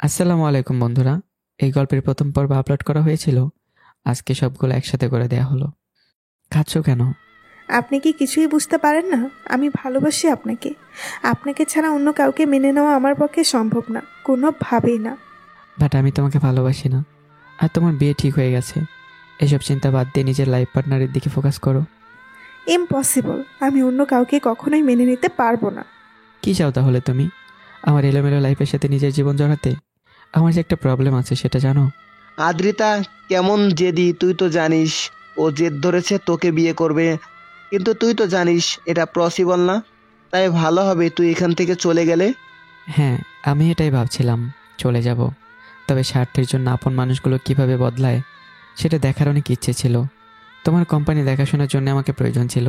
আসসালামু আলাইকুম বন্ধুরা। এই গল্পের প্রথম পর্ব আপলোড করা হয়েছিল, আজকে সবগুলো একসাথে করে দেয়া হলো। খাচ্ছ কেন? আপনি কি কিছুই বুঝতে পারেন না? আমি ভালোবাসি আপনাকে। আপনাকে ছাড়া অন্য কাউকে মেনে নেওয়া আমার পক্ষে সম্ভব না, কোনোভাবেই না। বাট আমি তোমাকে ভালোবাসি না। আর তোমার বিয়ে ঠিক হয়ে গেছে। এসব চিন্তা বাদ দিয়ে নিজের লাইফ পার্টনারের দিকে ফোকাস করো। ইম্পসিবল, আমি অন্য কাউকে কখনোই মেনে নিতে পারবো না। কি চাও তাহলে তুমি? আমার এলোমেলো লাইফের সাথে নিজের জীবন জড়াতে? আমার যে একটা প্রবলেম আছে সেটা জানো? আদ্রিতা কেমন জেদি তুই তো জানিস। ও জেদ ধরেছে তোকে বিয়ে করবে, কিন্তু তুই তো জানিস এটা পসিবল না। তাই ভালো হবে তুই এখান থেকে চলে গেলে। হ্যাঁ, আমি এটাই ভাবছিলাম, চলে যাব। তবে স্বার্থের জন্য আপন মানুষগুলো কিভাবে বদলায় সেটা দেখার অনেক ইচ্ছে ছিল। তোমার কোম্পানি দেখাশোনার জন্য আমাকে প্রয়োজন ছিল,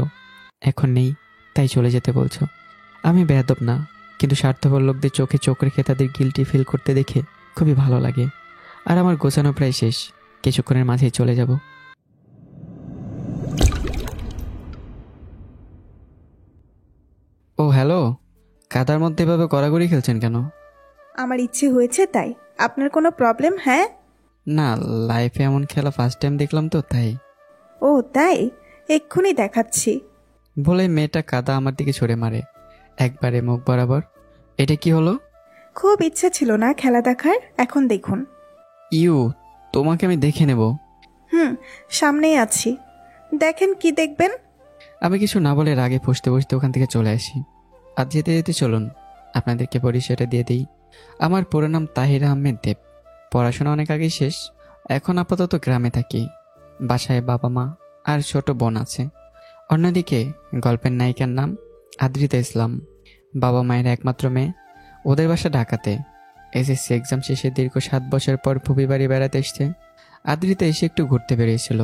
এখন নেই, তাই চলে যেতে বলছো। আমি বেয়াদব না, কিন্তু স্বার্থপর লোকদের চোখে চোখ রেখে তাদের গিল্টি ফিল করতে দেখে খুবই ভালো লাগে। আর আমার গোছানো প্রায় শেষ, কিছুক্ষণের মাঝেই চলে যাব। ও হ্যালো, কাদার মধ্যে এভাবে গড়াগড়ি খেলছেন কেন? আমার ইচ্ছে হয়েছে তাই। আপনার কোনো প্রবলেম? হ্যাঁ। না, লাইফে এমন খেলা ফার্স্ট টাইম দেখলাম তো তাই। ও তাই, এক্ষুনি দেখাচ্ছি। বলে মেয়েটা কাদা আমার দিকে ছুঁড়ে মারে, একবারে মুখ বরাবর। এটা কি হলো? খুব ইচ্ছে ছিল না খেলা দেখার, এখন দেখুন। ইউ, তোমাকে আমি দেখে নেব। সামনেই আছি, দেখেন কি দেখবেন। আমি কিছু না বলে রাগে ফুঁসতে ফুঁসতে ওখান থেকে চলে আসি। আর যেতে যেতে চলুন আপনাদেরকে পরিচয়টা দিয়ে দিই। আমার পুরো নাম তাহির আহমেদ দেব। পড়াশোনা অনেক আগেই শেষ। এখন আপাতত গ্রামে থাকি। বাসায় বাবা মা আর ছোট বোন আছে। অন্যদিকে গল্পের নায়িকার নাম আদ্রিতা ইসলাম। বাবা মায়ের একমাত্র মেয়ে। ওদের বাসা ঢাকাতে। এসএসসি এক্সাম শেষে দীর্ঘ 7 বছর পর ফুপি বাড়ি বেড়াতে এসছে। আদ্রিতা এসে একটু ঘুরতে বেরিয়েছিল,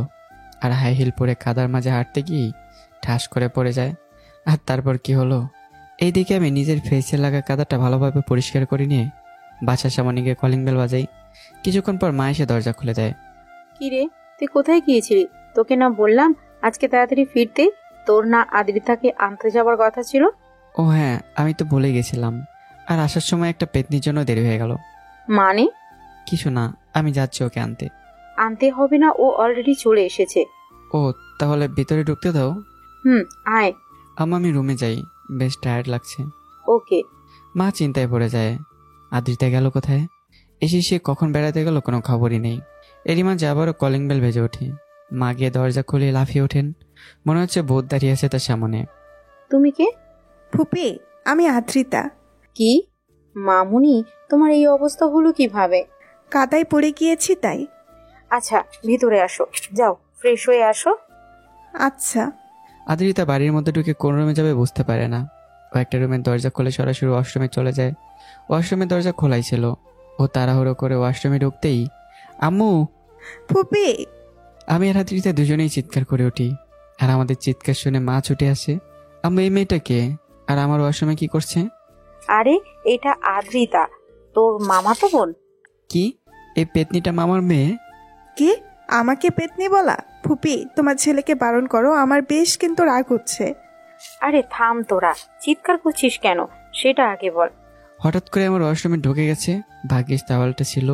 আর হাই হিল পরে কাদার মাঝে হাঁটতে গিয়ে ঠাস করে পড়ে যায়। আর তারপর কি হলো? এইদিকে আমি নিজের ফেসে লাগা কাদাটা ভালোভাবে পরিষ্কার করে নিয়ে বাসার সামনে গিয়ে কলিং বেল বাজাই। কিছুক্ষণ পর মা এসে দরজা খুলে দেয়। কি রে, তুই কোথায় গিয়েছিলি? তোকে না বললাম আজকে তাড়াতাড়ি ফিরতে? তোর না আদ্রিতাকে আনতে যাবার কথা ছিল? ও হ্যাঁ, আমি তো ভুলে গেছিলাম। আর আসার সময় একটা পেতনির জন্য দেরি হয়ে গেল। মানে? কিছু না, আমি যাচ্ছি ওকে আনতে। আনতে হবে না, ও অলরেডি চলে এসেছে। ও, তাহলে ভিতরে ঢুকতে দাও। আয়। আমি রুমে যাই, বেশ টায়ার্ড লাগছে। ওকে। মা চিন্তায় পড়ে যায়, আদ্রিতা গেল কোথায়? এসে সে কখন বেড়াতে গেল কোনো খবরই নেই। এরই মাঝে আবারও কলিং বেল বেজে ওঠে। মা গিয়ে দরজা খুলে লাফিয়ে ওঠেন। মনে হচ্ছে ভূত দাঁড়িয়ে আছে তার সামনে। তুমি কে? ফুপি, আমি আদ্রিতা। কি মামুনি, তোমার এই অবস্থা হলো কিভাবে? কাদায় পড়ে গিয়েছি তাই। আচ্ছা, ভিতরে আসো, যাও ফ্রেশ হয়ে আসো। আচ্ছা। আদ্রিতা বাড়ির মধ্যে ঢুকে কোন রুমে যাবে বুঝতে পারে না। ও একটা রুমের দরজা খুলে সরাসরি ওয়াশরুমে চলে যায়। ওয়াশরুমের দরজা খোলাই ছিল। ও তাড়াহুড়ো করে ওয়াশরুমে ঢুকতেই আম্মু! ফুপি! আমি আর আদ্রিতা দুজনেই চিৎকার করে উঠি। আর আমাদের চিৎকার শুনে মা ছুটে আসে। আম্মু, এই মেয়েটা কে? আর আমার ওয়াশরুমে কি করছে? আরে, এটা আদ্রিতা, তোর মামাতো বোন। কি? এই পেতনিটা মামার মেয়ে? কি? আমাকে পেতনি বলা? ফুপি, তোমার ছেলেকে বারণ করো, আমার বেশ কিন্তু রাগ হচ্ছে। আরে থাম তোরা, চিৎকার করছিস কেন সেটা আগে বল। হঠাৎ করে আমার ওয়াশরুমে ঢুকে গেছে। ভাগ্যিস তাওয়ালটা ছিল,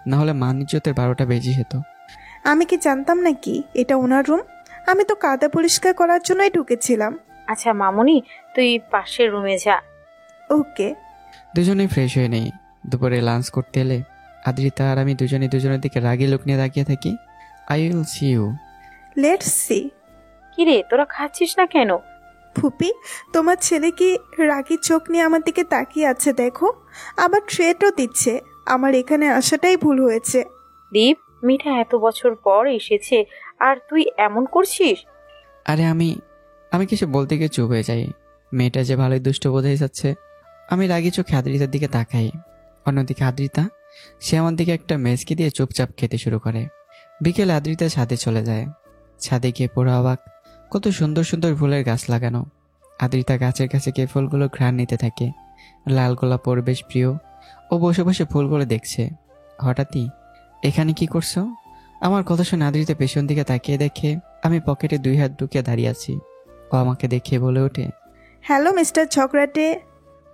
না হলে মান ইজ্জতের 12টা বেজে যেত। আমি কি জানতাম নাকি এটা ওনার রুম? আমি তো কাদা পরিষ্কার করার জন্যই ঢুকেছিলাম। আচ্ছা মামুনি, তুই পাশের রুমে যা। ওকে। দুজনেই ফ্রেশ হয়ে নেই। দুপুরে লাঞ্চ করতে এলে আদ্রিতা আর আমি দুজনেই দুজনের দিকে রাগি লোক নিয়ে তাকিয়ে থাকি। I will see you. Let's see. কিরে, তোরা খাচ্ছিস না কেন? ফুপি, তোমার ছেলে কি রাগি চোখ নিয়ে আমার দিকে তাকিয়ে আছে দেখো, আবার ট্রেটও দিচ্ছে। আমার এখানে আসাটাই ভুল হয়েছে। দীপ, মিঠা এত বছর পর এসেছে আর তুই এমন করছিস? আরে আমি আমি কিছু বলতে গিয়ে চুপ হয়ে যাই। মেয়েটা যে ভালোই দুষ্ট বোঝাই যাচ্ছে। আমি রাগি চোখে আদ্রিতার দিকে তাকাই। অন্যদিকে আদ্রিতা, সে আমার দিকে একটা মেজকে দিয়ে চুপচাপ খেতে শুরু করে। বিকেলে আদ্রিতা ছাদে চলে যায়। ছাদে গিয়ে পুরো অবাক, কত সুন্দর সুন্দর ফুলের গাছ লাগানো। আদ্রিতা গাছের কাছে গিয়ে ফুলগুলো ঘ্রাণ নিতে থাকে। লাল গোলাপ ওর বেশ প্রিয়। ও বসে বসে ফুলগুলো দেখছে। হঠাৎই, এখানে কি করছো? আমার কথা শুনে আদ্রিতা পেছন দিকে তাকিয়ে দেখে আমি পকেটে 2 হাত ঢুকিয়ে দাঁড়িয়ে আছি। ও আমাকে দেখে বলে ওঠে, হ্যালো মিস্টার চক্রাটে।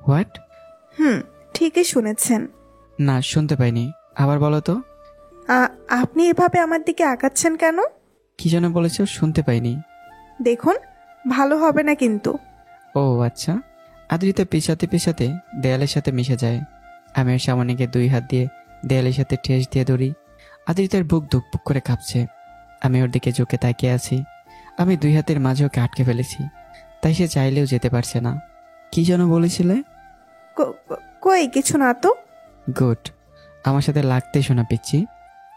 হোয়াট? ঠিকই শুনেছেন। না, শুনতে পাইনি, আবার বলো তো। আপনি এভাবে আমার দিকে আঁকাচ্ছেন কেন? কি যেন বলেছো, শুনতে পাইনি। দেখুন, ভালো হবে না কিন্তু। ও আচ্ছা। আদ্রিতা পিছাতে পিছাতে দেয়ালের সাথে মিশে যায়। আমি ওর সামনে গিয়ে 2 হাত দিয়ে দেয়ালের সাথে ঠেস দিয়ে ধরি। আদ্রিতার বুক ধুকপুক করে কাঁপছে। আমি ওর দিকে চোখে তাকিয়ে আছি। আমি 2 হাতের মাঝে ওকে আটকে ফেলেছি, তাই সে চাইলেও যেতে পারছে না। কি যেন বলেছিলে? কই কিছু না তো। গুড। আমার সাথে লাগতেই শোনা পিচ্ছি।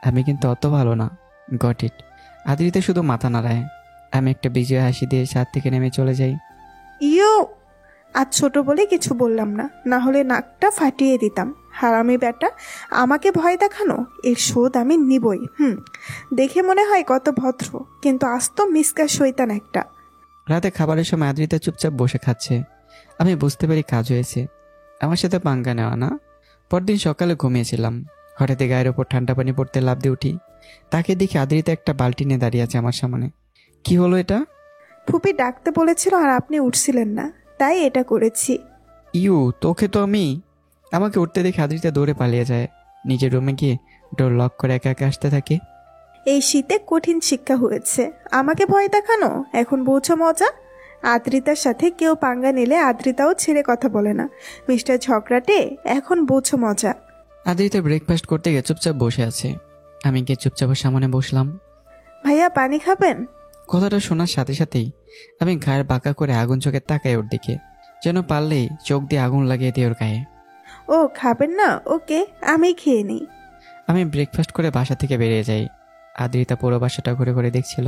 আমি কিন্তু অত ভালো না। Got it. আদ্রিতা শুধু মাথা নাড়ায়। আমি একটা বিজয় হাসি দিয়ে ছাদ থেকে নেমে চলে যাই। ইয়ো, আজ ছোট বলে কিছু বললাম না, না হলে নাকটা ফাটিয়ে দিতাম। হারামি ব্যাটা, আমাকে ভয় দেখানো, এর শোধ আমি নিবই। দেখে মনে হয় কত ভদ্র, কিন্তু আজ তো মিসকা শয়তান একটা। রাতে খাবারের সময় আদ্রিতা চুপচাপ বসে খাচ্ছে। আমি বুঝতে পারি কাজ হয়েছে। আমার সাথে পাঙ্গা নেওয়া না। পরদিন সকালে ঘুমিয়েছিলাম। হঠাৎ গায়ের ওপর ঠান্ডা পানি পড়তে লাফ দিয়ে উঠি। তাকে দেখি আদ্রিতা একটা বালতি নিয়ে দাঁড়িয়ে আছে আমার সামনে। কি হলো এটা? ফুপি ডাকতে বলেছিল আর আপনি উঠছিলেন না, তাই এটা করেছি। ইউ, তোকে তো আমি। আমাকে উঠতে দেখে আদ্রিতা দৌড়ে পালিয়ে যায়। নিজের রুমে গিয়ে ডোর লক করে একা একা আসতে থাকে। এই শীতে কঠিন শিক্ষা হয়েছে, আমাকে ভয় দেখানো। এখন বোঝো মজা। আদ্রিতার সাথে কেউ পাঙ্গা নিলে আদ্রিতাও ছেড়ে কথা বলে না। মিস্টার ঝগড়াটে, এখন বোঝো মজা। আদ্রিতা ব্রেকফাস্ট করতে গিয়ে চুপচাপ বসে আছে। আমি গিয়ে চুপচাপ ওর সামনে বসলাম। ভাইয়া পানি খাবেন? কথাটা শোনার সাথে সাথেই আমি ঘাড় বাঁকা করে আগুন চোখে তাকাই ওর দিকে, যেন পারলেই চোখ দিয়ে আগুন লাগিয়ে দিই ওর গায়ে। ও খাবেন না? ওকে, আমি খেয়ে নিই। আমি ব্রেকফাস্ট করে বাসা থেকে বেরিয়ে যাই। আদ্রিতা পুরো বাসাটা ঘুরে ঘুরে দেখছিল।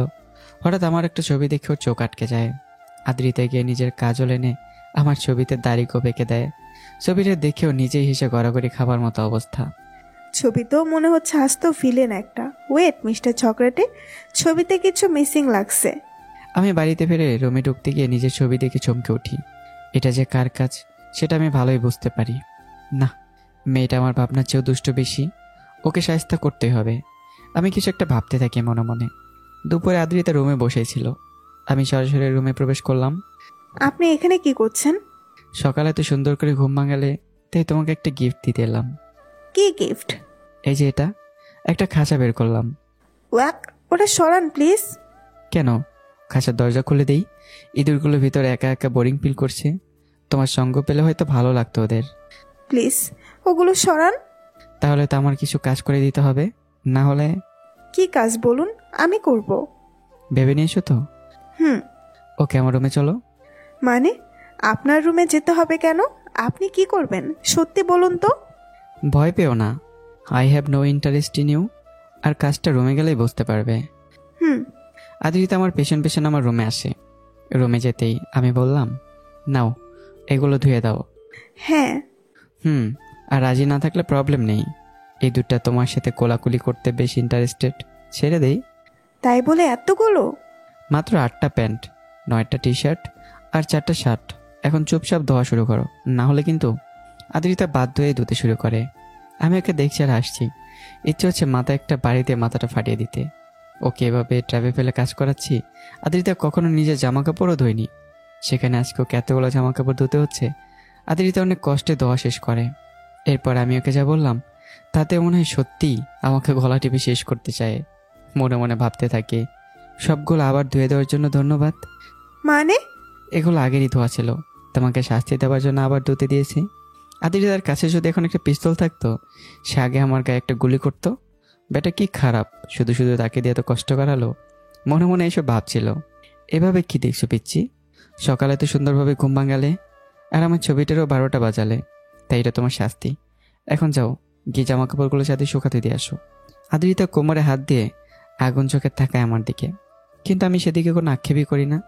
হঠাৎ আমার একটা ছবি দেখে ওর চোখ আটকে যায়। আদ্রিতা গিয়ে নিজের কাজল এনে আমার ছবিতে দাড়ি গোপ এঁকে দেয়। ছবিটা দেখেও নিজেই হেসে গড়াগড়ি খাবার মতো অবস্থা। ছবি তো মনে হচ্ছে আজ তো ভিলেন একটা। ওয়েট মিস্টার ঝগড়াটে, ছবিতে কিছু মিসিং লাগছে। আমি বাড়িতে ফিরে রুমে ঢুকতে গিয়ে নিজের ছবি দেখে চমকে উঠি। এটা যে কার কাজ সেটা আমি ভালোই বুঝতে পারি। না, মেয়েটা আমার ভাবনার চেয়েও দুষ্ট বেশি। ওকে শায়েস্তা করতে হবে। আমি কিছু একটা ভাবতে থাকি মনে মনে। দুপুরে আদ্রিতা রুমে বসেছিল। আমি সরাসরি রুমে প্রবেশ করলাম। আপনি এখানে কি করছেন? সকালে তো সুন্দর করে ঘুম ভাঙালে, তাই তোমাকে একটা গিফট দিতে এলাম। কি গিফট? এই যে এটা, একটা খাঁচা বের করলাম। ওয়াক, ওটা সরান প্লিজ। কেন? খাঁচার দরজা খুলে দেই। ইঁদুরগুলো ভিতরে একা একা বোরিং ফিল করছে। তোমার সঙ্গ পেলে হয়তো ভালো লাগতো ওদের। প্লিজ ওগুলো সরান। তাহলে তো আমার কিছু কাজ করে দিতে হবে, না হলে। কি কাজ বলুন, আমি করব। ভেবে নিয়েছো তো? হুম। ওকে, আমার রুমে চলো। মানে আপনার রুমে যেতে হবে কেন? আপনি কি করবেন সত্যি বলুন তো। ভয় পেও না। I have no interest in you. আর কাজটা রুমে গেলেই বুঝতে পারবে। হুম। আদ্রিতা আমার পেছন পেছন আমার রুমে আসে। রুমে যেতেই আমি বললাম, নাও এগুলো ধুয়ে দাও। হ্যাঁ। আর রাজি না থাকলে প্রবলেম নেই। এই দুটা তোমার সাথে কোলাকুলি করতে বেশ ইন্টারেস্টেড। ছেড়ে দেই। তাই বলে এতগুলো? মাত্র 8টা প্যান্ট, 9টা টি শার্ট আর 4টা শার্ট। এখন চুপচাপ ধোয়া শুরু করো, না হলে কিন্তু। আদ্রিতা বাধ্য হয়ে ধুতে শুরু করে। আমি ওকে দেখছি আর হাসছি। ইচ্ছে হচ্ছে মাথা একটা বাড়িতে মাথাটা ফাটিয়ে দিতে। ওকে এভাবে ট্র্যাবে ফেলে কাজ করাচ্ছি। আদ্রিতা কখনো নিজের জামা কাপড়ও ধোয়নি, সেখানে আজকে ওকে এতগুলো জামা কাপড় ধুতে হচ্ছে। আদ্রিতা অনেক কষ্টে ধোয়া শেষ করে। এরপর আমি ওকে যা বললাম তাতে মনে হয় সত্যিই আমাকে গলা টিপে শেষ করতে চায়। মনে মনে ভাবতে থাকে, সবগুলো আবার ধুয়ে দেওয়ার জন্য ধন্যবাদ। মানে? এগুলো আগেরই ধোয়া ছিল, তোমাকে শাস্তি দেওয়ার জন্য আবার ধুতে দিয়েছি। আদ্রিতার কাছে যদি এখন একটা পিস্তল থাকতো, সে আগে আমার গায়ে একটা গুলি করতো। বেটা কি খারাপ, শুধু শুধু তাকে দিয়ে তো কষ্ট করালো। মনে মনে এসব ভাবছিল। এভাবে কি দেখছো পিচ্ছি? সকালে তো সুন্দরভাবে ঘুম ভাঙালে, আর আমার ছবিটারও 12টা বাজালে, তাই এটা তোমার শাস্তি। এখন যাও, গিয়ে জামা কাপড়গুলো সাথে শুকাতে দিয়ে আসো। আদ্রিতা কোমরে হাত দিয়ে আগুন চোখে তাকায় আমার দিকে, কিন্তু আমি সেদিকে কোনো আক্ষেপই করি না।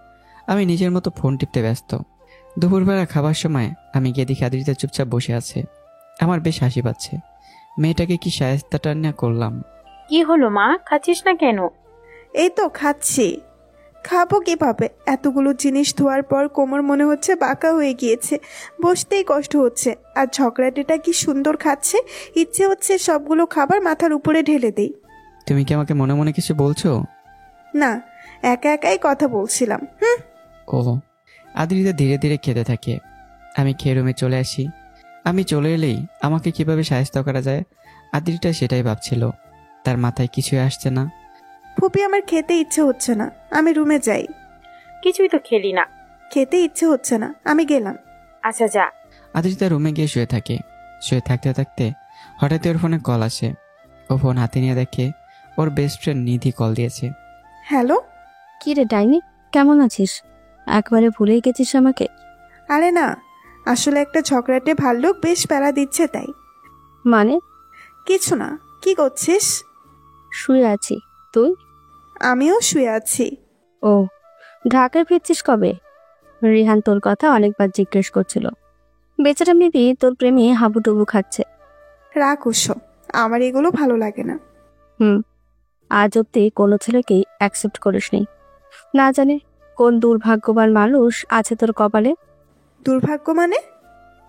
আমি নিজের মতো ফোন টিপতে ব্যস্ত। দুপুরবেলা খাবার সময় আমি গিয়ে দেখি আদ্রিতা চুপচাপ বসে আছে। আমার বেশ হাসি পাচ্ছে। মেয়েটাকে কি শায়েস্তাটা না করলাম। কি হলো মা, খাচ্ছিস না কেন? এই তো খাচ্ছি। খাবো কিভাবে? এতগুলো জিনিস ধোয়ার পর কোমর মনে হচ্ছে বাঁকা হয়ে গিয়েছে, বসতেই কষ্ট হচ্ছে। আর ঝগড়াটেটা কি সুন্দর খাচ্ছে, ইচ্ছে হচ্ছে সবগুলো খাবার মাথার উপরে ঢেলে দেই। তুমি কি আমাকে মনে মনে কিছু বলছো? না, একা একাই কথা বলছিলাম। ও। আদ্রিতা ধীরে ধীরে খেতে থাকে। আমি খেয়ে রুমে চলে আসি। আমি চলে এলেই আমাকে কিভাবে সাহায্য করা যায়, আদ্রিতা সেটাই ভাবছিল। তার মাথায় কিছুই আসছে না। ফুপি, আমার খেতে ইচ্ছে হচ্ছে না, আমি রুমে যাই। কিছুই তো খেলি না। খেতে ইচ্ছে হচ্ছে না, আমি গেলাম। আচ্ছা যা। আদ্রিতা রুমে গিয়ে শুয়ে থাকে। শুয়ে থাকতে থাকতে হঠাৎই ওর ফোনে কল আসে। ও ফোন হাতে নিয়ে দেখে ওর বেস্ট ফ্রেন্ড নিধি কল দিয়েছে। হ্যালো। কি রে ডাইনি, কেমন আছিস? একবারে ভুলেই গেছিস আমাকে? আরে না, আসলে একটা ঝগড়াটে ভাল্লুক বেশ প্যারা দিচ্ছে তাই। মানে? কিছু না। কি করছিস? শুয়ে আছি। তুই? আমিও শুয়ে আছি। ও, ঢাকায় ফিরছিস কবে? রিহান তোর কথা অনেকবার জিজ্ঞেস করছিল। বেচারা মেবি তোর প্রেমে হাবুডুবু খাচ্ছে। রাগ ওসব, আমার এগুলো ভালো লাগে না। আজ অব্দি কোনো ছেলেকেই অ্যাকসেপ্ট করিসনি। না জানে কোন দুর্ভাগ্যবান মানুষ আছে তোর কপালে। দুর্ভাগ্য মানে?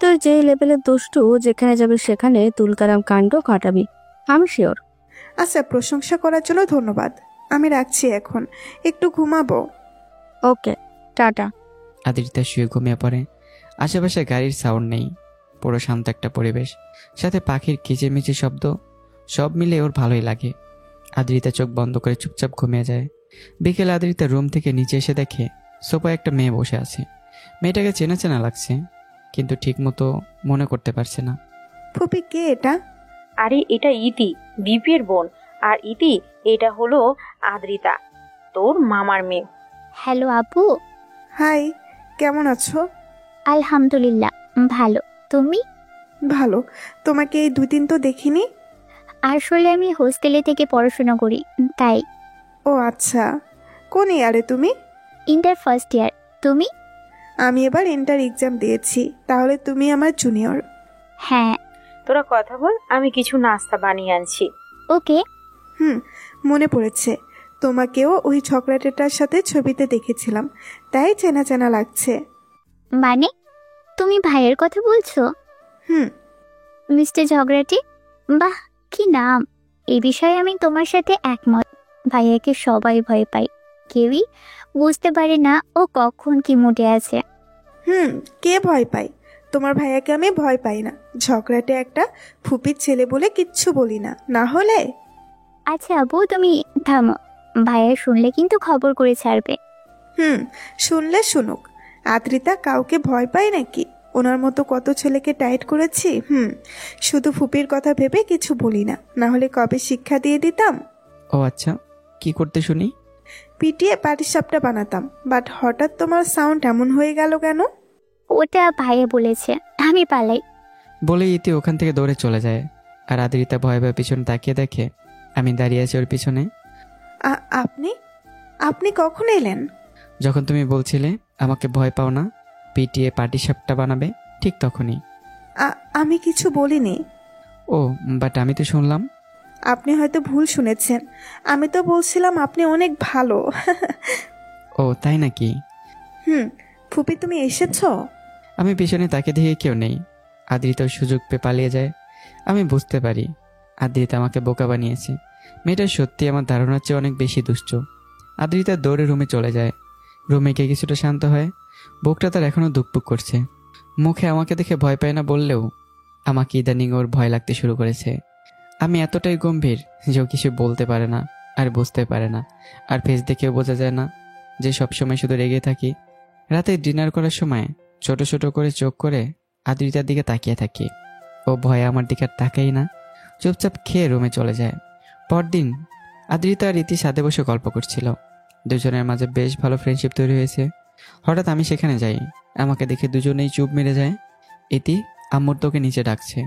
তোর যে লেভেলের দুষ্টু, যেখানে যাবে সেখানে তুলকারাম কাণ্ড ঘটাবি, আমি শিওর। আচ্ছা, প্রশংসা করার জন্য ধন্যবাদ। আমি রাখছি এখন, একটু ঘুমাবো। ওকে, টাটা। আদ্রিতা শুয়ে ঘুমিয়ে পড়ে। আশেপাশে গাড়ির সাউন্ড নেই, পুরো শান্ত একটা পরিবেশ, সাথে পাখির কিচিরমিচির শব্দ। সব মিলে ওর ভালোই লাগে। আদ্রিতা চোখ বন্ধ করে চুপচাপ ঘুমিয়ে যায়। বিকেলে আদ্রিতা রুম থেকে নিচে এসে দেখে সোফায় একটা মেয়ে বসে আছে। মেয়েটাকে চেনা চেনা লাগছে, কিন্তু ঠিক মতো মনে করতে পারছে না। ফুপি, কে এটা? আরে এটা ইতি, বিপির বোন। আর ইতি, এটা হলো আদ্রিতা, তোর মামার মেয়ে। হ্যালো আপু। হাই, কেমন আছো? আলহামদুলিল্লাহ ভালো। তুমি? ভালো। তোমাকে এই 2 দিন তো দেখিনি। আসলে আমি হোস্টেলে থেকে পড়াশোনা করি, তাই। ও আচ্ছা, কোন ইয়ারে তুমি? Inter first year. তুমি? আমি এবার ইন্টার এক্সাম দিয়েছি। তাহলে তুমি আমার জুনিয়র। হ্যাঁ। তোরা কথা বল, আমি কিছু নাস্তা বানিয়ে আনছি। ওকে। মনে পড়েছে, তোমাকেও ওই চকলেটেটার সাথে ছবিতে দেখেছিলাম, তাই চেনা চেনা লাগছে। মানে তুমি ভাইয়ের কথা বলছো? হুম। মিস্টার ঝগড়াটি? বাহ, কি নাম! এই বিষয়ে আমি তোমার সাথে একমত। ভাইয়াকে সবাই ভয় পায়, কেউই বুঝতে পারে না ও কখন কি মুডে আছে। কে ভয় পায়? তোমার ভাইয়াকে আমি ভয় পাই না। ঝগড়াটে একটা ফুপির ছেলে বলে কিচ্ছু বলি না, না হলে। আচ্ছা আপু, তুমি থামো। ভাইয়া শুনলে কিন্তু খবর করে ছাড়বে। শুনলে শুনুক। আদ্রিতা কাউকে ভয় পায় নাকি? ওনার মতো কত ছেলেকে টাইট করেছি। শুধু ফুপির কথা ভেবে কিছু বলি না, না হলে কবে শিক্ষা দিয়ে দিতাম। ও আচ্ছা, কি করতে শুনি? পিটিয়ে পাটিসাপটা বানাতাম। বাট হঠাৎ তোমার সাউন্ড এমন হয়ে গেল কেন? ওটা ভাইয়া বলেছে, আমি পালাই। বলেই ইতি ওখান থেকে দৌড়ে চলে যায়। আর আদ্রিতা ভয়ে ভয়ে পিছনে তাকিয়ে দেখে আমি দাঁড়িয়ে আছি ওর পিছনে। আপনি আপনি কখন এলেন? যখন তুমি বলছিলে আমাকে ভয় পাও না, পিটিয়ে পাটিসাপটা বানাবে, ঠিক তখনই। আমি কিছু বলিনি। ও, বাট আমি তো শুনলাম। আপনি হয়তো ভুল শুনেছেন। আমি তো বলছিলাম আপনি অনেক ভালো। ও তাই নাকি? ফুপি, তুমি এসেছো? আমি পিছনে তাকে দেখে কেউ নেই। আদ্রিতাও সুযোগ পেয়ে পালিয়ে যায়। আমি বুঝতে পারি আদ্রিতা আমাকে বোকা বানিয়েছে। মেয়েটা সত্যি আমার ধারণার চেয়ে অনেক বেশি দুষ্ট। আদ্রিতা দৌড়ে রুমে চলে যায়। রুমে গিয়ে কিছুটা শান্ত হয়। বুকটা তার এখনও ধুকপুক করছে। মুখে আমাকে দেখে ভয় পায় না বললেও আমাকে ইদানিং ওর ভয় লাগতে শুরু করেছে। আমি এতটাই গম্ভীর যে ও কিছু বলতে পারে না আর বুঝতে পারে না। আর ফেস দেখেও বোঝা যায় না যে সবসময় শুধু রেগে থাকি। রাতে ডিনার করার সময় ছোট ছোট করে চোখ করে আদ্রিতার দিকে তাকিয়ে থাকি। ও ভয়ে আমার দিকে আর তাকাই না, চুপচাপ খেয়ে রুমে চলে যায়। পরদিন আদ্রিতা আর ইতি সাথে বসে গল্প করছিল। দুজনের মাঝে বেশ ভালো ফ্রেন্ডশিপ তৈরি হয়েছে। হঠাৎ আমি সেখানে যাই। আমাকে দেখে দুজনেই চুপ মেরে যায়। ইতি আম্মুর তোকে নিচে ডাকছে।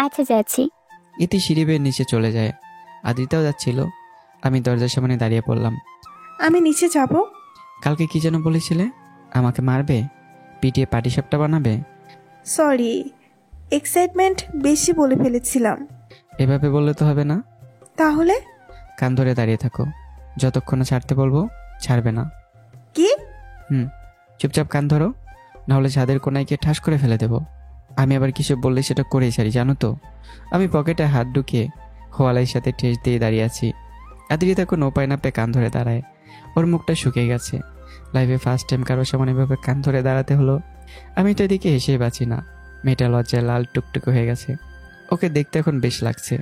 আচ্ছা যাচ্ছি। ইতি সিঁড়ি বেয়ে নিচে চলে যায়। আদ্রিতাও যাচ্ছিল। আমি দরজার সামনে দাঁড়িয়ে পড়লাম। আমি নিচে যাব। কালকে কি যেন বলেছিলে? আমাকে মারবে, পিটিয়ে পাটিসাপটা বানাবে? সরি, এক্সাইটমেন্ট বেশি বলে ফেলেছিলাম। এভাবে বললে তো হবে না। তাহলে? কান ধরে দাঁড়িয়ে থাকো, যতক্ষণ না ছাড়তে বলবো ছাড়বে না। কি? চুপচাপ কান ধরো, নাহলে ছাদের কোনায় গিয়ে ঠাস করে ফেলে দেবো। আমি আবার কিছু বললে সেটা করেই ছাড়ি, জানো তো। আমি পকেটে হাত ঢুকিয়ে হোয়ালাইয়ের সাথে ঠেস দিয়ে দাঁড়িয়ে আছি। আদ্রিতা কোনো উপায় না পেয়ে কান ধরে দাঁড়ায়। ওর মুখটা শুকিয়ে গেছে। লাইফে ফার্স্ট টাইম কারোর সামনে এভাবে কান ধরে দাঁড়াতে হলো। আমি তো এদিকে হেসেই বাঁচি না। মেয়েটা লজ্জায় লাল টুকটুকে হয়ে গেছে। ওকে দেখতে এখন বেশ লাগছে।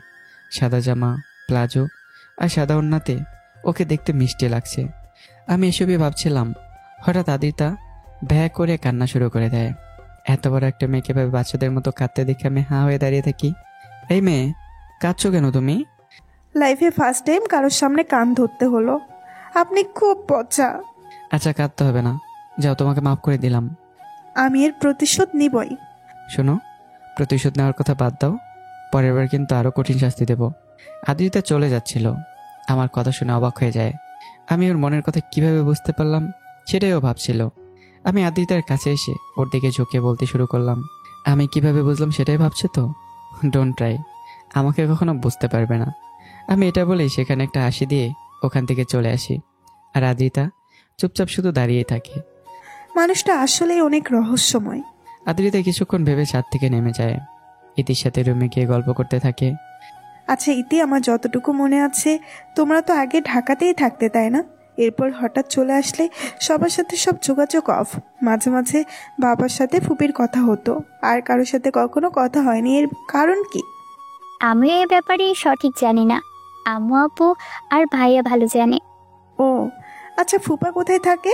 সাদা জামা, প্লাজো আর সাদা ওড়নাতে ওকে দেখতে মিষ্টি লাগছে। আমি এসবই ভাবছিলাম, হঠাৎ আদিতা ভ্যা করে কান্না শুরু করে দেয়। এত বড় একটা মেয়েকে ভাবে বাচ্চাদের মতো কাঁদতে দেখে আমি হাঁ হয়ে দাঁড়িয়ে থাকি। এই মেয়ে, কাঁদছো কেন তুমি? লাইফে ফার্স্ট টাইম কারোর সামনে কান ধরতে হলো। আপনি খুব পচা। আচ্ছা, কাঁদতে হবে না, যাও, তোমাকে মাফ করে দিলাম। আমি এর প্রতিশোধ নিবই। শোনো, প্রতিশোধ নেওয়ার কথা বাদ দাও, পরের বার কিন্তু আরও কঠিন শাস্তি দেব। আদিতা চলে যাচ্ছিল। আমার কথা শুনে অবাক হয়ে যায়। আমি ওর মনের কথা কিভাবে বুঝতে পারলাম সেটাই ও ভাবছিল। আমি আদিতার কাছে এসে ওর দিকে ঝুঁকে বলতে শুরু করলাম, আমি কিভাবে বুঝলাম সেটাই ভাবছো তো? ডোন্ট ট্রাই, আমাকে কখনো বুঝতে পারবে না। আমি এটা বলেই সেখানে একটা হাসি দিয়ে ওখান থেকে চলে আসি। আর আদিতা চুপচাপ শুধু দাঁড়িয়েই থাকে। মানুষটা আসলেই অনেক রহস্যময়। আদিতা কিছুক্ষণ ভেবে ছাদ থেকে নেমে যায়। ইতির সাথে রুমে গিয়ে গল্প করতে থাকে। আচ্ছা ইতি, আমার যতটুকু মনে আছে তোমরা তো আগে ঢাকাতেই থাকতে, তাই না? এরপর হঠাৎ চলে আসলে সবার সাথে সব যোগাযোগ অফ। মাঝে মাঝে বাবার সাথে ফুপির কথা হতো, আর কারোর সাথে কখনো কথা হয়নি। এর কারণ কি? আমিও এ ব্যাপারে সঠিক জানি না। আম্মু আপু আর ভাইয়া ভালো জানে। ও আচ্ছা, ফুপা কোথায় থাকে?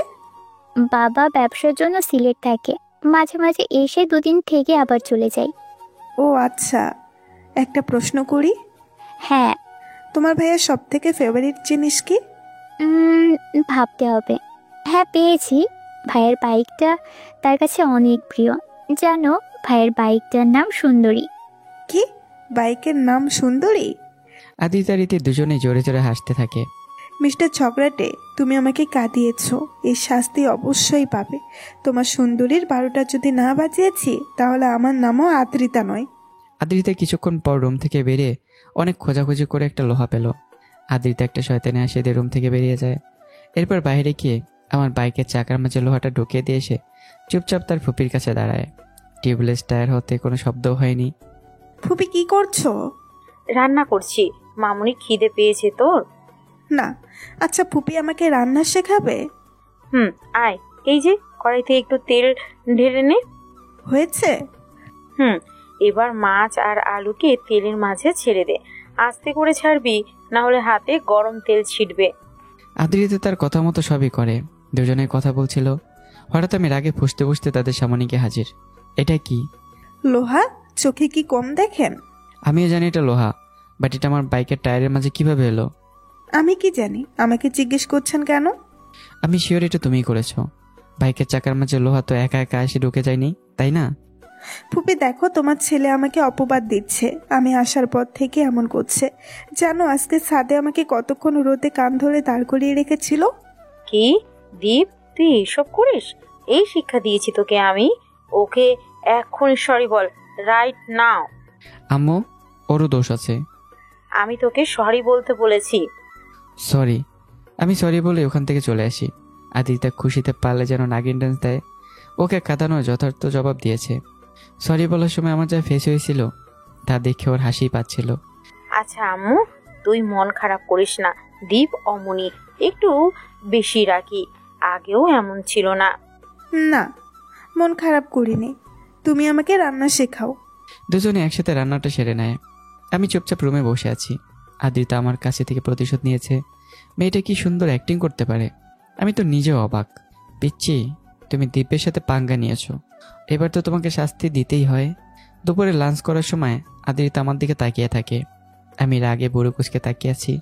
বাবা ব্যবসার জন্য সিলেট থাকে, মাঝে মাঝে এসে দুদিন থেকে আবার চলে যায়। ও আচ্ছা, একটা প্রশ্ন করি। হ্যাঁ। তোমার ভাইয়ের সব থেকে ফেভারিট জিনিস কি? ভাবতে হবে। হ্যাঁ, পেয়েছি। ভাইয়ের বাইকটা তার কাছে অনেক প্রিয়। জানো, ভাইয়ের বাইকটার নাম সুন্দরী। কি, বাইকের নাম সুন্দরী? আদিতা রীতি দুজনেই জোরে জোরে হাসতে থাকে। মিস্টার ঝগড়াটে, তুমি আমাকে কাঁদিয়েছো, এর শাস্তি অবশ্যই পাবে। তোমার সুন্দরীর 12টা যদি না বাজিয়েছি তাহলে আমার নামও আদ্রিতা নয়। আদ্রিতা কিছুক্ষণ পর রুম থেকে বেরিয়ে অনেক খোঁজাখুঁজি করে একটা লোহা পেল। আদ্রিতা একটা শয়তানে আসে দিয়ে রুম থেকে বেরিয়ে যায়। এরপর বাইরে গিয়ে আমার বাইকের চাকার মাঝে লোহাটা ঢুকিয়ে দিয়ে এসে চুপচাপ তার ফুপির কাছে দাঁড়ায়। টিউবলেস টায়ার হতে কোনো শব্দও হয়নি। ফুপি কি করছো? রান্না করছি। মামুনি খিদে পেয়েছে তোর? না। আচ্ছা ফুপি আমাকে রান্না শেখাবে? আয়, এই যে কড়াইতে একটু তেল ঢেলে নে। হয়েছে? এবার মাছ আর আলুকে তেলের মাঝে ছেড়ে দে। আস্তে করে ছাড়বি, না হলে হাতে গরম তেল ছিটবে। আদ্রিতা তার কথা মতো সবই করে। দুজনে কথা বলছিল, হঠাৎ আমি রাগে ফুসতে ফুসতে তাদের সামনে গিয়ে হাজির। এটা কি? লোহা? চোখে কি কম দেখেন? আমিও জানি এটা লোহা, বাট এটা আমার বাইকের টায়ারের মাঝে কিভাবে এলো? আমি কি জানি, আমাকে জিজ্ঞেস করছেন কেন? আমি শিওর এটা তুমিই করেছো। বাইকের চাকার মাঝে লোহা তো একা একা এসে ঢুকে যায়নি, তাই না? ফুপি দেখো, তোমার ছেলে আমাকে অপবাদ দিচ্ছে। আমি আসার পর থেকে এমন করছে। জানো আজকে ছাদে আমাকে কতক্ষণ রোদে কান ধরে দাঁড় করিয়ে রেখেছিল। কি দীপ, তুই এসব করিস? এই শিক্ষা দিয়েছি তোকে আমি? ওকে এক্ষুনি সরি বল, রাইট নাও। আম্মু, ওরও দোষ আছে। আমি তোকে সরি বলতে বলেছি। সরি। আমি সরি বলে ওখান থেকে চলে আসি। আদিতা খুশিতে পারলে যেন নাগিন ডান্স দেয়। ওকে কাঁদানোর যথার্থ জবাব দিয়েছে। সরি বলার সময় আমার যা ফেস হয়েছিল তা দেখে ওর হাসি পাচ্ছিল। আচ্ছা আম্মু, তুই মন খারাপ করিস না। দীপ অমনি একটু বেশি রাখি, আগেও এমন ছিল না। না, মন খারাপ করিনি। তুমি আমাকে রান্না শেখাও। দুজনে একসাথে রান্নাটা সেরে নেয়। আমি চুপচাপ রুমে বসে আছি। আদিতা আমার কাছে থেকে প্রতিশোধ নিয়েছে। মেয়েটা কি সুন্দর অ্যাক্টিং করতে পারে। আমি তো নিজেও অবাক। পিচ্ছি, তুমি দীপের সাথে পাঙ্গা নিয়েছো, এবার তো তোমাকে শাস্তি দিতেই হয়। দুপুরে লাঞ্চ করার সময় আদিতা আমার দিকে তাকিয়ে থাকে। আমি রাগে বুড়ো কুচকে তাকিয়ে আছি।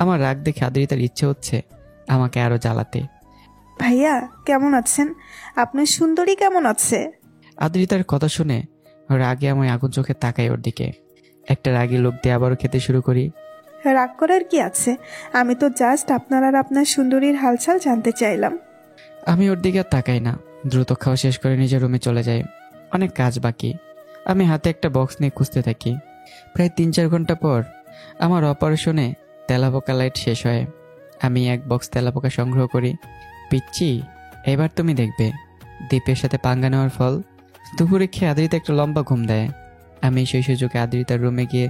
আমার রাগ দেখে আদিতার ইচ্ছে হচ্ছে আমাকে আরো জ্বালাতে। ভাইয়া কেমন আছেন? আপনার সুন্দরী কেমন আছে? আদ্রিতার কথা শুনে রাগে আমি আগুন চোখে তাকাই ওর দিকে। একটা রাগী লোক দিয়ে আবারও খেতে শুরু করি। রাগ করার কি আছে? আমি তো জাস্ট আপনার আর আপনার সুন্দরীর হালচাল জানতে চাইলাম। আমি ওর দিকে আর তাকাই না, দ্রুত খাওয়া শেষ করে নিজের রুমে চলে যাই। অনেক কাজ বাকি। আমি হাতে একটা বক্স নিয়ে খুঁজতে থাকি। প্রায় 3-4 ঘন্টা পর আমার অপারেশনে তেলাপোকা লাইট শেষ হয়। আমি এক বক্স তেলাপোকা সংগ্রহ করি। পিচ্ছি, এবার তুমি দেখবে দীপের সাথে পাঙ্গা নেওয়ার ফল। দুপুরে খেয়ে আদ্রিতা একটা লম্বা ঘুম দেয়। আমি সেই সুযোগে আদ্রিতার রুমে গিয়ে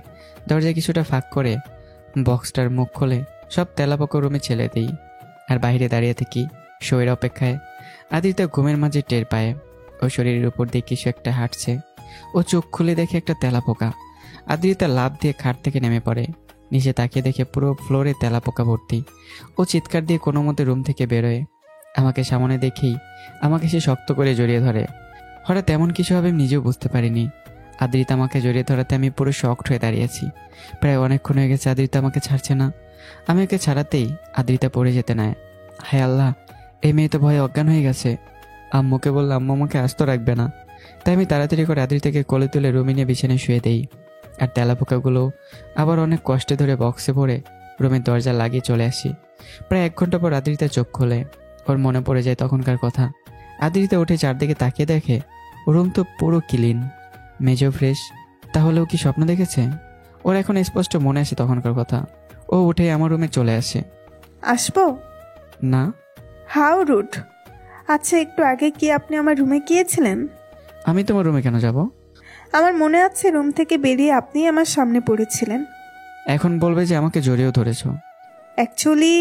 দরজায় কিছুটা ফাঁক করে বক্সটার মুখ খুলে সব তেলাপোকা রুমে ছেড়ে দিই। আর বাইরে দাঁড়িয়ে থাকি শোয়ের অপেক্ষায়। আদ্রিতা ঘুমের মাঝে টের পায় ও শরীরের উপর দিয়ে কিছু একটা হাঁটছে। ও চোখ খুলে দেখে একটা তেলাপোকা। আদ্রিতা লাফ দিয়ে খাট থেকে নেমে পড়ে। নিচে তাকিয়ে দেখে পুরো ফ্লোরে তেলাপোকা ভর্তি। ও চিৎকার দিয়ে কোনো মতে রুম থেকে বেরোয়। আমাকে সামনে দেখেই আমাকে সে শক্ত করে জড়িয়ে ধরে। হঠাৎ এমন কিছু হবে আমি নিজেও বুঝতে পারিনি। আদ্রিতা আমাকে জড়িয়ে ধরাতে আমি পুরো শকড হয়ে দাঁড়িয়েছি। প্রায় অনেকক্ষণ হয়ে গেছে আদ্রিতা আমাকে ছাড়ছে না। আমি ওকে ছাড়াতেই আদ্রিতা পড়ে যেতে নেয়। হায় আল্লাহ, এই মেয়ে তো ভয়ে অজ্ঞান হয়ে গেছে। আম্মুকে বললাম, আম্মু আমাকে আস্ত রাখবে না। তাই আমি তাড়াতাড়ি করে আদ্রিতাকে কোলে তুলে রুমে নিয়ে বিছানায় শুয়ে দেই। আর তেলাপোকাগুলো আবার অনেক কষ্টে ধরে বক্সে ভরে রুমের দরজা লাগিয়ে চলে আসি। প্রায় 1 ঘন্টা পর আদ্রিতা চোখ খোলে। ওর মনে পড়ে যায় তখনকার কথা। আদ্রিতা উঠে চারদিকে তাকিয়ে দেখে রুম তো পুরো ক্লিন, মেজও ফ্রেশ। তাহলেও কি স্বপ্ন দেখেছে? ওর এখন স্পষ্ট মনে আসে তখনকার কথা। ও উঠে আমার রুমে চলে আসে। আসবো? না। How rude. আচ্ছা, একটু আগে কি আপনি আমার রুমে গিয়েছিলেন? আমি তোমার রুমে কেন যাব? আমার মনে আছে রুম থেকে বেরিয়ে আপনি আমার সামনে পড়েছিলেন। এখন বলবে যে আমাকে জড়িয়েও ধরেছ। অ্যাকচুয়ালি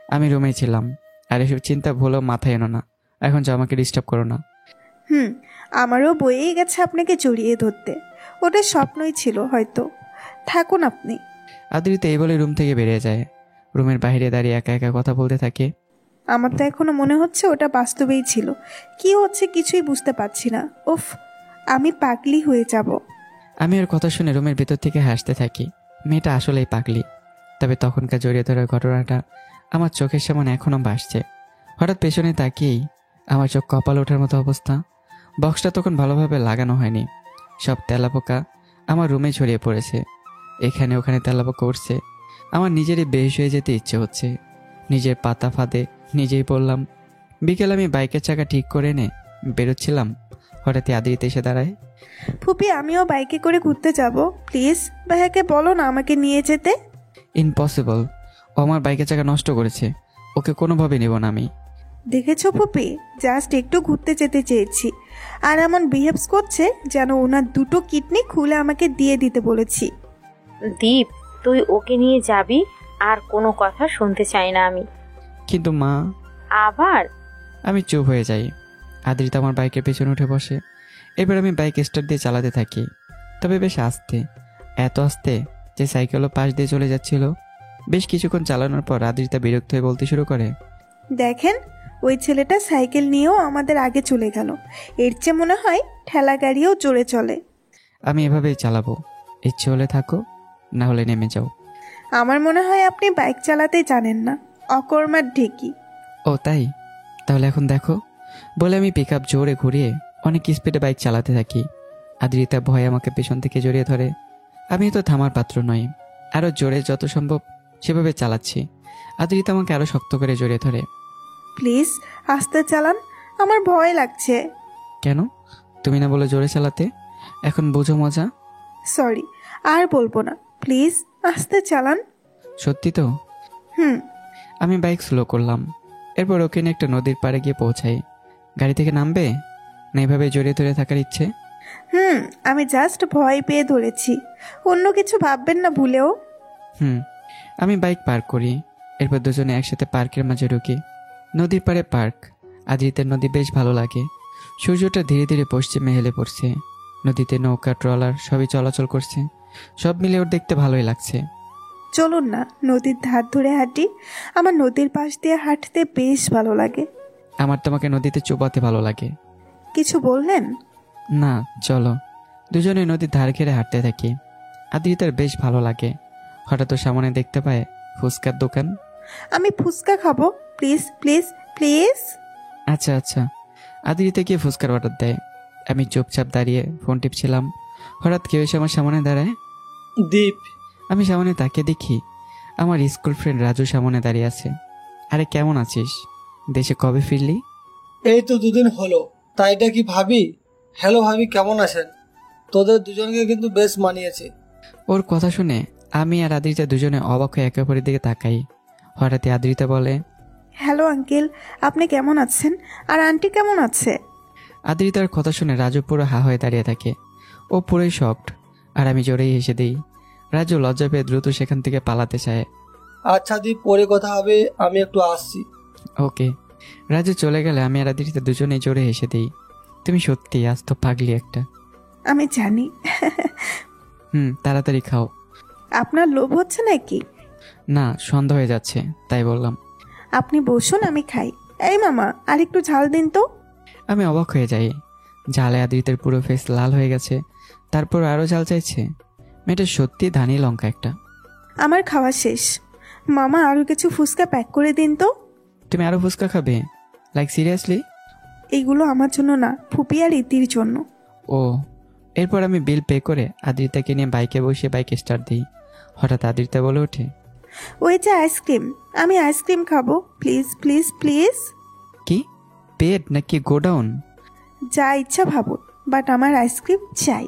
আমি রুমেই ছিলাম। আর এসব চিন্তা ভুলেও মাথায় এনো না। এখন যে আমাকে ডিস্টার্ব করো না। আমারও বয়েই গেছে আপনাকে জড়িয়ে ধরতে। ওটা স্বপ্নই ছিল হয়তো। থাকুন আপনি। আদ্রিতা এই বলে রুম থেকে বেরিয়ে যায়। রুমের বাইরে দাঁড়িয়ে একা একা কথা বলতে থাকে। আমার তো এখনো মনে হচ্ছে ওটা বাস্তবেই ছিল। কি হচ্ছে কিছুই বুঝতে পারছি না। উফ, আমি পাগলি হয়ে যাব। আমি ওর কথা শুনে রুমের ভিতর থেকে হাসতে থাকি। মেয়েটা আসলেই পাগলি। তবে তখনকার জড়িয়ে ধরার ঘটনাটা আমার চোখের সামনে এখনো ভাসছে। হঠাৎ পেছনে তাকিয়েই আমার চোখ কপাল ওঠার মতো অবস্থা। বক্সটা তখন ভালোভাবে লাগানো হয়নি। সব তেলাপোকা আমার রুমে ছড়িয়ে পড়েছে। এখানে ওখানে তেলাপোকা উঠছে। আমার নিজেরই বেহুশ হয়ে যেতে ইচ্ছে হচ্ছে। নিজের পাতা ফাঁদে নিজেই পড়লাম। বিকেল আমি বাইকের চাকা ঠিক করে এনে বেরোচ্ছিলাম। হঠাৎই আদ্রিতা এসে দাঁড়ায়। ফুপি, আমিও বাইকে করে ঘুরতে যাব। প্লিজ ভাইয়াকে বলো না আমাকে নিয়ে যেতে। ইম্পসিবল। ও আমার বাইকের চাকা নষ্ট করেছে। ওকে কোনোভাবে নেব না আমি। দেখেছো ফুপি, জাস্ট একটু ঘুরতে যেতে চেয়েছি আর এমন বিহেভস করছে যেন ওনার 2টো কিডনি খুলে আমাকে দিয়ে দিতে বলেছি। দীপ, তুই ওকে নিয়ে যাবি আর কোনো কথা শুনতে চাই না আমি। কিন্তু মা। আবার আমি চুপ হয়ে যাই। আদ্রিতা আমার বাইকের পেছনে উঠে বসে। এবার আমি বাইক স্টার্ট দিয়ে চালাতে থাকি। তবে বেশ আস্তে, এত আস্তে যে সাইকেলও পাশ দিয়ে চলে যাচ্ছিল। বেশ কিছুক্ষণ চালানোর পর আদ্রিতা বিরক্ত হয়ে বলতে শুরু করে, দেখেন, ওই ছেলেটা সাইকেল নিয়েও আমাদের আগে চলে গেল। এর চেয়ে মনে হয় ঠেলা গাড়িও জোরে চলে। আমি এভাবেই চালাবো। ইচ্ছে হলে থাকো, না হলে নেমে যাও। আমার মনে হয় আপনি বাইক চালাতে জানেন না, অকর্মার ঢেকি। ও তাই? তাহলে এখন দেখো। বলে আমি পিক আপ জোরে ঘুরিয়ে অনেক স্পিডে বাইক চালাতে থাকি। আদ্রিতা ভয়ে আমাকে পেছন থেকে জড়িয়ে ধরে। আমি তো থামার পাত্র নই। আরও জোরে যত সম্ভব সেভাবে চালাচ্ছি। আদ্রিতা আমাকে আরও শক্ত করে জড়িয়ে ধরে। প্লিজ আস্তে চালান, আমার ভয় লাগছে। কেন? তুমি না বলে জোরে চালাতে? এখন বোঝো মজা? সরি, আর বলবো না। প্লিজ আস্তে চালান। সত্যি তো? হুম। আমি বাইক স্লো করলাম। এরপর ওকে নিয়ে একটা নদীর পাড়ে গিয়ে পৌঁছাই। গাড়ি থেকে নামবে না এভাবে জড়িয়ে ধরে থাকার ইচ্ছে? আমি জাস্ট ভয় পেয়ে ধরেছি, অন্য কিছু ভাববেন না ভুলেও। আমি বাইক পার্ক করি। এরপর দুজনে একসাথে পার্কের মাঝে ঢুকি। নদীর পাড়ে পার্ক। আদ্রিতার নদী বেশ ভালো লাগে। সূর্যটা ধীরে ধীরে পশ্চিমে হেলে পড়ছে। নদীতে নৌকা, ট্রলার সবই চলাচল করছে। সব মিলে ওর দেখতে ভালোই লাগছে। চলুন না নদীর ধার ধরে হাঁটি। আমার নদীর পাশ দিয়ে হাঁটতে বেশ ভালো লাগে। আমার তোমাকে নদীতে চুবাতে ভালো লাগে। কিছু বললেন? না, চলো। দুজনে নদীর ধার ঘেরে হাঁটতে থাকি। আদ্রিতার বেশ ভালো লাগে। হঠাৎ তো সামনে দেখতে পায় ফুচকার দোকান। আমি ফুচকা খাবো, প্লিজ প্লিজ প্লিজ। আচ্ছা আচ্ছা। আদ্রিতা গিয়ে ফুচকার অর্ডার দেয়। আমি চুপচাপ দাঁড়িয়ে ফোন টিপছিলাম। হঠাৎ কেউ এসে আমার সামনে দাঁড়ায়। দীপ। আমি সামনে তাকিয়ে দেখি আমার স্কুল ফ্রেন্ড রাজু সামনে দাঁড়িয়ে আছে। আরে কেমন আছিস? দেশে কবে ফিরলি? এই তো 2 দিন হলো। তাই এটা কি ভাবি? হ্যালো ভাবি, কেমন আছেন? তোদের দুজনকে কিন্তু বেশ মানিয়েছে। ওর কথা শুনে আমি আর আদ্রিতা দুজনে অবাক হয়ে একে অপরের দিকে তাকাই। হঠাৎই আদ্রিতা বলে, হ্যালো আঙ্কেল, আপনি কেমন আছেন? আর আন্টি কেমন আছে? আদ্রিতার কথা শুনে রাজু পুরো হা হয়ে দাঁড়িয়ে থাকে। ও পুরোই শকড। আর আমি জোরেই হেসে দিই। রাজু লজ্জা পেয়ে দ্রুত সেখান থেকে পালাতে চায়। আচ্ছা দীপ, পরে কথা হবে, আমি একটু আসছি। ওকে। রাজু চলে গেলে আমি আর আদ্রিতা দুজনেই জোরে হেসে দিই। তুমি সত্যি আজ তো পাগলি একটা। আমি জানি। তাড়াতাড়ি খাও। আপনার লোভ হচ্ছে নাকি? না, সন্ধ্যা হয়ে যাচ্ছে তাই বললাম। আপনি বসুন, আমি খাই। এই মামা, আর একটু ঝাল দিন তো। আমি অবাক হয়ে যাই। ঝালে আদ্রিতের পুরো ফেস লাল হয়ে গেছে, তারপর আরও ঝাল চাইছে। মেয়েটা সত্যি ধানি লঙ্কা একটা। আমার খাওয়া শেষ। মামা, আরও কিছু ফুচকা প্যাক করে দিন তো। তুমি আরো ফুচকা খাবে? Like seriously? এইগুলো আমার জন্য না, ফুপি আর ইতির জন্য। ও। এরপর আমি বিল পে করে আদ্রিতাকে নিয়ে বাইকে বসে বাইক স্টার্ট দিই। হঠাৎ আদ্রিতা বলে ওঠে, ওই যে আইসক্রিম, আমি আইসক্রিম খাবো, প্লিজ প্লিজ প্লিজ। কি পেট নাকি গোডাউন? যা ইচ্ছা ভাবুন, বাট আমার আইসক্রিম চাই।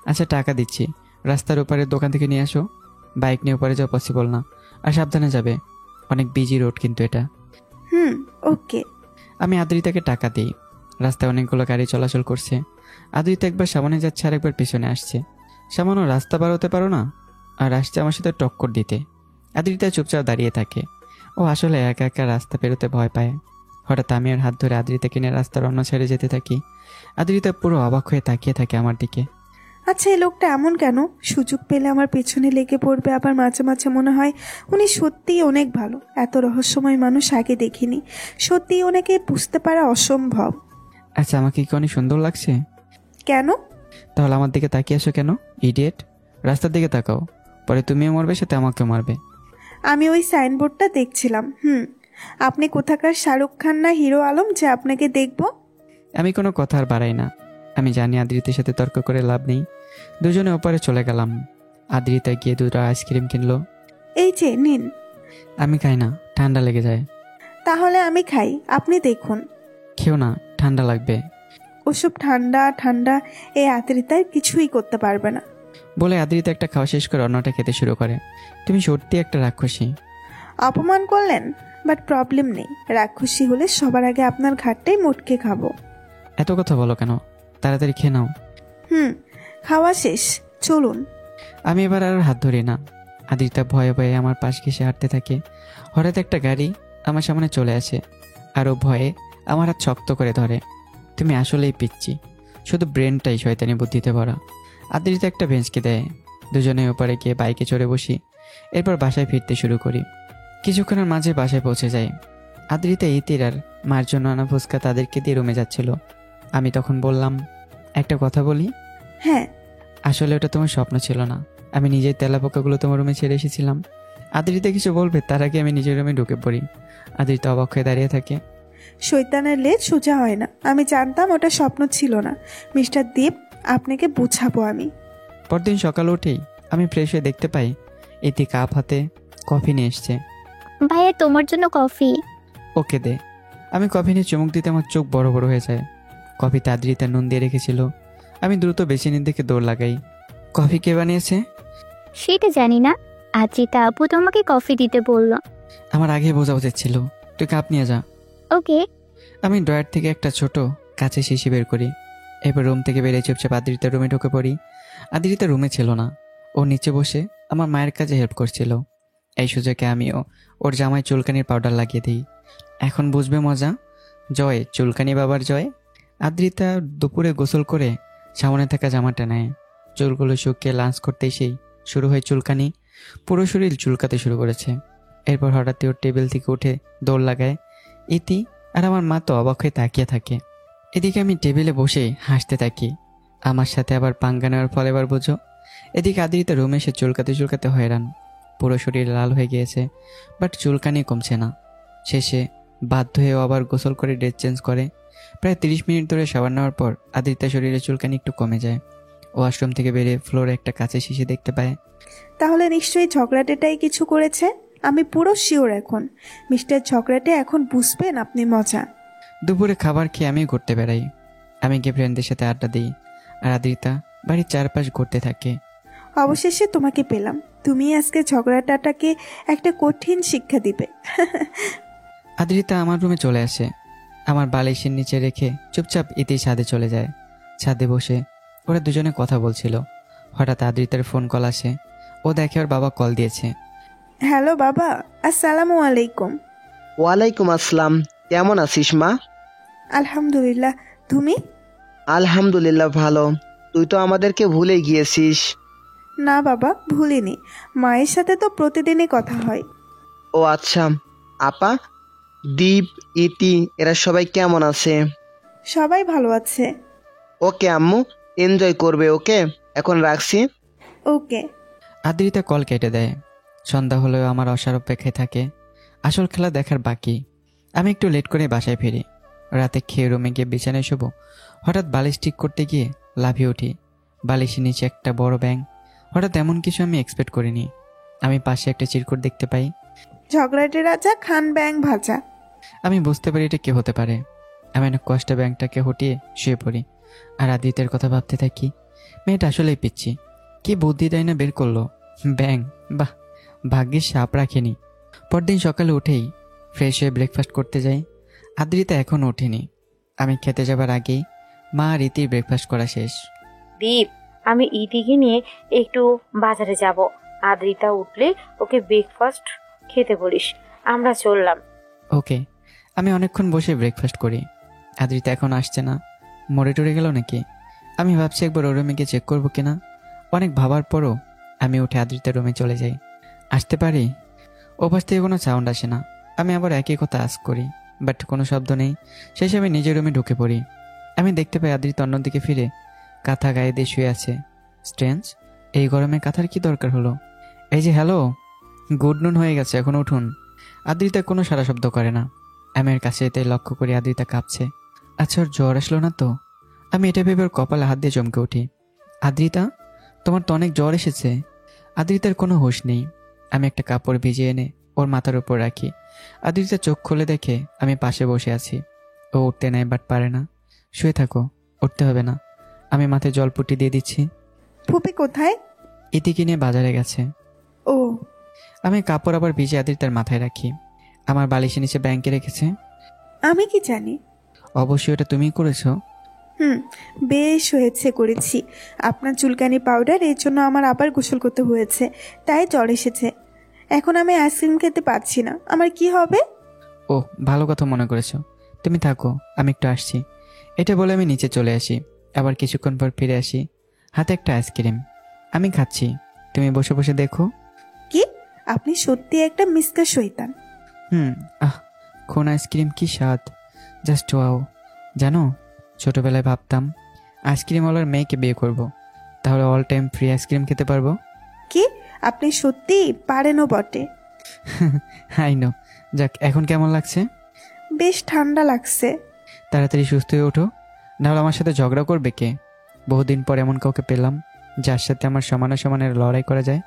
আচ্ছা, টাকা দিচ্ছি, রাস্তার ওপারের দোকান থেকে নিয়ে আসো। বাইক নিয়ে ওপারে যাওয়া পসিবল না, আর সাবধানে যাবে, অনেক বিজি রোড কিন্তু এটা। ওকে। আমি আদ্রিতাকে টাকা দিই। রাস্তায় অনেকগুলো গাড়ি চলাচল করছে। আদ্রিতা একবার সামনে যাচ্ছে আর একবার পিছনে আসছে। সামান্য রাস্তা পার হতে পারো না, আর আসছে আমার সাথে টক্কর দিতে। আদ্রিতা চুপচাপ দাঁড়িয়ে থাকে। ও আসলে একা একা রাস্তা পেরোতে ভয় পায়। হঠাৎ আমি ওর হাত ধরে আদ্রিতাকে নিয়ে রাস্তার অন্য ছেড়ে যেতে থাকি। আদ্রিতা পুরো অবাক হয়ে তাকিয়ে থাকে আমার দিকে। আচ্ছা, এই লোকটা এমন কেন? সুযোগ পেলে আমার পেছনে লেগে পড়বে, আবার মাঝে মাঝে মনে হয় উনি সত্যিই অনেক ভালো। এত রহস্যময় মানুষ আগে দেখিনি। সত্যিই ওনাকে বুঝতে পারা অসম্ভব। আচ্ছা, আমাকে কি অনেক সুন্দর লাগছে? কেন? তাহলে আমার দিকে তাকিয়ে আসো কেন, ইডিয়েট? রাস্তার দিকে তাকাও, পরে তুমিও মারবে, সাথে আমাকেও মারবে। আমি ওই সাইনবোর্ডটা দেখছিলাম। আপনি কোথাকার শাহরুখ খান না হিরো আলম যে আপনাকে দেখব? আমি কোনো কথা আর বাড়াই না। আমি জানি আদ্রিতার সাথে তর্ক করে লাভ নেই। দুজনে ওপারে চলে গেলাম। আদ্রিতা গিয়ে দুটো আইসক্রিম কিনলো। এই যে নিন। আমি খাই না, ঠান্ডা লেগে যায়। তাহলে আমি খাই, আপনি দেখুন। খেও না, ঠান্ডা লাগবে। ওসব ঠান্ডা ঠান্ডা এই আদ্রিতায় কিছুই করতে পারবে না। বলে আদ্রিতা একটা খাওয়া শেষ করে অন্যটা খেতে শুরু করে। তুমি সত্যি একটা রাক্ষসী। অপমান করলেন, বাট প্রবলেম নেই। রাক্ষসী হলে সবার আগে আপনার ঘাটটাই মোটকে খাবো। এত কথা বলো কেন? তাড়াতাড়ি খেয়ে নাও। খাওয়া শেষ, চলুন। আমি এবার আর হাত ধরি না। আদ্রিতা ভয়ে ভয়ে আমার পাশ ঘেঁষে হাঁটতে থাকে। হঠাৎ একটা গাড়ি আমার সামনে চলে আসে, আর ও ভয়ে আমার হাত শক্ত করে ধরে। তুমি আসলেই পিচ্ছি, শুধু ব্রেনটাই শয়তানি বুদ্ধিতে ভরা। আদ্রিতা একটা বেঞ্চকে দেয়। দুজনে ওপারে গিয়ে বাইকে চড়ে বসি। এরপর বাসায় ফিরতে শুরু করি। কিছুক্ষণের মাঝে বাসায় পৌঁছে যাই। আদ্রিতা ইতির আর মার জন্য আনা ফুচকা তাদেরকে দিয়ে রুমে যাচ্ছিল। আমি তখন বললাম, একটা কথা বলি? হ্যাঁ। আসলে ওটা তোমার স্বপ্ন ছিল না, আমি নিজের তেলাপোকাগুলো তোমার রুমে ছেড়ে এসেছিলাম। আদ্রিতা কিছু বলবে তার আগে আমি নিজের রুমে ঢুকে পড়ি। আদ্রিতা অবাক হয়ে দাঁড়িয়ে থাকে। শৈতানের লেজ সোজা হয় না। আমি জানতাম ওটা স্বপ্ন ছিল না। মিস্টার দীপ, আপনাকে বুঝাবো আমি। পরদিন সকাল উঠেই আমি ফ্রেশ হয়ে দেখতে পাই ইতি কাপ হাতে কফি নিয়ে এসছে। ভাইয়া তোমার জন্য কফি। ওকে দে। আমি কফি নিয়ে চুমুক দিতে আমার চোখ বড় বড় হয়ে যায়। কফিতে আদ্রিতা নুন দিয়ে রেখেছিল। আমি দ্রুত বেসিনের দিকে দৌড় লাগাই। কফি কে বানিয়েছে? সেটা জানি না, আদ্রিতা আপু তোমাকে কফি দিতে বললো। আমার আগে বোঝা উচিত ছিল। তুই কাপ নিয়ে যা। ওকে। আমি ড্রয়ার থেকে একটা ছোট কাঁচের শিশি বের করি। এবার রুম থেকে বেরিয়ে চুপচাপ আদ্রিতার রুমে ঢুকে পড়ি। আদ্রিতা রুমে ছিল না, ও নিচে বসে আমার মায়ের কাজে হেল্প করছিল। এই সুযোগে আমিও ওর জামায় চুলকানির পাউডার লাগিয়ে দিই। এখন বুঝবে মজা। জয়, চুলকানি বাবার জয়। আদ্রিতা দুপুরে গোসল করে সামনে থাকা জামাটা নেয়। চুলগুলো শুকিয়ে লাঞ্চ করতে এসেই শুরু হয় চুলকানি। পুরো শরীর চুলকাতে শুরু করেছে। এরপর হঠাৎই ওর টেবিল থেকে উঠে দৌড় লাগায় ইতি, আর আমার মা তো অবাক হয়ে তাকিয়ে থাকে। এদিকে আমি টেবিলে বসে হাসতে থাকি। আমার সাথে আবার পাঙ্গা নেওয়ার ফলে এবার বোঝো। এদিকে আদ্রিতা রুমে এসে চুলকাতে চুলকাতে হয়রান। পুরো শরীর লাল হয়ে গিয়েছে, বাট চুলকানি কমছে না। শেষে বাধ্য হয়েও আবার গোসল করে ড্রেস চেঞ্জ করে। প্রায় 30 মিনিট ধরে শাওয়ার নেওয়ার পর আদ্রিতার শরীরে চুলকানি একটু কমে যায়। ওয়াশরুম থেকে বেরিয়ে ফ্লোরে একটা কাঁচের শিশি দেখতে পায়। তাহলে নিশ্চয়ই ঝগড়াটেটাই কিছু করেছে। আমি পুরো শিওর এখন মিস্টার ঝগড়াটে এখন বুঝবেন আপনি মজা। দুপুরে খাবার খেয়ে আমি ঘুরতে বেড়াই। আমি গিয়ে ফ্রেন্ডদের সাথে আড্ডা দিই, আর আদ্রিতা বাড়ির চারপাশ ঘুরতে থাকে। অবশেষে তোমাকে পেলাম। তুমি আজকে ঝগড়াটাটাকে একটা কঠিন শিক্ষা দিবে। আদ্রিতা আমার রুমে চলে আসে। আমার বালিশের নিচে রেখে চুপচাপ ইতি ছাদে চলে যায়। ছাদে বসে ওরা দুজনে কথা বলছিল। হঠাৎ আদ্রিতার ফোন কল আসে। ও দেখে ওর বাবা কল দিয়েছে। হ্যালো বাবা, আসসালামু আলাইকুম। ওয়ালাইকুম আসসালাম। কেমন আছিস মা? আলহামদুলিল্লাহ, তুমি? আলহামদুলিল্লাহ ভালো। তুই তো আমাদেরকে ভুলে গিয়েছিস। না বাবা, ভুলিনি। মায়ের সাথে তো প্রতিদিনই কথা হয়। ও আচ্ছা, আপা, দীপ, ইতি এরা সবাই কেমন আছে? সবাই ভালো আছে। ওকে আম্মু, এনজয় করবে। ওকে, এখন রাখছি। ওকে। আদ্রিতা কল কেটে দেয়। সন্ধ্যা হলেও আমার আসার অপেক্ষায় থাকে। আসল খেলা দেখার বাকি। আমি একটু লেট করে বাসায় ফিরি। রাতে খেয়ে রুমে গিয়ে বিছানায় শোবো। হঠাৎ বালিশ ঠিক করতে গিয়ে লাফিয়ে উঠি। বালিশের নিচে একটা বড় ব্যাঙ। হঠাৎ এমন কিছু আমি এক্সপেক্ট করিনি। আমি পাশে একটা চিরকুট দেখতে পাই। ঝগড়াটে রাজা খান ব্যাং ভাজা। আমি বুঝতে পারি এটা কে হতে পারে। আমি অনেক কষ্টে ব্যাংকটাকে হটিয়ে শুয়ে পড়ি। আর আদিত্যের কথা ভাবতে থাকি। মেয়েটা আসলেই পিচ্ছি। কি বুদ্ধি দেয় না বের করলো। ব্যাং, বাহ, ভাগ্যের সাপ রাখেনি। পরদিন সকালে উঠেই ফ্রেশ হয়ে ব্রেকফাস্ট করতে যাই। আদ্রিতা এখনও ওঠেনি। আমি খেতে যাবার আগেই মা আর রীতির ব্রেকফাস্ট করা শেষ। দীপ, আমি ইতিকে নিয়ে একটু বাজারে যাব। আদ্রিতা উঠলে ওকে ব্রেকফাস্ট খেতে বলিস। আমরা চললাম। ওকে। আমি অনেকক্ষণ বসে ব্রেকফাস্ট করি। আদ্রিতা এখন আসছে না। মরে টরে গেল নাকি? আমি ভাবছি একবার ওর রুমে গিয়ে চেক করবো কিনা। অনেক ভাবার পরও আমি উঠে আদ্রিতার রুমে চলে যাই। আসতে পারি? ওপাশ থেকে কোনো সাউন্ড আসে না। আমি আবার একই কথা আস্ক করি, বাট কোনো শব্দ নেই। শেষে আমি নিজের রুমে ঢুকে পড়ি। আমি দেখতে পাই আদ্রিতা অন্যদিকে ফিরে কাঁথা গায়ে দিয়ে শুয়ে আছে। স্ট্রেঞ্জ, এই গরমে কাঁথার কি দরকার হলো? এই যে হ্যালো, গুড নুন হয়ে গেছে, এখন উঠুন। আদ্রিতা কোনো সারা শব্দ করে না। আমি এর কাছে এতে লক্ষ্য করি আদ্রিতা কাঁপছে। আচ্ছা, ওর জ্বর আসলো না তো? আমি এটা ভেবে ওর কপালে হাত দিয়ে চমকে উঠি। আদ্রিতা, তোমার তো অনেক জ্বর এসেছে। আদ্রিতার কোনো হুঁশ নেই। আমি একটা কাপড় ভিজিয়ে এনে ওর মাথার উপর রাখি। আদ্রিতা চোখ খুলে দেখে আমি পাশে বসে আছি। ও উঠতে নেয় বাট পারে না। শুয়ে থাকো, উঠতে হবে না। আমি মাথায় জলপুটি দিয়ে দিচ্ছি। ফুপি কোথায়? ইতিকে নিয়ে বাজারে গেছে। ও। আমি কাপড় আবার ভিজে আদ্রিতার মাথায় রাখি। আমার বালিশের নিচে ব্যাংকে রেখেছে। আমি কি জানি? অবশ্যই ওটা তুমিই করেছো। বেশ হয়েছে করেছি। আপনার চুলকানি পাউডার, এর জন্য আমার আবার গোসল করতে হয়েছে, তাই জ্বর এসেছে। এখন আমি আইসক্রিম খেতে পারছি না, আমার কি হবে? ও, ভালো কথা মনে করেছো। তুমি থাকো, আমি একটু আসছি। এটা বলে আমি নিচে চলে আসি। আবার কিছুক্ষণ পর ফিরে আসি, হাতে একটা আইসক্রিম। আমি খাচ্ছি, তুমি বসে বসে দেখো। কি? আপনি সত্যি একটা মিসকা শয়তান। আহ, কোন আইসক্রিম কি স্বাদ, জাস্ট ওয়াও। জানো, ছোটবেলায় ভাবতাম আইসক্রিমওয়ালার মেয়েকে বিয়ে করব, তাহলে অল টাইম ফ্রি আইসক্রিম খেতে পারবো। কি? আপনি সত্যি পারেনও বটে। I know. যাক, এখন কেমন লাগছে? বেশ ঠান্ডা লাগছে। তাড়াতাড়ি সুস্থ হয়ে ওঠো, নাহলে আমার সাথে ঝগড়া করবে কে? বহুদিন পর এমন কাউকে পেলাম যার সাথে আমার সমানে সমানের লড়াই করা যায়।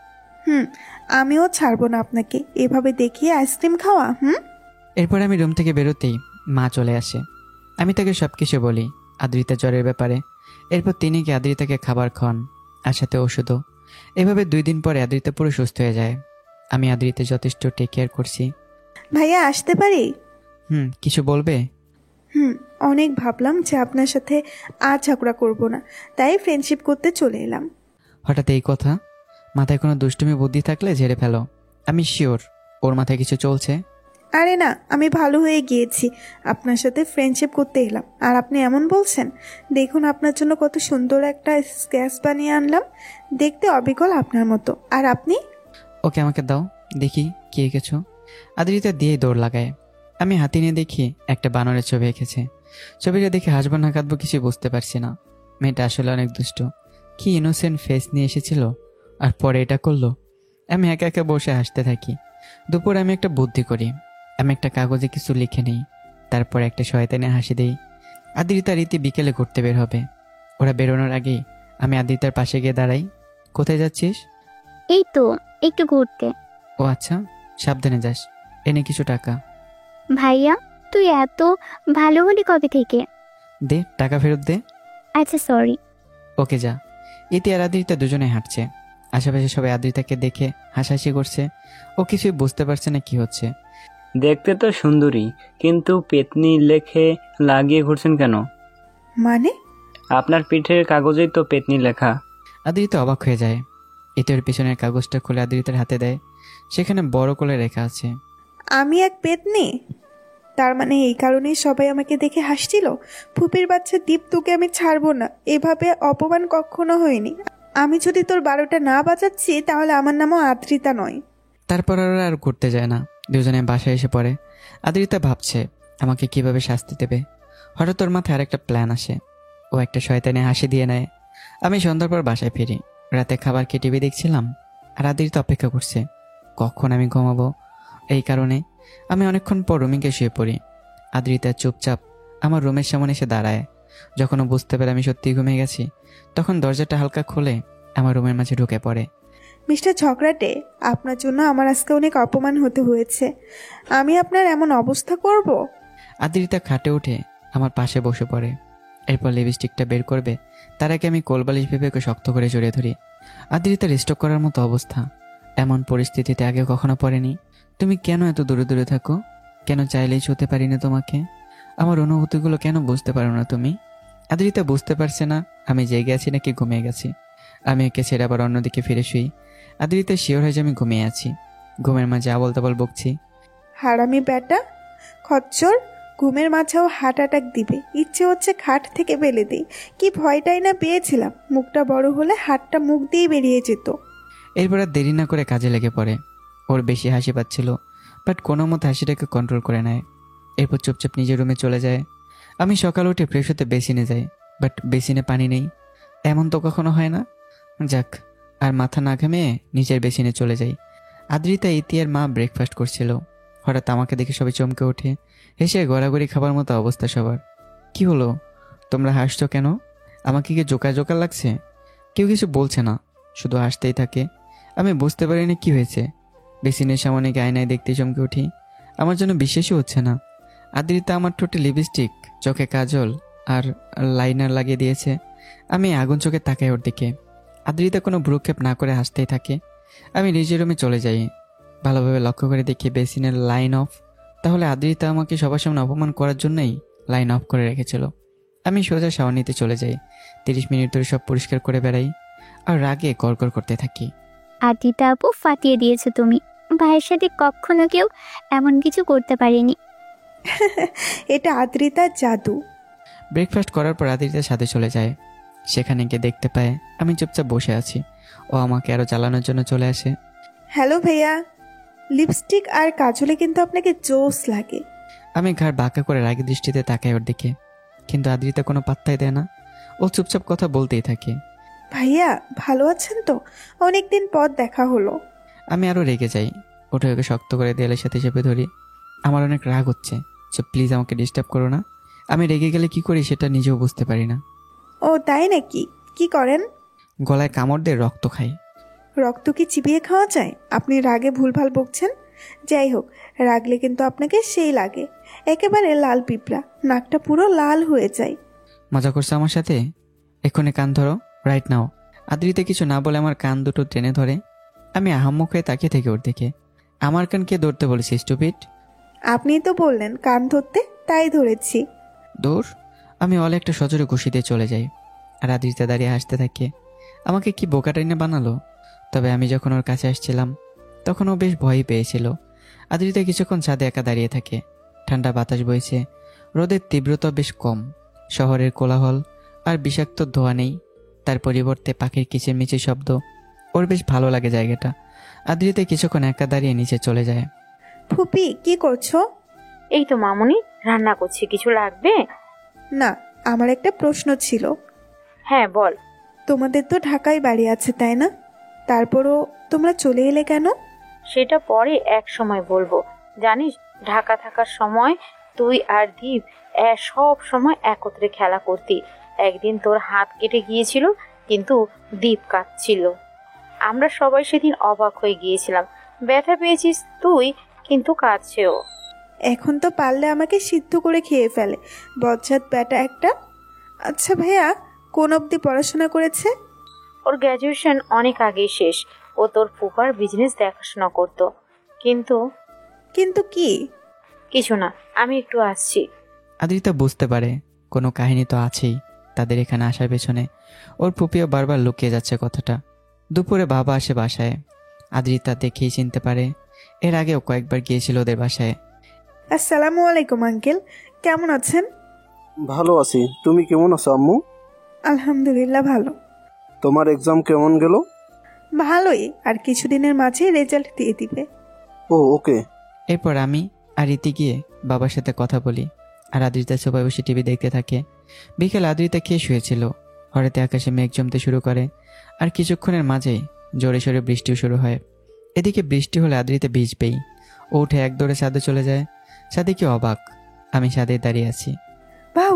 আমিও ছাড়বো না আপনাকে এভাবে দেখিয়ে আইসক্রিম খাওয়া। এরপর আমি রুম থেকে বেরোতেই মা চলে আসে। আমি তাকে সব কিছু বলি আদ্রিতা জ্বরের ব্যাপারে। এরপর তিনি গিয়ে আদ্রিতাকে খাবার খান, আর সাথে ওষুধও। এভাবে 2 দিন পরে আদ্রিতা পুরো সুস্থ হয়ে যায়। আমি আদ্রিতা যথেষ্ট টেক কেয়ার করছি। ভাইয়া, আসতে পারি? কিছু বলবে? অনেক ভাবলাম যে আপনার সাথে আর ঝগড়া করব না, তাই ফ্রেন্ডশিপ করতে চলে এলাম। হঠাৎ এই কথা? মাথায় কোনো দুষ্টুমি বুদ্ধি থাকলে ঝেড়ে ফেলো। আমি শিওর ওর মাথায় কিছু চলছে। আরে না, আমি ভালো হয়ে গিয়েছি। আপনার সাথে ফ্রেন্ডশিপ করতে এলাম আর আপনি এমন বলছেন। দেখুন, আপনার জন্য কত সুন্দর একটা স্কেচ বানিয়ে আনলাম, দেখতে অবিকল আপনার মতো। আর আপনি? ওকে, আমাকে দাও দেখি কি এঁকেছো। আদ্রিতা দিয়ে দৌড় লাগায়। আমি হাতি নিয়ে দেখি একটা বানরের ছবি এঁকেছে। ছবিটা দেখে হাসবো না কাঁদবো কিছু বুঝতে পারছি না। মেয়েটা আসলে অনেক দুষ্ট। কি ইনোসেন্ট ফেস নিয়ে এসেছিল, আর পরে এটা করলো। আমি একা একা বসে হাসতে থাকি। দুপুরে আমি একটা বুদ্ধি করি। আমি একটা কাগজে কিছু লিখে নিই, তারপর একটা শয়তানে হাসি দেই। আদ্রিতা রীতি বিকেলে ঘুরতে বের হবে। ওরা বেরোনোর আগেই আমি আদ্রিতার পাশে গিয়ে দাঁড়াই। কোথায় যাচ্ছিস? এই তো একটু ঘুরতে। ও আচ্ছা, সাবধানে যাস। এনে কিছু টাকা। ভাইয়া, তুই এত ভালো হলি কবে থেকে? দে, টাকা ফেরত দে। আচ্ছা, সরি। ওকে, যা। ইতি আর আদ্রিতা দুজনে হাঁটছে। আশেপাশে সবাই আদ্রিতাকে দেখে হাসাহাসি করছে। ও কিছুই বুঝতে পারছে না কি হচ্ছে। দেখতে তো সুন্দরী, কিন্তু পেতনি লেখে লাগিয়ে ঘুরছেন কেন? মানে? আপনার পিঠের কাগজেই তো পেতনি লেখা। আদ্রিতা অবাক হয়ে যায়। ইতির পিছনের কাগজটা খুলে আদ্রিতার হাতে দেয়। সেখানে বড় করে লেখা আছে, আমি এক পেতনি? তার মানে এই কারণেই সবাই আমাকে দেখে হাসছিল? ফুপির বাচ্চা দীপ, তোকে আমি ছাড়বো না। এভাবে অপমান কখনো হয়নি। আমি যদি তোর 12টা না বাজাচ্ছি তাহলে আমার নামও আদ্রিতা নয়। তারপর ওরা আর ঘুরতে যায় না, দুজনে বাসায় এসে পড়ে। আদ্রিতা ভাবছে আমাকে কিভাবে শাস্তি দেবে। হঠাৎ ওর মাথায় আরেকটা প্ল্যান আসে। ও একটা শয়তানি হাসি দিয়ে নেয়। আমি সন্ধ্যার পর বাসায় ফিরি। রাতে খাবার খেয়ে টিভি দেখছিলাম, আর আদ্রিতা অপেক্ষা করছে কখন আমি ঘুমাবো। এই কারণে আমি অনেকক্ষণ পর রুমে গিয়ে শুয়ে পড়ি। আদ্রিতা চুপচাপ আমার রুমের সামনে এসে দাঁড়ায়। যখন ও বুঝতে পারে আমি সত্যি ঘুমিয়ে গেছি, তখন দরজাটা হালকা খুলে আমার রুমের মাঝে ঢুকে পড়ে। মিস্টার ঝগড়াটে, আপনার জন্য আমার আজকে অনেক অপমান হতে হয়েছে। আমি আপনার এমন অবস্থা করব? আদ্রিতা খাটে উঠে আমার পাশে বসে পড়ে। এরপর লিপস্টিকটা বের করবে, তার আগে আমি কোলবালিশ ভেবে ওকে শক্ত করে জড়িয়ে ধরি। আদ্রিতার স্ট্রোক করার মতো অবস্থা। এমন পরিস্থিতিতে আগে কখনো পড়েনি। তুমি কেন এত দূরে দূরে থাকো? কেন চাইলেই ছুঁতে পারি না তোমাকে? আমার অনুভূতিগুলো কেন বুঝতে পারো না তুমি? আদ্রিতা বুঝতে পারছে না আমি জেগে আছি নাকি ঘুমিয়ে গেছি। আমি একে ছেড়ে আবার অন্যদিকে ফিরে শুই। আদ্রিতা শিওর হয় যে আমি ঘুমিয়ে আছি। ঘুমের মাঝে আবল তাবল বকছি। হারামি বেটা, খচ্চর, ঘুমের মাঝেও হার্ট অ্যাটাক দিবে। ইচ্ছে হচ্ছে খাট থেকে ফেলে দিই। কি ভয়টাই না পেয়েছিলাম। মুখটা বড় হলে হাতটা মুখ দিয়ে বেরিয়ে যেত। এরপর আর দেরি না করে কাজে লেগে পড়ে। ওর বেশি হাসি পাচ্ছিল, বাট কোনো মতে হাসিটাকে কন্ট্রোল করে নেয়। এরপর চুপচাপ নিজের রুমে চলে যায়। আমি সকাল উঠে ফ্রেশ হতে বেসিনে যাই, বাট বেসিনে পানি নেই। এমন তো কখনো হয় না। যাক, আর মাথা না ঘামিয়ে নিজের বেসিনে চলে যাই। আদ্রিতা, ইতিয়ার মা ব্রেকফাস্ট করছিল। হঠাৎ আমাকে দেখে সবাই চমকে ওঠে। হেসে গড়াগড়ি খাবার মতো অবস্থা সবার। কি হলো, তোমরা হাসছো কেন? আমাকে কি জোকা জোকা লাগছে? কেউ কিছু বলছে না, শুধু হাসতেই থাকে। আমি বুঝতে পারিনি কি হয়েছে। বেসিনের সামনে গিয়ে আয়নায় দেখতে চমকে উঠি। আমার জন্য বিশ্বাসই হচ্ছে না। আদ্রিতা আমার ঠোঁটে লিপস্টিক, চোখে কাজল আর লাইনার লাগিয়ে দিয়েছে। আমি আগুন চোখে তাকাই ওর দিকে। আদ্রিতা কোনো ভ্রুক্ষেপ না করে হাসতেই থাকে। আমি নিজের রুমে চলে যাই। ভালোভাবে লক্ষ্য করে দেখি বেসিনের লাইন অফ। তাহলে আদ্রিতা আমাকে সবার সামনে অপমান করার জন্যই লাইন অফ করে রেখেছিল। আমি সোজা শাওয়ার নিতে চলে যাই। 30 মিনিট ধরে সব পরিষ্কার করে বেড়াই আর রাগে গড়গড় করতে থাকি। আদিতা আপু, ফাটিয়ে দিয়েছো তুমি। ভাইয়ের সাথে কখনো কেউ এমন কিছু করতে পারেনি। এটা আদ্রিতার জাদু। ব্রেকফাস্ট করার পর আদ্রিতার সাথে চলে যায়। সেখানে গিয়ে দেখতে পায় আমি চুপচাপ বসে আছি। ও আমাকে আরো জ্বালানোর জন্য চলে আসে। হ্যালো ভাইয়া, লিপস্টিক আর কাজলে কিন্তু আপনাকে জোস লাগে। আমি ঘাড় বাঁকা করে রাগী দৃষ্টিতে তাকাই ওর দিকে, কিন্তু আদ্রিতা কোনো পাত্তাই দেয় না। ও চুপচাপ কথা বলতেই থাকে। ভাইয়া ভালো আছেন তো? অনেকদিন পর দেখা হলো। আমি আরো রেগে যাই। উঠে ওকে শক্ত করে দেয়ালের সাথে চেপে ধরি। আমার অনেক রাগ হচ্ছে। প্লিজ আমাকে ডিস্টার্ব করো না। আমি রেগে গেলে কি করি সেটা নিজেও বুঝতে পারি না। ও তাই নাকি? কি করেন? গলায় কামড় দিয়ে রক্ত খাই। রক্ত কি চিবিয়ে খাওয়া যায়? আপনি রাগে ভুলভাল বকছেন। যাই হোক, রাগলে কিন্তু আপনাকে সেই লাগে, একেবারে লাল পিঁপড়া, নাকটা পুরো লাল হয়ে যায়। মজা করছে আমার সাথে? এক্ষুনি কান ধরো, রাইট নাও। আদ্রিতা কিছু না বলে আমার কান দুটো টেনে ধরে। আমি আহাম্মক হয়ে তাকিয়ে থেকে ওর দিকে। আমার কান কে ধরতে বলেছি স্টুপিড? আপনিই তো বললেন কান ধরতে, তাই ধরেছি। দৌড়। আমি অলে একটা সজোরে ঘুষি দিয়ে চলে যাই। আর আদ্রিতা দাঁড়িয়ে হাসতে থাকে। আমাকে কি বোকাটাই না বানালো। তবে আমি যখন ওর কাছে আসছিলাম তখন ও বেশ ভয়ই পেয়েছিল। আদ্রিতা কিছুক্ষণ ছাদে একা দাঁড়িয়ে থাকে। ঠান্ডা বাতাস বইছে, রোদের তীব্রতা বেশ কম। শহরের কোলাহল আর বিষাক্ত ধোঁয়া নেই, তার পরিবর্তে পাখির কিচিরমিচির শব্দ। ওর বেশ ভালো লাগে জায়গাটা। আদ্রিতা কিছুক্ষণ একা দাঁড়িয়ে নিচে চলে যায়। ফুপি কি করছো? এই তো মামুনি, রান্না করছি। কিছু লাগবে? না, আমার একটা প্রশ্ন ছিল। হ্যাঁ বল। তোমাদের তো ঢাকায় বাড়ি আছে তাই না? তারপরও তোমরা চলে এলে কেন? সেটা পরে এক সময় বলবো। জানিস, ঢাকা থাকার সময় তুই আর দীপ সব সময় একত্রে খেলা করতি। একদিন তোর হাত কেটে গিয়েছিল, কিন্তু দীপ কাঁদছিল। আমরা সবাই সেদিন অবাক হয়ে গিয়েছিলাম। ব্যথা পেয়েছিস তুই, কিন্তু কাঁদছেও। এখন তো পারলে আমাকে সিদ্ধ করে খেয়ে ফেলে, বজ্জাত ব্যাটা একটা। আচ্ছা ভাইয়া, কোন অবধি পড়াশোনা করেছে? ওর গ্র্যাজুয়েশন অনেক আগেই শেষ। ও তোর ফুপার বিজনেস দেখাশোনা করতো। কিন্তু কিন্তু কি? কিছু না, আমি একটু আসছি। আদ্রিতা বুঝতে পারে কোনো কাহিনী তো আছেই তাদের এখানে আসার পেছনে। ওর ফুপিও বারবার লুকিয়ে যাচ্ছে কথাটা। দুপুরে বাবা আসে বাসায়। আদ্রিতা দেখেই চিনতে পারে। এর আগেও কয়েকবার গিয়েছিল ওদের বাসায়। আসসালামু আলাইকুম আঙ্কেল, কেমন আছেন? ভালো আছি। তুমি কেমন আছো আম্মু? আলহামদুলিল্লাহ ভালো। তোমার এক্সাম কেমন গেল? ভালোই, আর কিছুদিনের মাঝে রেজাল্ট দিয়ে দিবে। ও ওকে। এরপর আমি আর রীতি গিয়ে বাবার সাথে কথা বলি, আর আদ্রিতা সবাই বসে টিভি দেখতে থাকে। বিকেল আদ্রিতা খেয়ে শুয়েছিল, হঠাৎ আকাশে মেঘ জমতে শুরু করে, আর কিছুক্ষণের মাঝেই জোরে সোরে বৃষ্টিও শুরু হয়। এদিকে বৃষ্টি হলে আদ্রিতা ভিজবেই। ও উঠে এক দৌড়ে ছাদে চলে যায়। ছাদে কি অবাক, আমি ছাদে দাঁড়িয়ে আছি। বাউ,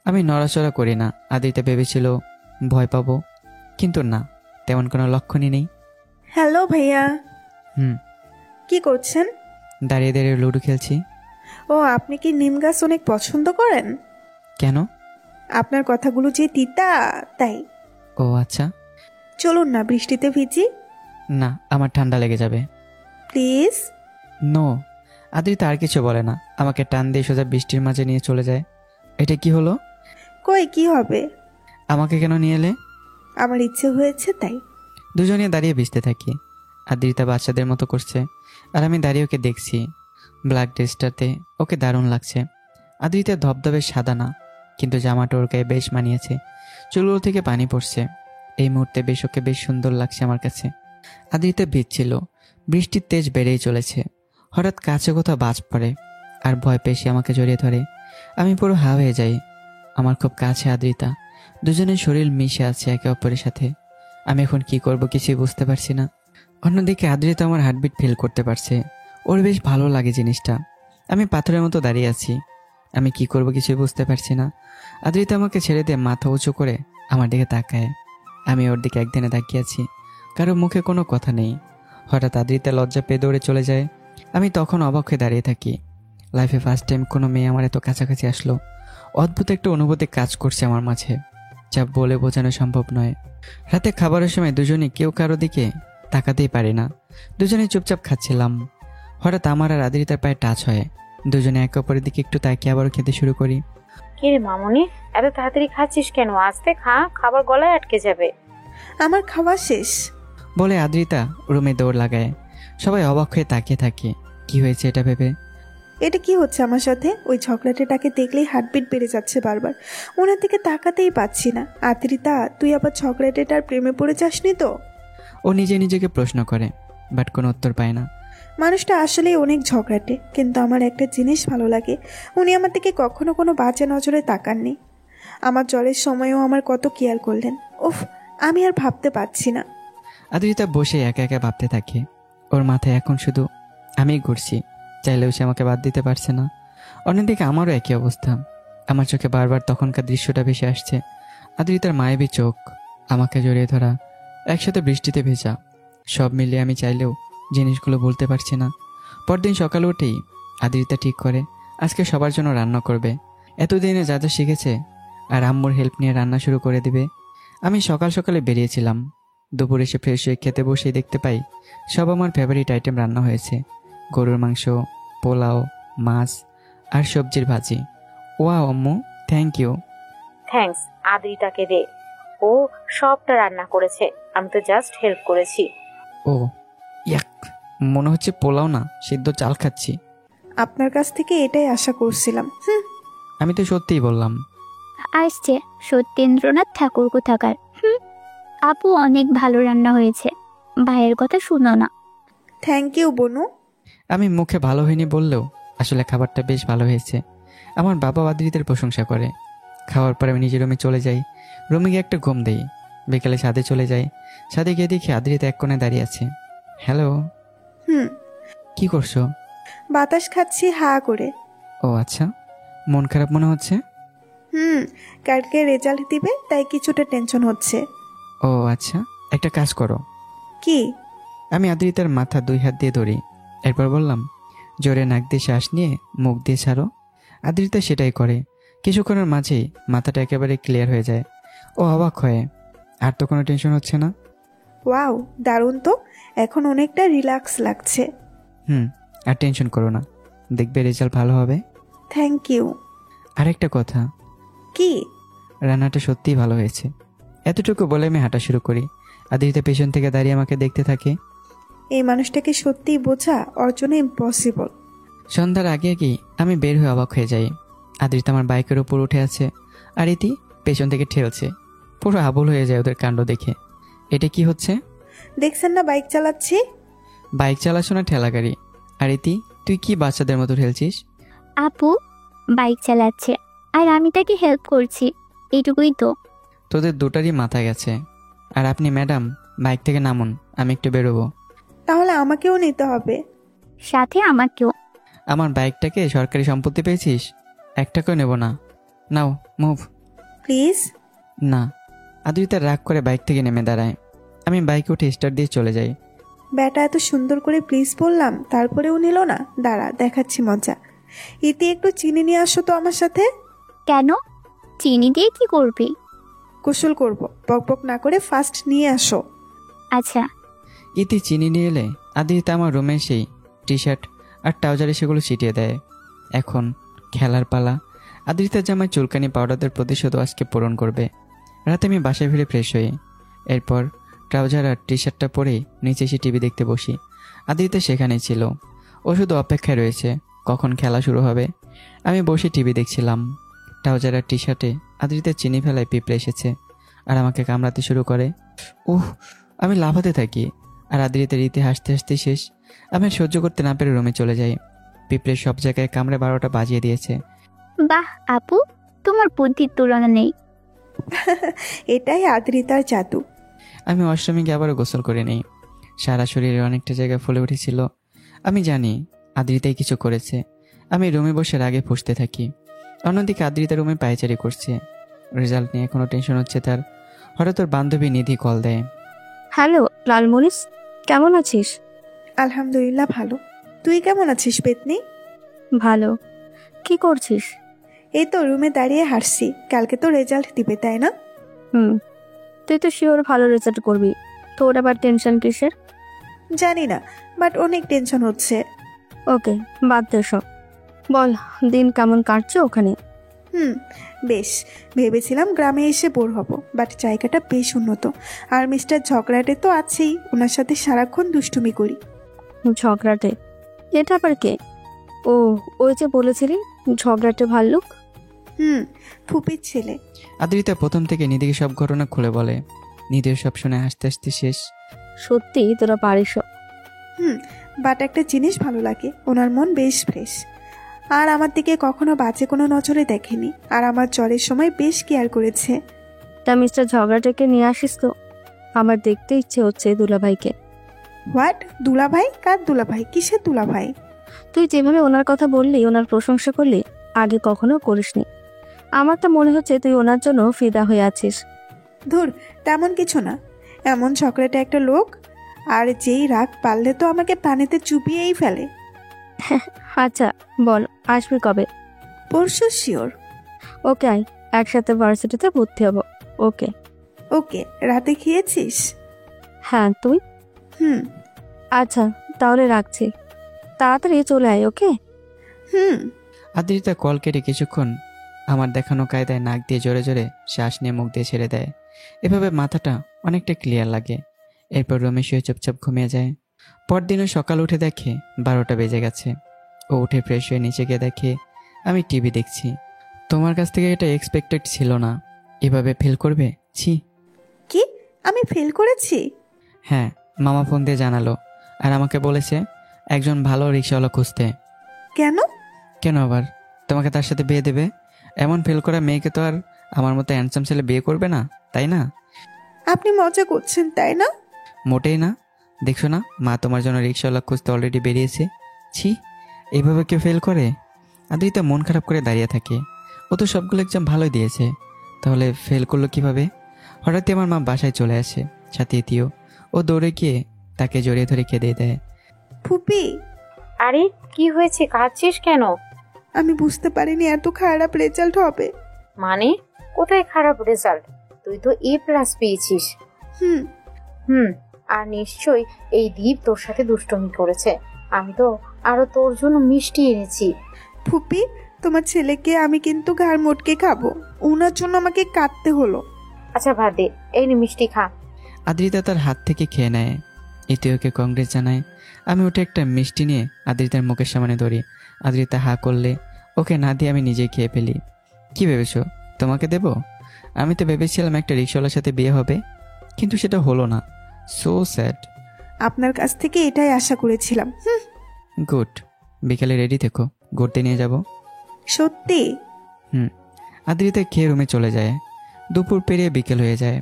আমি নড়াচড়া করি না। আদ্রিতা ভেবেছিল ভয় পাবো, কিন্তু না, তেমন কোনো লক্ষণই নেই। হ্যালো ভাইয়া। হুম। কি করছেন? দাঁড়িয়ে দাঁড়িয়ে লুডো খেলছি। ও, আপনি কি নিম গাছ অনেক পছন্দ করেন? কেন? আপনার কথাগুলো যে তিতা, তাই। ও আচ্ছা। চলুন না বৃষ্টিতে ভিজি। না, আমার ঠান্ডা লেগে যাবে। প্লিজ। নো। আদ্রিতা আর কিছু বলে না, আমাকে টান দিয়ে সোজা বৃষ্টির মাঝে নিয়ে চলে যায়। এটা কি হলো? কই, কি হবে? আমাকে কেন নিয়ে এলে? আমার ইচ্ছে হয়েছে তাই। দুজনে দাঁড়িয়ে ভিজতে থাকি। আদ্রিতা বাচ্চাদের মতো করছে, আর আমি দাঁড়িয়ে ওকে দেখছি। ব্ল্যাক ড্রেসটাতে ওকে দারুণ লাগছে। আদ্রিতা ধবধবে সাদা না, কিন্তু জামাটা ওর গায়ে বেশ মানিয়েছে। চুলগুলো থেকে পানি পড়ছে। এই মুহূর্তে ওকে বেশ সুন্দর লাগছে আমার কাছে। আদ্রিতা ভিজছিল, বৃষ্টির তেজ বেড়েই চলেছে। হঠাৎ কাছে কোথাও বাজ পড়ে, আর ভয় পেয়ে সে আমাকে জড়িয়ে ধরে। আমি পুরো হা হয়ে যাই। আমার খুব কাছে আদ্রিতা, দুজনের শরীর মিশে আছে একে অপরের সাথে। আমি এখন কি করব কিছুই বুঝতে পারছি না। অন্যদিকে আদ্রিতা আমার হার্টবিট ফিল করতে পারছে। ওর বেশ ভালো লাগে জিনিসটা। আমি পাথরের মতো দাঁড়িয়ে আছি। আমি কি করব কিছুই বুঝতে পারছি না। আদ্রিতা আমাকে ছেড়ে দিয়ে মাথা উঁচু করে আমার দিকে তাকায়। আমি ওর দিকে একদিনে তাকিয়ে আছি, কারো মুখে কোনো কথা নেই। হঠাৎ আদ্রিতা লজ্জা পেয়ে দৌড়ে চলে যায়। আমি তখন অবাক হয়ে দাঁড়িয়ে থাকি। লাইফে ফার্স্ট টাইম কোনো মেয়ে আমার এত কাছাকাছি আসলো। অদ্ভুত একটা অনুভূতি কাজ করছে আমার মাঝে, যা বলে বোঝানো সম্ভব নয়। রাতে খাবারের সময় দুজনে কেউ কারো দিকে তাকাতেই পারি না। দুজনে চুপচাপ খাচ্ছিলাম। হঠাৎ আমার আর আদ্রিতার পায়ে টাচ হয়। দুজনে একে অপরের দিকে একটু তাকিয়ে আবারও খেতে শুরু করি। কি রে মামুনি, এত তাড়াতাড়ি খাচ্ছিস কেন? আস্তে খা, খাবার গলায় আটকে যাবে। আমার খাওয়া শেষ। বলে আদ্রিতা রুমে দৌড় লাগায়। সবাই অবাক হয়ে তাকিয়ে থাকে, কি হয়েছে এটা ভেবে। এটা কি হচ্ছে আমার সাথে? ওই চকলেটেটাকে দেখলেই হার্টবিট বেড়ে যাচ্ছে বারবার। ওনার দিকে তাকাতেই পাচ্ছি না। আদ্রিতা, তুই আবার চকলেটেটার প্রেমে পড়ে যাসনি তো? ও নিজে নিজেকে প্রশ্ন করে, বাট কোনো উত্তর পায় না। মানুষটা আসলেই অনেক ঝগড়াটে, কিন্তু আমার একটা জিনিস ভালো লাগে, উনি আমার দিকে কখনো কোনো বাজে নজরে তাকাননি। আমার জ্বরের সময়ও আমার কত কেয়ার করলেন। উফ, আমি আর ভাবতে পারছি না। আদ্রিতা বসে একা একা ভাবতে থাকে। ওর মাথায় এখন শুধু আমি ঘুরছি, চাইলেও সে আমাকে বাদ দিতে পারছে না। অন্যদিকে আমারও একই অবস্থা। আমার চোখে বারবার তখনকার দৃশ্যটা ভেসে আসছে। আদ্রিতার মায়াবী চোখ, আমাকে জড়িয়ে ধরা, একসাথে বৃষ্টিতে ভেজা, সব মিলিয়ে আমি চাইলেও জিনিসগুলো বলতে পারছি না। পরদিন সকালে উঠেই আদ্রিতা ঠিক করে আজকে সবার জন্য রান্না করবে। এতদিনে যা যা শিখেছে, আর আম্মুর হেল্প নিয়ে রান্না শুরু করে দিবে। আমি সকাল সকালে বেরিয়েছিলাম। দুপুরে এসে ফ্রেশ হয়ে খেতে বসেই দেখতে পাই সব আমার ফেভারিট আইটেম রান্না হয়েছে। গরুর মাংস, পোলাও, মাছ আর সবজির ভাজি। ওয়াও আম্মু, থ্যাংক ইউ। থ্যাঙ্কস আদ্রিতাকে দে, ও সবটা রান্না করেছে, আমি তো জাস্ট হেল্প করেছি। ও ইয়াক, মনে হচ্ছে পোলাও না, সিদ্ধ চাল খাচ্ছি। আপনার কাছ থেকে এটাই আশা করছিলাম। আমি তো সত্যিই বললাম। আসছে সত্যেন্দ্রনাথ ঠাকুর কোথাকার। আপু অনেক ভালো রান্না হয়েছে, ভাইয়ের কথা শুনো না। থ্যাংক ইউ বনু। আমি মুখে ভালো হয়নি বললেও আসলে খাবারটা বেশ ভালো হয়েছে। আমার বাবা আদ্রিতার প্রশংসা করে। খাওয়ার পর আমি নিজের রুমে চলে যাই। রুমে গিয়ে একটা ঘুম দেই। বিকেলে ছাদে চলে যাই। ছাদে গিয়ে দেখি আদ্রিতা এক কোণে দাঁড়িয়ে আছে। হ্যালো। কি করছো? বাতাস খাচ্ছি হা করে। ও আচ্ছা, মন খারাপ মনে হচ্ছে? কালকে রেজাল্ট দিবে, তাই কিছুটা টেনশন হচ্ছে। ও আচ্ছা, একটা কাজ করো। কি? আমি আদ্রিতার মাথা 2 হাত দিয়ে ধরি। এরপর বললাম, জোরে নাক দিয়ে শ্বাস নিয়ে মুখ দিয়ে ছাড়ো। আদ্রিতা সেটাই করে। কিছুক্ষণের মাঝেই মাথাটা একেবারে ক্লিয়ার হয়ে যায়। ও অবাক হয়, আর তো কোনো টেনশন হচ্ছে না। ওয়াও, দারুণ তো, এখন অনেকটা রিল্যাক্স লাগছে। আর টেনশন করো না, দেখবে রেজাল্ট ভালো হবে। Thank you. আরেকটা কথা। কি? রান্নাটা সত্যিই ভালো হয়েছে। এতটুকু বলে আমি হাঁটা শুরু করি। আদ্রিতা পেছন থেকে দাঁড়িয়ে আমাকে দেখতে থাকে। এই মানুষটাকে সত্যিই বোঝা ওর জন্য ইম্পসিবল। সন্ধ্যার আগে আগেই আমি বের হয়ে অবাক হয়ে যাই। আদ্রিতা আমার বাইকের উপর উঠে আছে আর ইতি পেছন থেকে ঠেলছে। পুরো আবুল হয়ে যায় ওদের কাণ্ড দেখে। এটা কি হচ্ছে? দেখছেন না বাইক চালাচ্ছি? বাইক চালাচ্ছ না ঠেলা গাড়ি? আর ইতি, তুই কি বাচ্চাদের মতো ঠেলছিস? আপু বাইক চালাচ্ছে আর আমি তাকে হেল্প করছি, এইটুকুই তো। তোদের দুটারই মাথা গেছে। আর আপনি ম্যাডাম বাইক থেকে নামুন, আমি একটু বেরোবো। তাহলে আমাকেও নিতে হবে। সাথে আমাকেও। আমার বাইকটাকে সরকারি সম্পত্তি পেয়েছিস, এক টাকাও নেব না। নাও মুভ। প্লিজ। না। আদ্রিতা রাগ করে বাইক থেকে নেমে দাঁড়ায়। আমি বাইকে উঠে স্টার্ট দিয়ে চলে যাই। ব্যাটা এত সুন্দর করে প্লিজ বললাম, তারপরেও নিল না। দাঁড়া, দেখাচ্ছি মজা। ইতি একটু চিনি নিয়ে আসো তো আমার সাথে। কেন? চিনি দিয়ে কি করবি? গোসল করব, বকবক না করে ফাস্ট নিয়ে আসো। আচ্ছা। ইতি চিনি নিয়ে এলে আদ্রিতা আমার রুমে সেই টি শার্ট আর ট্রাউজারে সেগুলো ছিটিয়ে দেয়। এখন খেলার পালা। আদ্রিতার জামায় চুলকানি পাউডারদের প্রতিশোধ আজকে পূরণ করবে। রাতে আমি বাসায় ফিরে ফ্রেশ হই। এরপর ট্রাউজার আর টি শার্টটা পরে নিচে এসে টিভি দেখতে বসি। আদ্রিতা সেখানেই ছিল। ও শুধু অপেক্ষায় রয়েছে কখন খেলা শুরু হবে। আমি বসে টিভি দেখছিলাম। ট্রাউজার আর টি শার্টে আদ্রিতা চিনি ফেলায় পিঁপড়ে এসেছে আর আমাকে কামড়াতে শুরু করে। আমি লাফাতে থাকি আর আদ্রিতার রীতি হাসতে হাসতে শেষ। আমি আর সহ্য করতে না পেরে রুমে চলে যাই। পিঁপড়ে সব জায়গায় কামড়ে 12টা বাজিয়ে দিয়েছে। বাহ আপু, তোমার বুদ্ধির তুলনা নেই। এটাই আদ্রিতার জাদু। আমি অষ্টমী গিয়ে আবারও গোসল করে নেই। সারা শরীরে অনেকটা জায়গায় ফুলে উঠেছিল। আমি জানি আদ্রিতাই কিছু করেছে। আমি রুমে বসে রাগে ফুঁসতে থাকি। অন্যদিকে আদ্রিতা রুমে পায়চারি করছে। রেজাল্ট নিয়ে এখনো টেনশন হচ্ছে তার। হঠাৎ তোর বান্ধবী নিধি কল দেয়। হ্যালো লালমরিচ, কেমন আছিস? আলহামদুলিল্লাহ ভালো। তুই কেমন আছিস পেতনি? ভালো। কি করছিস? এই তো রুমে দাঁড়িয়ে হাসছি। কালকে তো রেজাল্ট দিবে, তাই না? তুই তো শিওর ভালো রেজাল্ট করবি, তোর আবার টেনশন কিসের? জানি না, বাট অনেক টেনশন হচ্ছে। ওকে, বাদ দে সব। বল, দিন কেমন কাটছে ওখানে? বেশ। ভেবেছিলাম গ্রামে এসে বোর হব, বাট জায়গাটা বেশ উন্নত। আর মিস্টার ঝগড়াটে তো আছেই, ওনার সাথে সারাক্ষণ দুষ্টুমি করি। ঝগড়াটে? এটা আবার কে? ও, ওই যে বলেছিলি ঝগড়াটে ভাল্লুক। ফুপির ছেলে। আদ্রিতা প্রথম থেকে নিধিকে সব ঘটনা খুলে বলে। নিধিও সব শুনে হাসতে হাসতে শেষ। সত্যি তোরা পারিস। বাট একটা জিনিস ভালো লাগে, ওনার মন বেশ ফ্রেশ। আর আমার দিকে কখনো বাজে কোনো নজরে দেখেনি। আর আমার জ্বরের সময় বেশ কেয়ার করেছে। তা মিস্টার ঝগড়াটাকে নিয়ে আসিস তো, আমার দেখতে ইচ্ছে হচ্ছে দুলাভাইকে। হোয়াট? দুলাভাই? কার দুলাভাই? কিসের দুলাভাই? তুই যেভাবে ওনার কথা বললি, ওনার প্রশংসা করলি, আগে কখনো করিসনি। আমার তো মনে হচ্ছে তুই ওনার জন্য ফিদা হয়ে আছিস। ধুর, তেমন কিছু না। এমন ঝগড়াটে একটা লোক, আর যেই রাগ পারলে তো আমাকে পানিতে চুপিয়েই ফেলে। আচ্ছা বল, আসবি কবে? পরশু শিওর। ওকে আয়, একসাথে ভার্সিটিতে ভর্তি হব। ওকে। ওকে। রাতে খেয়েছিস? হ্যাঁ, তুই? আচ্ছা তাহলে রাখছি, তাড়াতাড়ি চলে আয়। ওকে। আদ্রিতা কল কেটে কিছুক্ষণ আমার দেখানো কায়দায় নাক দিয়ে জোরে জোরে শ্বাস নিয়ে মুখ দিয়ে ছেড়ে দেয়। এভাবে মাথাটা অনেকটা ক্লিয়ার লাগে। এরপর রুমে শুয়ে চুপচাপ ঘুমিয়ে যায়। পরদিনও সকাল উঠে দেখে 12টা বেজে গেছে। ও উঠে ফ্রেশ হয়ে নিচে গিয়ে দেখে আমি টিভি দেখছি। তোমার কাছ থেকে এটা এক্সপেক্টেড ছিল না, এভাবে ফেল করবে। ছি। কি? আমি ফেল করেছি? হ্যাঁ, মামা ফোন দিয়ে জানালো আর আমাকে বলেছে একজন ভালো রিক্সাওয়ালা খুঁজতে। কেন? কেন আবার? তোমাকে তার সাথে বিয়ে দেবে। এমন ফেল করা মেয়েকে তো আর আমার মতো হ্যান্ডসাম ছেলে বিয়ে করবে না, তাই না? আপনি মজা করছেন, তাই না? মোটেই না। দেখছো না, মা তোমার জন্য রিক্সাওয়ালা খুঁজতে অলরেডি বেরিয়েছে। ছি, এইভাবে কেউ ফেল করে? আদ্রিতা মন খারাপ করে দাঁড়িয়ে থাকে। ও তো সবগুলো এক্সাম ভালোই দিয়েছে, তাহলে ফেল করলো কিভাবে? হঠাৎই আমার মা বাসায় চলে আসে, সাথে ইতিও। ও দৌড়ে গিয়ে তাকে জড়িয়ে ধরে কেঁদে দেয়। ফুপি। আরে কি হয়েছে, কাঁদছিস কেন? আমি বুঝতে পারিনি এত খারাপ রেজাল্ট হবে। মানে কোথায় খারাপ রেজাল্ট? তুই তো A+ পেয়েছিস। আর নিশ্চয়ই এই দ্বীপ তোর সাথে দুষ্টুমি করেছে। আমি তো আরো তোর জন্য মিষ্টি এনেছি। ফুপি, তোমার ছেলেকে আমি কিন্তু ঘাড় মোটকে খাবো। ওনার জন্য আমাকে কাটতে হলো। আচ্ছা বাদ দে, এই নে মিষ্টি খা। আদ্রিতা তার হাত থেকে খেয়ে নেয়। ইতি ওকে কংগ্রেস জানায়। আমি ওটা একটা মিষ্টি নিয়ে আদ্রিতার মুখের সামনে ধরি। আদ্রিতা হা করলে ওকে না দিয়ে আমি নিজে খেয়ে ফেলি। কি ভেবেছো তোমাকে দেব? আমি তো ভেবেছিলাম একটা রিক্সাওয়ালার সাথে বিয়ে হবে, কিন্তু সেটা হলো না। So sad. আপনার কাছ থেকে এটাই আশা করেছিলাম। গুড। বিকালে রেডি থেকো, ঘুরতে নিয়ে যাব। সত্যি? আদ্রিতা খেয়ে রুমে চলে যায়। দুপুর পেরিয়ে বিকেল হয়ে যায়।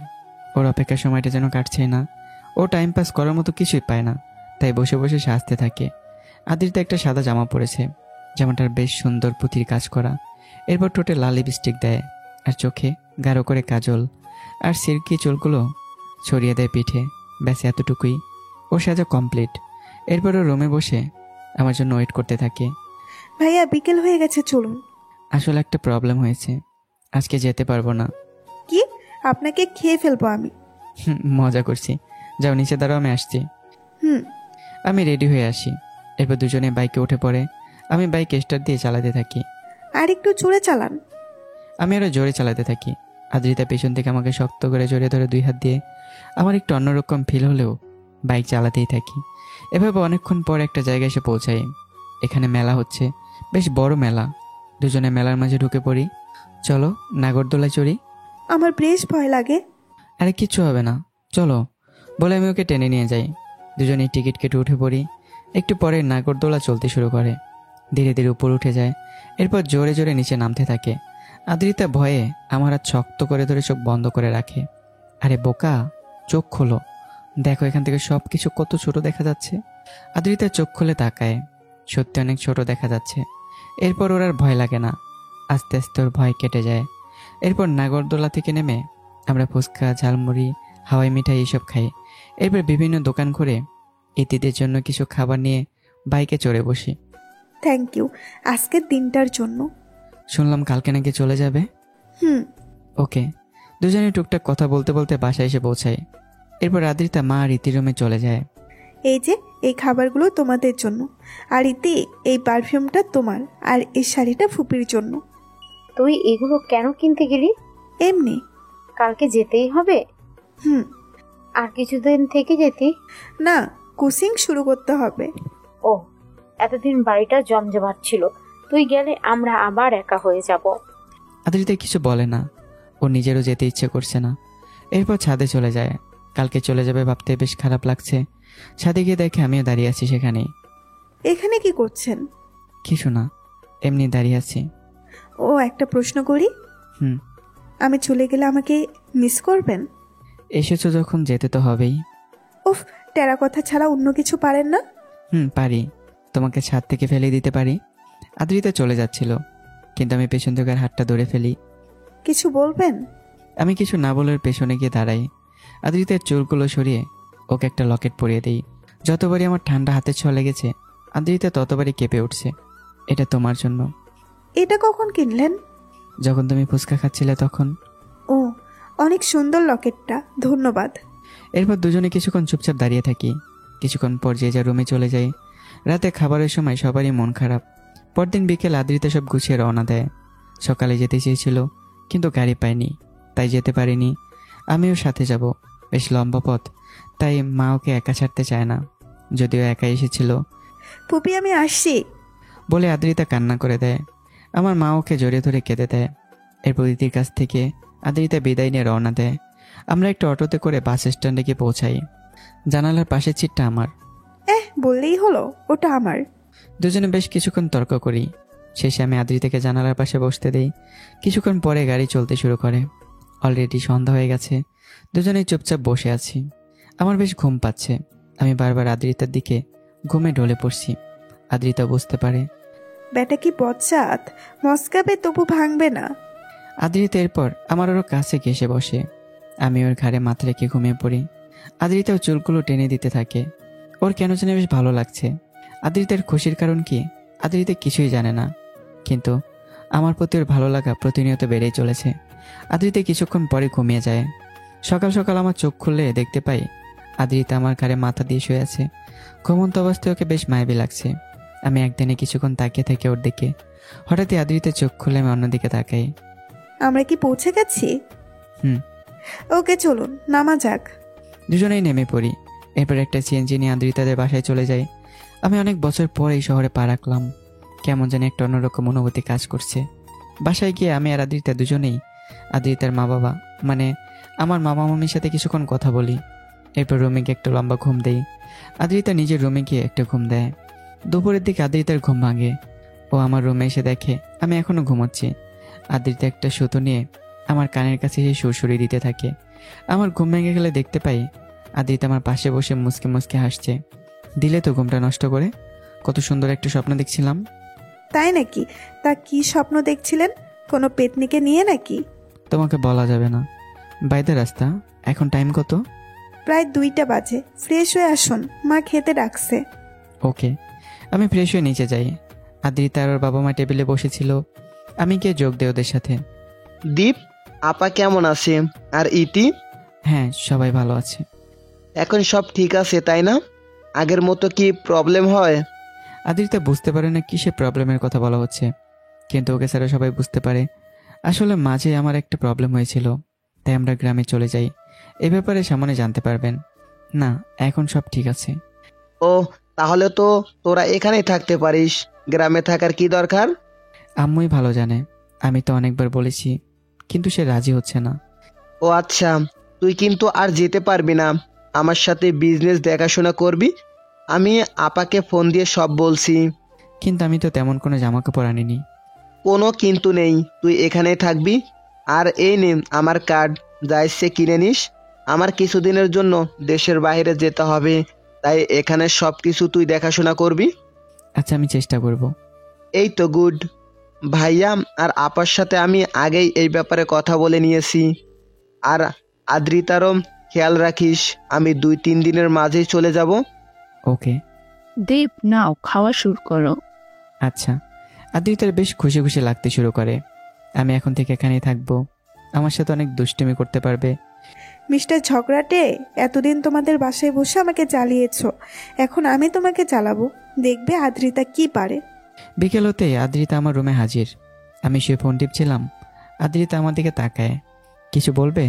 ওর অপেক্ষার সময়টা যেন কাটছেই না। ও টাইম পাস করার মতো কিছুই পায় না, তাই বসে বসে সাজতে থাকে। আদ্রিতা একটা সাদা জামা পরেছে, জামাটার বেশ সুন্দর পুঁতির কাজ করা। এরপর ঠোঁটে লাল লিপস্টিক দেয়, আর চোখে গাঢ় করে কাজল, আর সিল্কি চুলগুলো ছড়িয়ে দেয় পিঠে। ব্যাস এতটুকুই, ও সাজা কমপ্লিট। এরপর ও রুমে বসে আমার জন্য ওয়েট করতে থাকে। ভাইয়া বিকেল হয়ে গেছে, চলুন। আসলে একটা প্রবলেম হয়েছে, আজকে যেতে পারবো না। কি? আপনাকে খেয়ে ফেলবো আমি। মজা করছি, যাও নিচে দাঁড়াও, আমি আসছি। আমি রেডি হয়ে আসি। এরপর দুজনে বাইকে উঠে পড়ে। আমি বাইক স্টার্ট দিয়ে চালাতে থাকি। আর একটু জোরে চালান। আমি আরো জোরে চালাতে থাকি। আদ্রিতা পেছন থেকে আমাকে শক্ত করে জড়িয়ে ধরে 2 হাত দিয়ে। আমার একটু অন্যরকম ফিল হলেও বাইক চালাতেই থাকি। এভাবে অনেকক্ষণ পর একটা জায়গায় এসে পৌঁছাই। এখানে মেলা হচ্ছে, বেশ বড় মেলা। দুজনে মেলার মাঝে ঢুকে পড়ি। চলো নাগরদোলায় চড়ি। আমার বেশ ভয় লাগে। আরে কিচ্ছু হবে না, চলো বলে আমি ওকে টেনে নিয়ে যাই। দুজনেই টিকিট কেটে উঠে পড়ি। একটু পরে নাগরদোলা চলতে শুরু করে, ধীরে ধীরে উপর উঠে যায়। এরপর জোরে জোরে নিচে নামতে থাকে। আদ্রিতা ভয়ে আমার হাত শক্ত করে ধরে চোখ বন্ধ করে রাখে। আরে বোকা, চোখ খোলো, দেখো এখান থেকে সব কিছু কত ছোট দেখা যাচ্ছে। আদ্রিতা চোখ খুলে তাকায়, সত্যি অনেক ছোট দেখা যাচ্ছে। এরপর ওর আর ভয় লাগে না, আস্তে আস্তে ওর ভয় কেটে যায়। এরপর নাগরদোলা থেকে নেমে আমরা ফুচকা, ঝালমুড়ি, হাওয়াই মিঠাই এইসব খাই। এরপর বিভিন্ন দোকান ঘুরে ইতিদের জন্য কিছু খাবার নিয়ে বাইকে চড়ে বসি। থ্যাংক ইউ আজকের দিনটার জন্য। শুনলাম কালকে নাকি চলে যাবে। ওকে। দুজনে টুকটাক কথা বলতে বলতে বাসায় এসে পৌঁছায়। এরপর আদ্রিতা মা আর ইতির রুমে চলে যায়। এই যে এই খাবারগুলো তোমাদের জন্য, আর ইতি এই পারফিউমটা তোমার, আর এই শাড়িটা ফুপির জন্য। তুই এগুলো কেন কিনতে গেলি? এমনি। কালকে যেতেই হবে? আর কিছুদিন থেকে যেতি না, কুচিং শুরু করতে হবে। ও, এতদিন বাড়িটা জমজমাট ছিল, তুই গেলে আমরা আবার একা হয়ে যাব। আদ্রিতা কিছু বলে না, ও নিজেরও যেতে ইচ্ছে করছে না। এরপর ছাদে চলে যায়। কালকে চলে যাবে ভাবতে বেশ খারাপ লাগছে। ছাদে গিয়ে দেখে আমিও দাঁড়িয়ে আছি সেখানেই। এখানে কি করছেন? কিছু না, এমনি দাঁড়িয়ে আছি। ও, একটা প্রশ্ন করি। আমি চলে গেলে আমাকে মিস করবেন? এসেছো যখন যেতে তো হবেই। উফ, টেরা কথা ছাড়া অন্য কিছু পারেন না? পারি, তোমাকে ছাদ থেকে ফেলে দিতে পারি। আদ্রিতা চলে যাচ্ছিল, কিন্তু আমি পেছন থেকে হাতটা ধরে ফেলি। কিছু বলবেন? আমি কিছু না বলে পেছনে গিয়ে দাঁড়াই। আদ্রিতার চুলগুলো সরিয়ে ওকে একটা লকেট পরিয়ে দিই। যতবারই আমার ঠান্ডা হাতের ছোঁয়া লেগেছে, আদ্রিতা ততবারই কেঁপে উঠছে। এটা তোমার জন্য। এটা কখন কিনলেন? যখন তুমি ফুচকা খাচ্ছিলে তখন। ও, অনেক সুন্দর লকেটটা, ধন্যবাদ। এরপর দুজনে কিছুক্ষণ চুপচাপ দাঁড়িয়ে থাকি। কিছুক্ষণ পর যে যা রুমে চলে যাই। রাতে খাবারের সময় সবারই মন খারাপ। পরদিন বিকেল আদ্রিতা সব গুছিয়ে রওনা দেয়। সকালে যেতে চেয়েছিল, কিন্তু গাড়ি পায়নি, তাই যেতে পারিনি। আমিও সাথে যাব, বেশ লম্বা পথ, তাই মা ওকে একা ছাড়তে চায় না, যদিও একা এসেছিল। পুপি আমি আসছি বলে আদ্রিতা কান্না করে দেয়। আমার মা ওকে জড়িয়ে ধরে কেঁদে দেয়। এরপর ইতির কাছ থেকে আদ্রিতা বিদায় নিয়ে রওনা দেয়। আমরা একটা অটোতে করে বাস স্ট্যান্ডে গিয়ে পৌঁছাই। জানালার পাশের সিটটা আমার। বললেই হলো, ওটা আমার। দুজনে বেশ কিছুক্ষণ তর্ক করি। শেষে আমি আদ্রিতাকে জানালার পাশে বসতে দেই। কিছুক্ষণ পরে গাড়ি চলতে শুরু করে। অলরেডি সন্ধ্যা হয়ে গেছে। দুজনেই চুপচাপ বসে আছি। আমার বেশ ঘুম পাচ্ছে। আমি বারবার আদ্রিতার দিকে ঘুমে ঢলে পড়ছি। আদ্রিতা বুঝতে পারে। বেটা কি বজ্জাত, মস্কাবে তবু ভাঙবে না। আদ্রিতা এরপর আমার ওর কাছে ঘেসে বসে। আমি ওর ঘাড়ে মাথা রেখে ঘুমিয়ে পড়ি। আদ্রিতাও চুলগুলো টেনে দিতে থাকে। ওর কেন জানি বেশ ভালো লাগছে। আদ্রিতার খুশির কারণ কি আদ্রিতা কিছুই জানে না, কিন্তু আমার প্রতি ওর ভালো লাগা প্রতিনিয়ত বেড়েই চলেছে। আদ্রিতা কিছুক্ষণ পরে ঘুমিয়ে যায়। সকাল সকাল আমার চোখ খুললে দেখতে পাই আদ্রিতা আমার ঘাড়ে মাথা দিয়ে শুয়ে আছে। ঘুমন্ত অবস্থায় ওকে বেশ মায়াবী লাগছে। আমি একদিনে কিছুক্ষণ তাকিয়ে থেকে ওর দিকে। হঠাৎই আদ্রিতা চোখ খুলে আমি অন্যদিকে তাকাই। আমরা কি পৌঁছে গেছি? ওকে চলুন, নামা যাক। দুজনেই নেমে পড়ি। এরপর একটা সিএনজি নিয়ে আদ্রিতাদের বাসায় চলে যাই। আমি অনেক বছর পর এই শহরে পা রাখলাম। কেমন জানি একটা অন্যরকম অনুভূতি কাজ করছে। বাসায় গিয়ে আমি আর আদ্রিতা দুজনেই আদ্রিতার মা বাবা মানে আমার মামা মামির সাথে কিছুক্ষণ কথা বলি। এরপর রুমে গিয়ে একটা লম্বা ঘুম দেই। আদ্রিতা নিজের রুমে গিয়ে একটা ঘুম দেয়। দুপুরের দিকে আদ্রিতার ঘুম ভাঙে। ও আমার রুমে এসে দেখে আমি এখনো ঘুমোচ্ছি। আদ্রিতা একটা সুতো নিয়ে আমার কানের কাছে এসে সুরসুরি দিতে থাকে। আমার ঘুম ভেঙে গেলে দেখতে পাই আদ্রিতা আমার পাশে বসে মুসকে মুসকে হাসছে। দিলে তো ঘুমটা নষ্ট করে। কত সুন্দর একটা স্বপ্ন দেখছিলাম। তাই নাকি? তা কি স্বপ্ন দেখছিলেন? কোনো পেতনিকে নিয়ে নাকি? তোমাকে বলা যাবে না। বাইরে রাস্তা। এখন টাইম কত? প্রায় 2টা বাজে। ফ্রেশ হয়ে আসুন, মা খেতে ডাকছে। ওকে। আমি ফ্রেশ হয়ে নিচে যাই। আদ্রিতা আর ওর বাবা মা টেবিলে বসেছিল। আমি গিয়ে যোগ দেই ওদের সাথে। দীপ, আপা কেমন আছে? আর ইতি? হ্যাঁ, সবাই ভালো আছে। এখন সব ঠিক আছে তাই না? আগের মতো কি প্রবলেম হয়? আদ্রিতা বুঝতে পারে না কিসের প্রবলেমের কথা বলা হচ্ছে, কিন্তু ওকে ছাড়া সবাই বুঝতে পারে। আসলে মাঝে আমার একটা প্রবলেম হয়েছিল, তাই আমরা গ্রামে চলে যাই। এ ব্যাপারে সামনে জানতে পারবেন। না, এখন সব ঠিক আছে। ও, তাহলে তো তোরা এখানেই থাকতে পারিস। গ্রামে থাকার কি দরকার? আম্মুই ভালো জানে। আমি তো অনেকবার বলেছি, কিন্তু সে রাজি হচ্ছে না। ও আচ্ছা, তুই কিন্তু আর যেতে পারবি না। আমার সাথে বিজনেস দেখাশোনা করবি। আমি আপাকে ফোন দিয়ে সব বলছি। কিন্তু আমি তো তেমন কোনো জামা কাপড় আনিনি। কোনো কিন্তু নেই, তুই এখানেই থাকবি। আর এই নে আমার কার্ড, যা ইচ্ছে কিনে নিস। আমার কিছুদিনের জন্য দেশের বাইরে যেতে হবে, তাই এখানে সব কিছু তুই দেখাশোনা করবি। আচ্ছা, আমি চেষ্টা করব। এই তো গুড। ভাইয়া আর আপার সাথে আমি আগেই এই ব্যাপারে কথা বলে নিয়েছি। আর আদ্রিতারও খেয়াল রাখিস। আমি 2-3 দিনের মাঝেই চলে যাব। ওকে। দীপ, নাও খাওয়া শুরু করো। আচ্ছা। আদ্রিতার বেশ খুশি খুশি লাগতে শুরু করে। আমি এখন থেকে এখানেই থাকবো। আমার সাথে অনেক দুষ্টুমি করতে পারবে। মিস্টার ঝগড়াটে, এতদিন তোমাদের বাসায় বসে আমাকে জ্বালিয়েছ, এখন আমি তোমাকে জ্বালাবো। দেখবে আদ্রিতা কি পারে। বিকেল হতে আদ্রিতা আমার রুমে হাজির। আমি শুয়ে ফোন টিপছিলাম। আদ্রিতা আমার দিকে তাকায়। কিছু বলবে?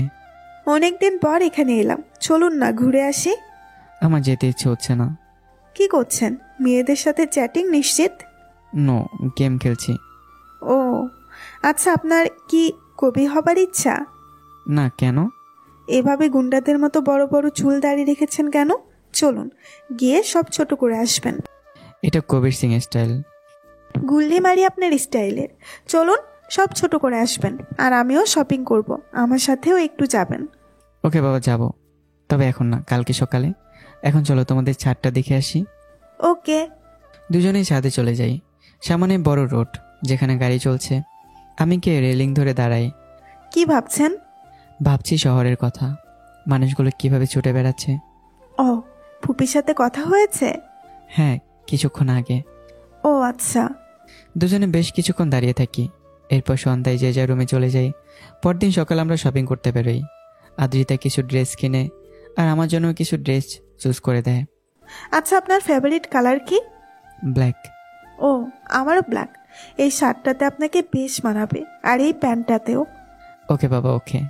অনেকদিন পর এখানে এলাম, চলুন না ঘুরে আসি। আমার যেতে ইচ্ছে হচ্ছে না। কি করছেন? মেয়েদের সাথে চ্যাটিং নিশ্চিত? নো, গেম খেলছি। ও আচ্ছা, আপনার কি কবি হবার ইচ্ছা? না, কেন? এভাবে গুন্ডাদের মতো বড় বড় চুল দাড়ি রেখেছেন কেন? চলুন গিয়ে সব ছোট করে আসবেন। এটা কবির সিং স্টাইল। গুল্লি মারি আপনার স্টাইলের। চলুন সব ছোট করে আসবেন, আর আমিও শপিং করব, আমার সাথেও একটু যাবেন। ওকে বাবা, যাব। তবে এখন না, কালকে সকালে। এখন চলো তোমাদের ছাদটা দেখে আসি। ওকে। দুজনেই ছাদে চলে যাই। সামনে বড় রোড, যেখানে গাড়ি চলছে। আমি গিয়ে রেলিং ধরে দাঁড়াই। কি ভাবছেন? ভাবছি শহরের কথা, মানুষগুলো কিভাবে ছুটে বেড়াচ্ছে। ও, ফুপির সাথে কথা হয়েছে? হ্যাঁ, কিছুক্ষণ আগে। ও আচ্ছা। দুজনে বেশ কিছুক্ষণ দাঁড়িয়ে থাকি। এরপর সন্ধ্যায় যে যার রুমে চলে যাই। পরদিন সকালে আমরা শপিং করতে বেরোই। আদ্রিতা কিছু ড্রেস কিনে আর আমার জন্য কিছু ড্রেস চুজ করে দেয়। আচ্ছা, আপনার ফেভারিট কালার কি? ব্ল্যাক। ও, আমারও ব্ল্যাক। এই শার্টটাতে আপনাকে বেশ মানাবে, আর এই প্যান্টটাতেও। ওকে বাবা, ওকে।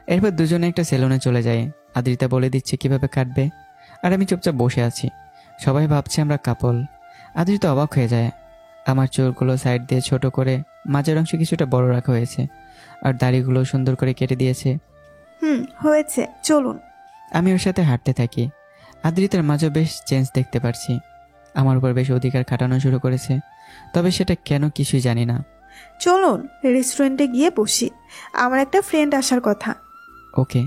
এরপর দুজনে একটা সেলুনে চলে যাই। আদ্রিতা বলে দিচ্ছে কিভাবে কাটবে, আর আমি চুপচাপ বসে আছি। সবাই ভাবছে আমরা কাপল। আদ্রিতা অবাক হয়ে যায়। আমার চুলগুলো সাইড দিয়ে ছোট করে মাঝের অংশ কিছুটা বড় রাখা হয়েছে, আর দাড়িগুলো সুন্দর করে কেটে দিয়েছে। হয়েছে, চলুন। আমি ওর সাথে হাঁটতে থাকি। আদ্রিতার মাঝে বেশ চেঞ্জ দেখতে পারছি। আমার উপর বেশ অধিকার খাটানো শুরু করেছে, তবে সেটা কেন কিছুই জানি না। চলুন রেস্টুরেন্টে গিয়ে বসি, আমার একটা ফ্রেন্ড আসার কথা। ওকে।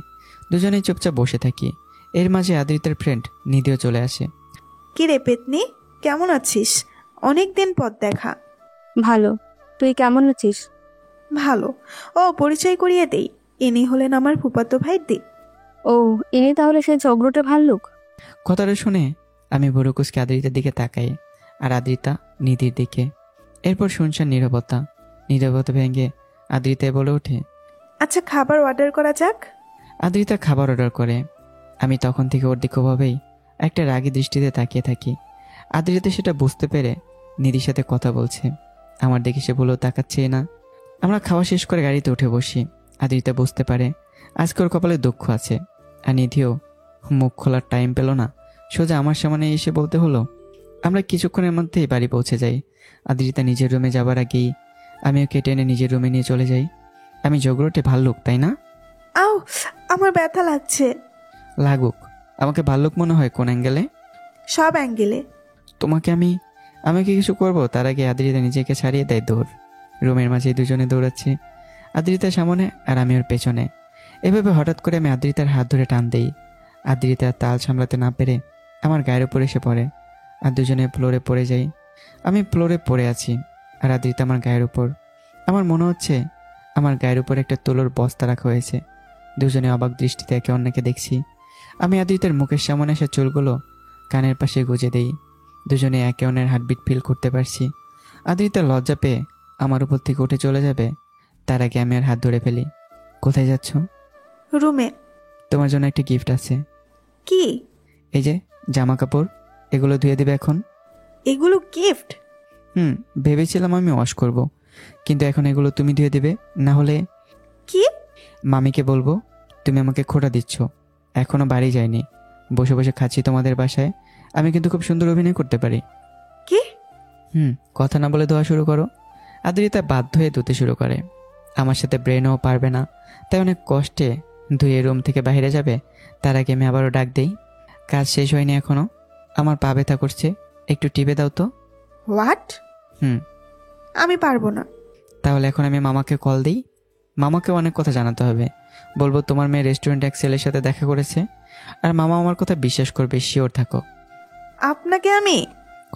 দুজনেই চুপচাপ বসে থাকি। এর মাঝে আদ্রিতার ফ্রেন্ড নিধিও চলে আসে। কি রে পেতনি, কেমন আছিস? অনেক দিন পর দেখা। ভালো, তুই কেমন আছিস? ভালো। ও, পরিচয় করিয়ে দেই, ইনি হলেন আমার ফুফাতো ভাই দীপ। ও, ইনি তাহলে সেই ঝগড়ুটে ভাল্লুক? কথাটা শুনে আমি ভুরুকুসকে আদ্রিতার দিকে তাকাই, আর আদ্রিতা নিধির দিকে। এরপর শুনছেন নীরবতা। নীরবতা ভেঙে আদ্রিতায় বলে ওঠে, আচ্ছা, খাবার অর্ডার করা যাক। আদ্রিতা খাবার অর্ডার করে। আমি তখন থেকে ওর দিকে ওভাবেই একটা রাগী দৃষ্টিতে তাকিয়ে থাকি। আদ্রিতা সেটা বুঝতে পেরে নিধির সাথে কথা বলছে। আমার দিকে সে ভুলেও তাকাচ্ছে না। আমরা খাওয়া শেষ করে গাড়িতে উঠে বসি। আদ্রিতা বুঝতে পারে আজকে ওর কপালে দুঃখ আছে, আর নিধিও মুখ খোলার টাইম পেল না, সোজা আমার সামনে এসে বলতে হলো। আমরা কিছুক্ষণের মধ্যেই বাড়ি পৌঁছে যাই। আদ্রিতা নিজের রুমে যাবার আগেই আমি ওকে টেনে নিজের রুমে নিয়ে চলে যাই। আমি জগরটে ভাল্লুক, তাই না? আও, আমার ব্যথা লাগছে। লাগুক, আমাকে ভাল্লুক মনে হয় কোন অ্যাঙ্গেলে? সব অ্যাঙ্গেলে। তোমাকে আমি কি কিছু করবো তার আগে আদ্রিতা নিজেকে ছাড়িয়ে দেয় দৌড়। রুমের মাঝে দুজনে দৌড়াচ্ছি, আদ্রিতার সামনে আর আমি ওর পেছনে। এভাবে হঠাৎ করে আমি আদ্রিতার হাত ধরে টান দেই। আদ্রিতার তাল সামলাতে না পেরে আমার গায়ের উপর এসে পড়ে আর দুজনে ফ্লোরে পড়ে যাই। আমি ফ্লোরে পড়ে আছি আর আদ্রিতা আমার গায়ের উপর। আমার মনে হচ্ছে আমার গায়ের উপর একটা তুলোর বস্তা রাখা হয়েছে। দুজনে অবাক দৃষ্টিতে একে অন্যকে দেখছি। আমি আদ্রিতার মুখের সামনে এসে চুলগুলো কানের পাশে গুজে দেই। দুজনে একে অন্যের হার্টবিট ফিল করতে পারছি। আদ্রিতা লজ্জা পেয়ে আমার উপর থেকে উঠে চলে যাবে, তার আগে আমি আর হাত ধরে ফেলি। কোথায় যাচ্ছ? রুমে। তোমার জন্য একটা গিফট আছে। কি? এই যে জামা কাপড়, এগুলো ধুয়ে দেবে এখন। এগুলো গিফট? ভেবেছিলাম আমি ওয়াশ করব, কিন্তু এখন এগুলো তুমি ধুয়ে দেবে, না হলে কি? মামিকে বলবো তুমি আমাকে খোটা দিচ্ছ। এখনো বাড়ি যায়নি, বসে বসে খাচ্ছি তোমাদের বাসায়। আমি কিন্তু খুব সুন্দর অভিনয় করতে পারি। কি? কথা না বলে ধোয়া শুরু করো। আদ্রিতা বাধ্য হয়ে ধুতে শুরু করে। আমার সাথে ব্রেনও পারবে না, তাই অনেক কষ্টে ধুয়ে রুম থেকে বাইরে যাবে। তার আগে আমি আবারও ডাক দেই, কাজ শেষ হয়নি এখনো, আমার পা ব্যথা করছে, একটু টিপে দাও তো। হোয়াট? আমি পারবো না। তাহলে এখন আমি মামাকে কল দিই। মামাকে অনেক কথা জানাতে হবে। বলবো তোমার মেয়ে রেস্টুরেন্ট এক ছেলের সাথে দেখা করেছে, আর মামা আমার কথা বিশ্বাস করবে, শিওর থাকো। আপনাকে আমি?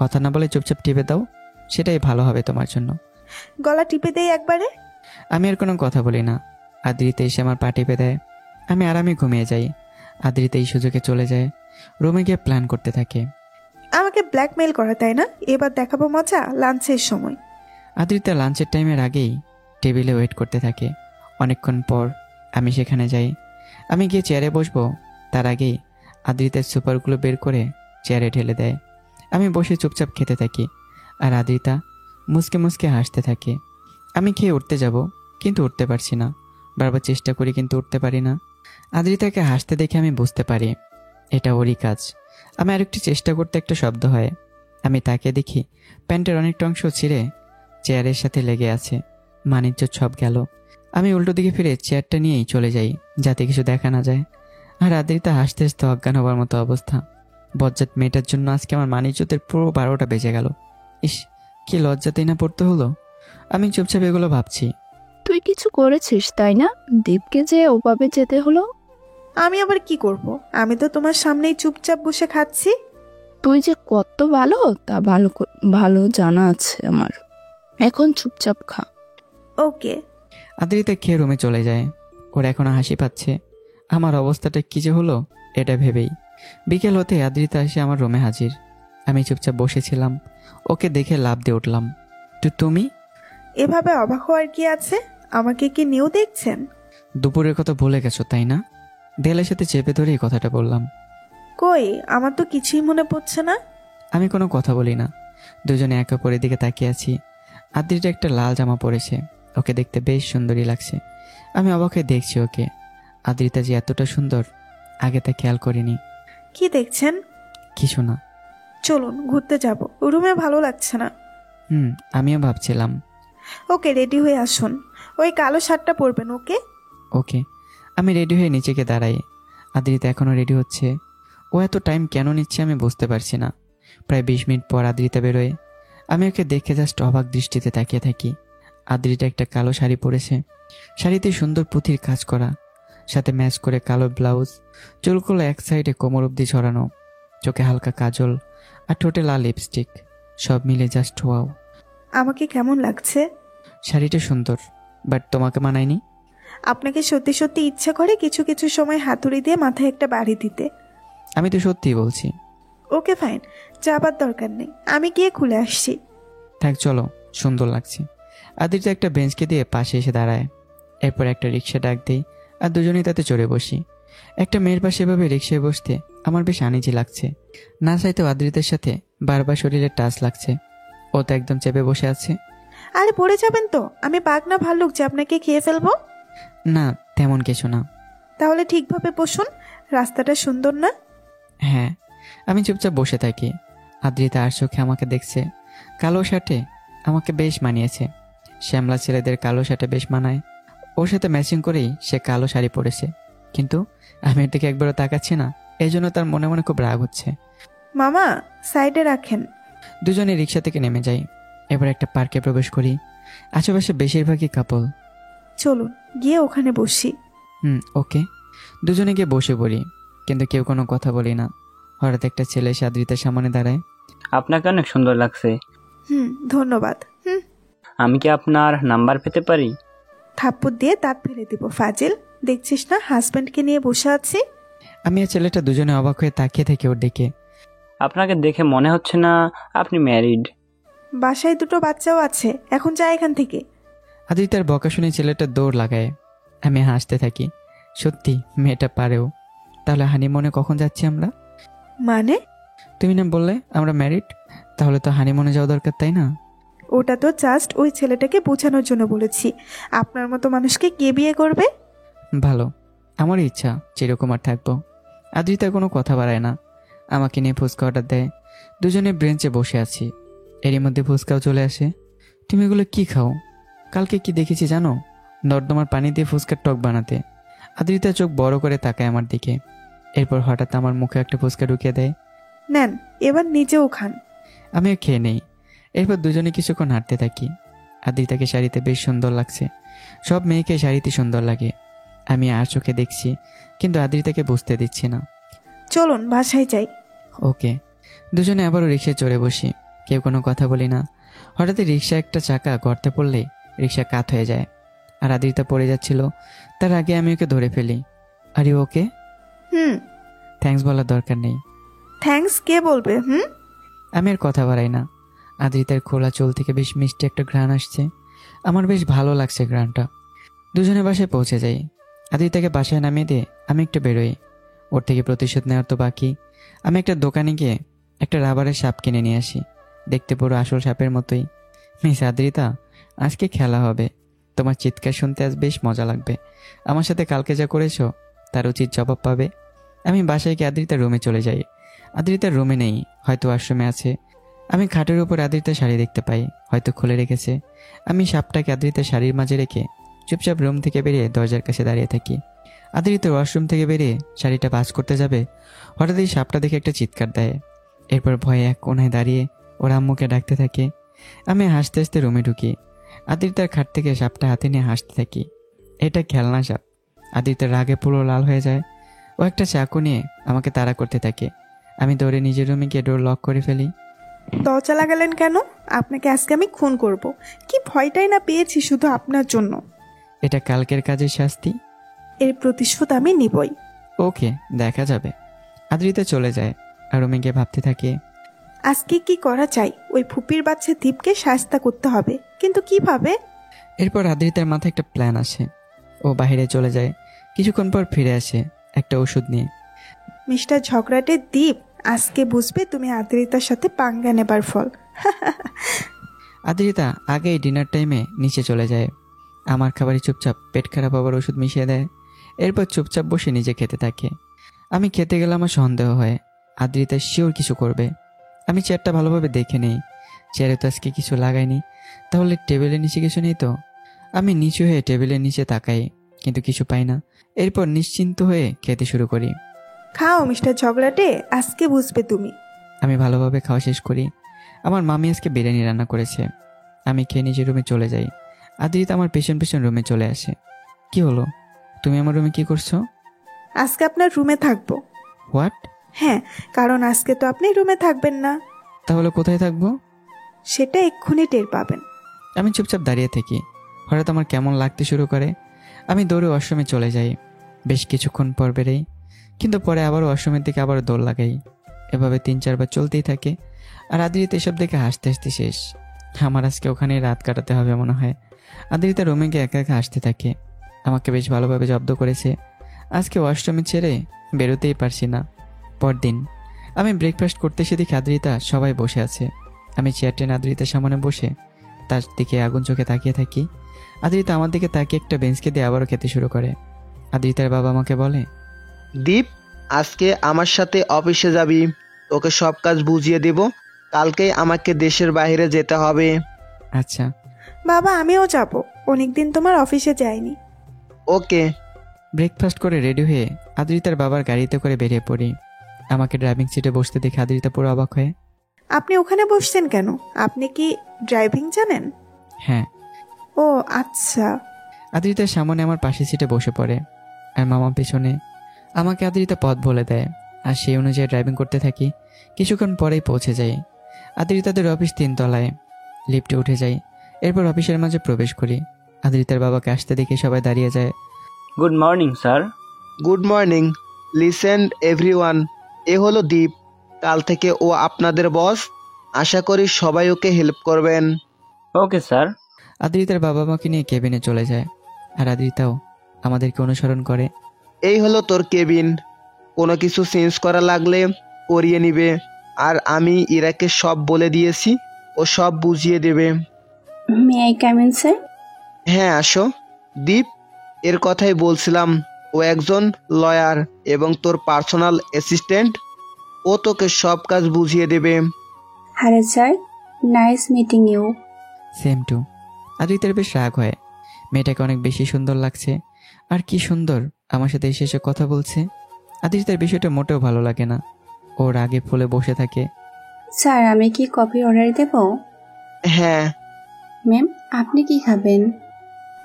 কথা না বলে চুপচাপ টিপে দাও, সেটাই ভালো হবে তোমার জন্য। গলা টিপে দেই একবারে। আমি আর কোনো কথা বলি না। আদ্রিতা এসে আমার পা টিপে দেয়, আমি আরামে ঘুমিয়ে যাই। আদ্রিতা এই সুযোগে চলে যায়, রুমে গিয়ে প্ল্যান করতে থাকে। আমাকে ব্ল্যাকমেল করা, তাই না? এবার দেখাবো মজা লাঞ্চের সময়। আদ্রিতা লাঞ্চের টাইমের আগেই টেবিলে ওয়েট করতে থাকে। অনেকক্ষণ পর আমি সেখানে যাই। আমি গিয়ে চেয়ারে বসবো, তার আগেই আদ্রিতার সুপারগুলো বের করে চেয়ারে ঢেলে দেয়। আমি বসে চুপচাপ খেতে থাকি আর আদ্রিতা মুসকে মুসকে হাসতে থাকে। আমি খেয়ে উঠতে যাব, কিন্তু উঠতে পারছি না। বারবার চেষ্টা করি কিন্তু উঠতে পারি না। আদ্রিতাকে হাসতে দেখে আমি বুঝতে পারি এটা ওরই কাজ। আমি আরেকটু চেষ্টা করতে একটা শব্দ হয়। আমি তাকে দেখি প্যান্টের অনেকটা অংশ ছিঁড়ে চেয়ারের সাথে লেগে আছে। মানিজ্য সব গেল। আমি উল্টো দিকে ফিরে চেয়ারটা নিয়েই চলে যাই, যাতে কিছু দেখা না যায়। আর আদ্রিতা হাসতে হাসতে অজ্ঞান হবার মতো অবস্থা। বজ্জাত মেয়েটার জন্য আজকে আমার মানিজ্যতের পুরো 12টা বেজে গেল। ইস, কি লজ্জাতেই না পড়তে হলো। আমি চুপচাপ এগুলো ভাবছি। তুই কিছু করেছিস তাই না? দীপকে যে ওভাবে যেতে হলো। আমি আবার কি করব? আমি তো তোমার সামনেই চুপচাপ বসে খাচ্ছি। তুই যে কত ভালো তা ভালো জানা আছে আমার। এখন চুপচাপ খা। ওকে। আদ্রিতা খেয়ে রুমে চলে যায়। ওর এখনো হাসি পাচ্ছে। আমার অবস্থাটা কি যে হলো এটা ভেবেই বিকেল হতে আদ্রিতা এসে আমার রুমে হাজির। আমি চুপচাপ বসেছিলাম, ওকে দেখে লাফ দিয়ে উঠলাম। তুমি এভাবে অবাক হওয়ার কি আছে? আমাকে কি নিউ দেখছেন? দুপুরের কথা ভুলে গেছো তাই না? দেয়ালের সাথে চেপে ধরে এই কথাটা বললাম। কই, আমার তো কিছুই মনে পড়ছে না। আমি কোনো কথা বলি না। দুজনে একে অপরের দিকে তাকিয়ে আছি। আদ্রিতা একটা লাল জামা পরেছে, ওকে দেখতে বেশ সুন্দরী লাগছে। আমি অবাক হয়ে দেখছি ওকে। আদ্রিতা যে এতটা সুন্দর আগে তা খেয়াল করিনি। কি দেখছেন? কিছু না। চলুন ঘুরতে যাব, রুমে ভালো লাগছে না। আমিও ভাবছিলাম। ওকে, রেডি হয়ে আসুন। ওই কালো শার্টটা পরবেন। ওকে ওকে। আমি রেডি হয়ে নিচে গিয়ে দাঁড়াই। আদ্রিতা এখনও রেডি হচ্ছে। ও এত টাইম কেন নিচ্ছে আমি বুঝতে পারছি না। প্রায় 20 মিনিট পর আদ্রিতা বেরোয়। আমি ওকে দেখে জাস্ট অবাক দৃষ্টিতে তাকিয়ে থাকি। আদ্রিতা একটা কালো শাড়ি পরেছে, শাড়িতে সুন্দর পুঁথির কাজ করা, সাথে ম্যাচ করে কালো ব্লাউজ, চুলগুলো এক সাইডে কোমর অবধি ছড়ানো, চোখে হালকা কাজল আর ঠোঁটে লাল লিপস্টিক। সব মিলে জাস্ট ওয়াও। আমাকে কেমন লাগছে? শাড়িটা সুন্দর, বাট তোমাকে মানায়নি। আপনাকে সত্যি সত্যি ইচ্ছা করে কিছু কিছু সময় হাতুড়ি দিয়ে মাথায় একটা বাড়ি দিতে। আমি তো সত্যিই বলছি। ওকে ফাইন, যাবার দরকার নেই, আমি গিয়ে খুলে আসছি। থাক, চলো, সুন্দর লাগছে। আদ্রিতা একটা বেঞ্চকে দিয়ে পাশে এসে দাঁড়ায়। এরপর একটা রিক্সা ডাক দেই আর দুজনেই তাতে চড়ে বসি। একটা মেয়ের পাশে এভাবে রিক্সায় বসতে আমার বেশ আনিজি লাগছে। না চাইতেও আদ্রিতার সাথে বারবার শরীরের টাচ লাগছে। ও তো একদম চেপে বসে আছে। আরে পড়ে যাবেন তো, আমি বাঘ না ভাল্লুক যে আপনাকে খেয়ে ফেলবো? না, তেমন কিছু না। তাহলে ঠিকভাবে বসুন, রাস্তাটা সুন্দর না? হ্যাঁ, আমি চুপচাপ বসে থাকি। আদ্রিতা আর চোখে আমাকে দেখছে। কালো শার্টে আমাকে বেশ মানিয়েছে। শ্যামলা ছেলেদের কালো শার্টে বেশ মানায়। ওর সাথে ম্যাচিং করেই সে কালো শাড়ি পরেছে, কিন্তু আমি এর দিকে একবারও তাকাচ্ছি না। এই জন্য তার মনে মনে খুব রাগ হচ্ছে। মামা সাইডে রাখেন। দুজনে রিক্সা থেকে নেমে যাই। এবার একটা পার্কে প্রবেশ করি। আশেপাশে বেশিরভাগই কাপল। চলুন গিয়ে ওখানে বসি। ওকে। দুজনে গিয়ে বসে পড়ি, কিন্তু কেউ কোনো কথা বলি না। হঠাৎ একটা ছেলে এসে আদ্রিতার সামনে দাঁড়ায়। আপনাকে অনেক সুন্দর লাগছে। ধন্যবাদ। আমি কি আপনার নাম্বার পেতে পারি? থাপ্পড় দিয়ে দাঁত ফেলে দিব। ফাজিল, দেখছিস না হাজব্যান্ডকে নিয়ে বসে আছি। আমি আর ছেলেটা দুজনে অবাক হয়ে তাকিয়ে থাকি ওর দিকে। আপনাকে দেখে মনে হচ্ছে না আপনি ম্যারিড। বাসায় দুটো বাচ্চাও আছে, এখন যা এখান থেকে। আদ্রিতার বকা শুনে ছেলেটা দৌড় লাগায়। আমি হাসতে থাকি। সত্যি মেয়েটা পারেও। তাহলে হানিমুনে কখন যাচ্ছি আমরা? মানে? তুমি না বললে আমরা ম্যারিড, তাহলে তো হানিমুনে যাওয়া দরকার, তাই না? ওটা তো জাস্ট ওই ছেলেটাকে বোঝানোর জন্য বলেছি। আপনার মতো মানুষকে কে বিয়ে করবে? ভালো, আমার ইচ্ছা চিরকুমার থাকবো। আদ্রিতা কোনো কথা বাড়ায় না। আমাকে নিয়ে ফুচকা অর্ডার দেয়। দুজনে ব্রেঞ্চে বসে আছি। এরই মধ্যে ফুচকাও চলে আসে। তুমি এগুলো কি খাও? কালকে কি দেখেছি জানো? নর্দমার পানি দিয়ে ফুচকার টক বানাতে। আদ্রিতা চোখ বড় করে তাকায় আমার দিকে। এরপর হঠাৎ আমার মুখে একটা ফুচকা ঢুকিয়ে দেয়। নেন, এবার নিজেও খান। আমিও খেয়ে নেই। এরপর দুজনে কিছুক্ষণ হাঁটতে থাকি। আদ্রিতাকে শাড়িতে বেশ সুন্দর লাগছে। সব মেয়েকে শাড়িতে সুন্দর লাগে। আমি আর চোখে দেখছি, কিন্তু আদ্রিতাকে বুঝতে দিচ্ছি না। চলুন বাসায় যাই। ওকে। দুজনে আবারও রিক্সায় চড়ে বসি। কেউ কোনো কথা বলি না। হঠাৎ রিক্সা একটা চাকা গর্তে পড়লে রিক্সা কাত হয়ে যায়। আর আদ্রিতা পড়ে যাচ্ছিল, তার আগে আমি ওকে ধরে ফেলি। আরে ওকে? থ্যাঙ্কস বলার দরকার নেই। থ্যাঙ্কস কে বলবে? আমি আর কথা বাড়াই না। আদ্রিতার খোলা চুল থেকে বেশ মিষ্টি একটা ঘ্রাণ আসছে। আমার বেশ ভালো লাগছে ঘ্রাণটা। দুজনে বাসায় পৌঁছে যাই। আদ্রিতাকে বাসায় নামিয়ে দিয়ে আমি একটু বেরোই। ওর থেকে প্রতিশোধ নেওয়ার তো বাকি। আমি একটা দোকানে গিয়ে একটা রাবারের সাপ কিনে নিয়ে আসি। দেখতে পুরো আসল সাপের মতোই। মিস আদ্রিতা, আজকে খেলা হবে। তোমার চিৎকার শুনতে আজ বেশ মজা লাগবে। আমার সাথে কালকে যা করেছো তার উচিত জবাব পাবে। আমি বাসায় গিয়ে আদ্রিতার রুমে চলে যাই। আদ্রিতার রুমে নেই, হয়তো ওয়াশরুমে আছে। আমি খাটের উপর আদ্রিতার শাড়ি দেখতে পাই, হয়তো খুলে রেখেছে। আমি সাপটাকে আদ্রিতার শাড়ির মাঝে রেখে চুপচাপ রুম থেকে বেরিয়ে দরজার কাছে দাঁড়িয়ে থাকি। আদ্রিতা ওয়াশরুম থেকে বেরিয়ে শাড়িটা ভাঁজ করতে যাবে, হঠাৎ এই সাপটা দেখে একটা চিৎকার দেয়। এরপর ভয়ে এক কোণায় দাঁড়িয়ে ওর আম্মুকে ডাকতে থাকে। আমি হাসতে হাসতে রুমে ঢুকি। আদ্রিতার খাট থেকে সাপটা হাতে নিয়ে হাসতে থাকি। এটা খেলনা সাপ। আদ্রিতার রাগে পুরো লাল হয়ে যায়। ও একটা চাকু নিয়ে আমাকে তাড়া করতে থাকে। আমি দৌড়ে নিজের রুমে গিয়ে ডোর লক করে ফেলি। দরজা লাগালেন কেন? আপনাকে আজকে আমি খুন করব। কি ভয়টাই না পেয়েছি শুধু আপনার জন্য। এটা কালকের কাজের শাস্তি। এর প্রতিশোধ আমি নিবই। ওকে, দেখা যাবে। আদ্রিতা চলে যায় আর রুমে গিয়ে ভাবতে থাকে, আজকে কি করা চাই? ওই ফুপির বাচ্চা দীপকে শাস্তা করতে হবে, কিন্তু কিভাবে? এরপর আদ্রিতার মাথায় একটা প্ল্যান আসে। ও বাইরে চলে যায়। কিছুক্ষণ পর ফিরে আসে একটা ওষুধ নিয়ে। মিস্টার ঝগড়াটে দীপ, আজকে বুঝবে তুমি আদ্রিতার সাথে পাঙ্গা নেবার ফল। আদ্রিতা আগেই ডিনার টাইমে নিচে চলে যায়। আমার খাবারে চুপচাপ পেট খারাপ হবার ওষুধ মিশিয়ে দেয়। এরপর চুপচাপ বসে নিজে খেতে থাকে। আমি খেতে গেলে আমার সন্দেহ হয় আদ্রিতা শিওর কিছু করবে। আমি চেয়ারটা ভালোভাবে দেখে নেই। চেয়ারে তো আজকে কিছু লাগাইনি, তাহলে টেবিলের নিচে কিছু নেই তো? আমি নিচু হয়ে টেবিলের নিচে তাকাই, কিন্তু কিছু পাই না। এরপর নিশ্চিন্ত হয়ে খেতে শুরু করি। খাও মিস্টার ঝগড়াটে, আজকে বুঝবে তুমি। আমি ভালোভাবে খাওয়া শেষ করি। আমার মামি আজকে বিরিয়ানি রান্না করেছে। আমি খেয়ে নিজের রুমে চলে যাই। আদ্রিতা আমার পেছন পেছন রুমে চলে আসে। কি হলো? তুমি আমার রুমে কি করছো? আজকে আপনার রুমে থাকবো। হোয়াট? হ্যাঁ, কারণ আজকে তো আপনি রুমে থাকবেন না। তাহলে কোথায় থাকবো? সেটা এক্ষুনি টের পাবেন। আমি চুপচাপ দাঁড়িয়ে থাকি। হঠাৎ আমার কেমন লাগতে শুরু করে। আমি দৌড়ে ওয়াশরুমে চলে যাই। বেশ কিছুক্ষণ পর বেরোই, কিন্তু পরে আবার ওয়াশরুমের দিকে আবার দৌড় লাগাই। এভাবে 3-4 বার চলতেই থাকে। আর আদ্রিতা এসব দেখে হাসতে হাসতে শেষ। আমার আজকে ওখানে রাত কাটাতে হবে মনে হয়। আদ্রিতা রুমে গিয়ে একা একা হাসতে থাকে। আমাকে বেশ ভালোভাবে জব্দ করেছে। আজকে ওয়াশরুমে ছেড়ে বেরোতেই পারছি না। পরদিন আমি ব্রেকফাস্ট করতে এসে দেখি আদ্রিতা সবাই বসে আছে। আমি চেয়ার টেনে আদ্রিতার সামনে বসে তার দিকে আগুন চোখে তাকিয়ে থাকি। আদ্রিতা আমার দিকে তাকিয়ে একটা বেঞ্চকে দিয়ে আবারও খেতে শুরু করে। আদ্রিতার বাবা আমাকে বলে, দীপ, আজকে আমার সাথে অফিসে যাবি। তোকে সব কাজ বুঝিয়ে দেব। কালকেই আমাকে দেশের বাইরে যেতে হবে। আচ্ছা। বাবা আমিও যাব, অনেকদিন তোমার অফিসে যাইনি। ওকে। ব্রেকফাস্ট করে রেডি হয়ে আদ্রিতার বাবার গাড়িতে করে বেরিয়ে পড়ি। আমাকে ড্রাইভিং সিটে বসতে দেখে আদ্রিতা পুরো অবাক হয়ে, আপনি ওখানে বসছেন কেন? আপনি কি ড্রাইভিং জানেন? হ্যাঁ। ও আচ্ছা। আদ্রিতার সামনে আমার পাশের সিটে বসে পড়ে আর মামা পেছনে। আমাকে আদ্রিতা পথ বলে দেয় আর সেই অনুযায়ী ড্রাইভিং করতে থাকি। কিছুক্ষণ পরেই পৌঁছে যাই। আদ্রিতাদের অফিস 3 তলায়। লিফটে উঠে যাই, এরপর অফিসের মাঝে প্রবেশ করি। আদ্রিতার বাবাকে আসতে দেখে সবাই দাঁড়িয়ে যায়। Good morning sir. Good morning. Listen everyone, এ হলো দীপ। কাল থেকে ও আপনাদের বস। আশা করি সবাই ওকে হেল্প করবেন। Okay sir. আদ্রিতার বাবা আমাকে নিয়ে কেবিনে চলে যায় আর আদ্রিতাও আমাদেরকে অনুসরণ করে। এই হলো তোর কেবিন। কোনো কিছু চেঞ্জ করা লাগলে করিয়ে নিবে। আর আমি ইরাকে সব বলে দিয়েছি, ও সব বুঝিয়ে দেবে। May I come in sir? হ্যাঁ আসো। দীপ, এর কথাই বলছিলাম। ও একজন লয়ার এবং তোর পার্সোনাল অ্যাসিস্ট্যান্ট। ও তোকে সব কাজ বুঝিয়ে দেবে। Hello sir, nice meeting you. Same too. আদ্রিতার বেশ রাগ হয়। মেয়েটাকে অনেক বেশি সুন্দর লাগছে। আর কি সুন্দর আমার সাথে এসে এসে কথা বলছে। আদ্রিতার বিষয়টা মোটেও ভালো লাগে না। ও রাগে ফুলে বসে থাকে। স্যার আমি কি কফি অর্ডার দেব? হ্যাঁ। ম্যাম আপনি কি খাবেন?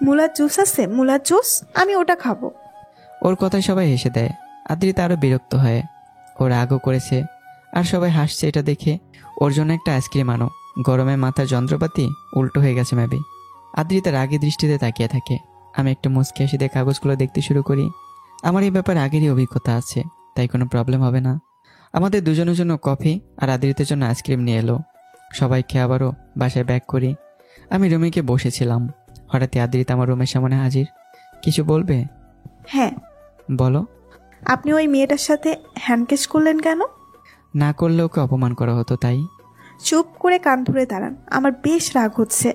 মুলার জুস আছে? মুলার জুস, আমি ওটা খাবো। ওর কথায় সবাই হেসে দেয়। আদ্রিতা আরো বিরক্ত হয়। ও রাগও করেছে আর সবাই হাসছে এটা দেখে। ওর জন্য একটা আইসক্রিম আনো। গরমে মাথার যন্ত্রপাতি উল্টো হয়ে গেছে মেবি। আদ্রিতা রাগে দৃষ্টিতে তাকিয়ে থাকে। আমি একটু মুচকি হাসি দিয়ে কাগজগুলো দেখতে শুরু করি। আমার এই ব্যাপারে আগেরই অভিজ্ঞতা আছে, তাই কোনো প্রবলেম হবে না। আমাদের দুজনের জন্য কফি আর আদ্রিতার জন্য আইসক্রিম নিয়ে এলো। সবাই খেয়ে আবারও বাসায় ব্যাক করি। আমি রুমে গিয়ে বসেছিলাম। হঠাৎই আদ্রিতা আমার রুমের সামনে হাজির। কিছু বলবে? হ্যাঁ। বলো। আপনি ওই মেয়েটার সাথে হ্যান্ডকেস করলেন কেন? না করলে ওকে অপমান করা হতো তাই। চুপ করে কান ধরে দাঁড়ান, আমার বেশ রাগ হচ্ছে।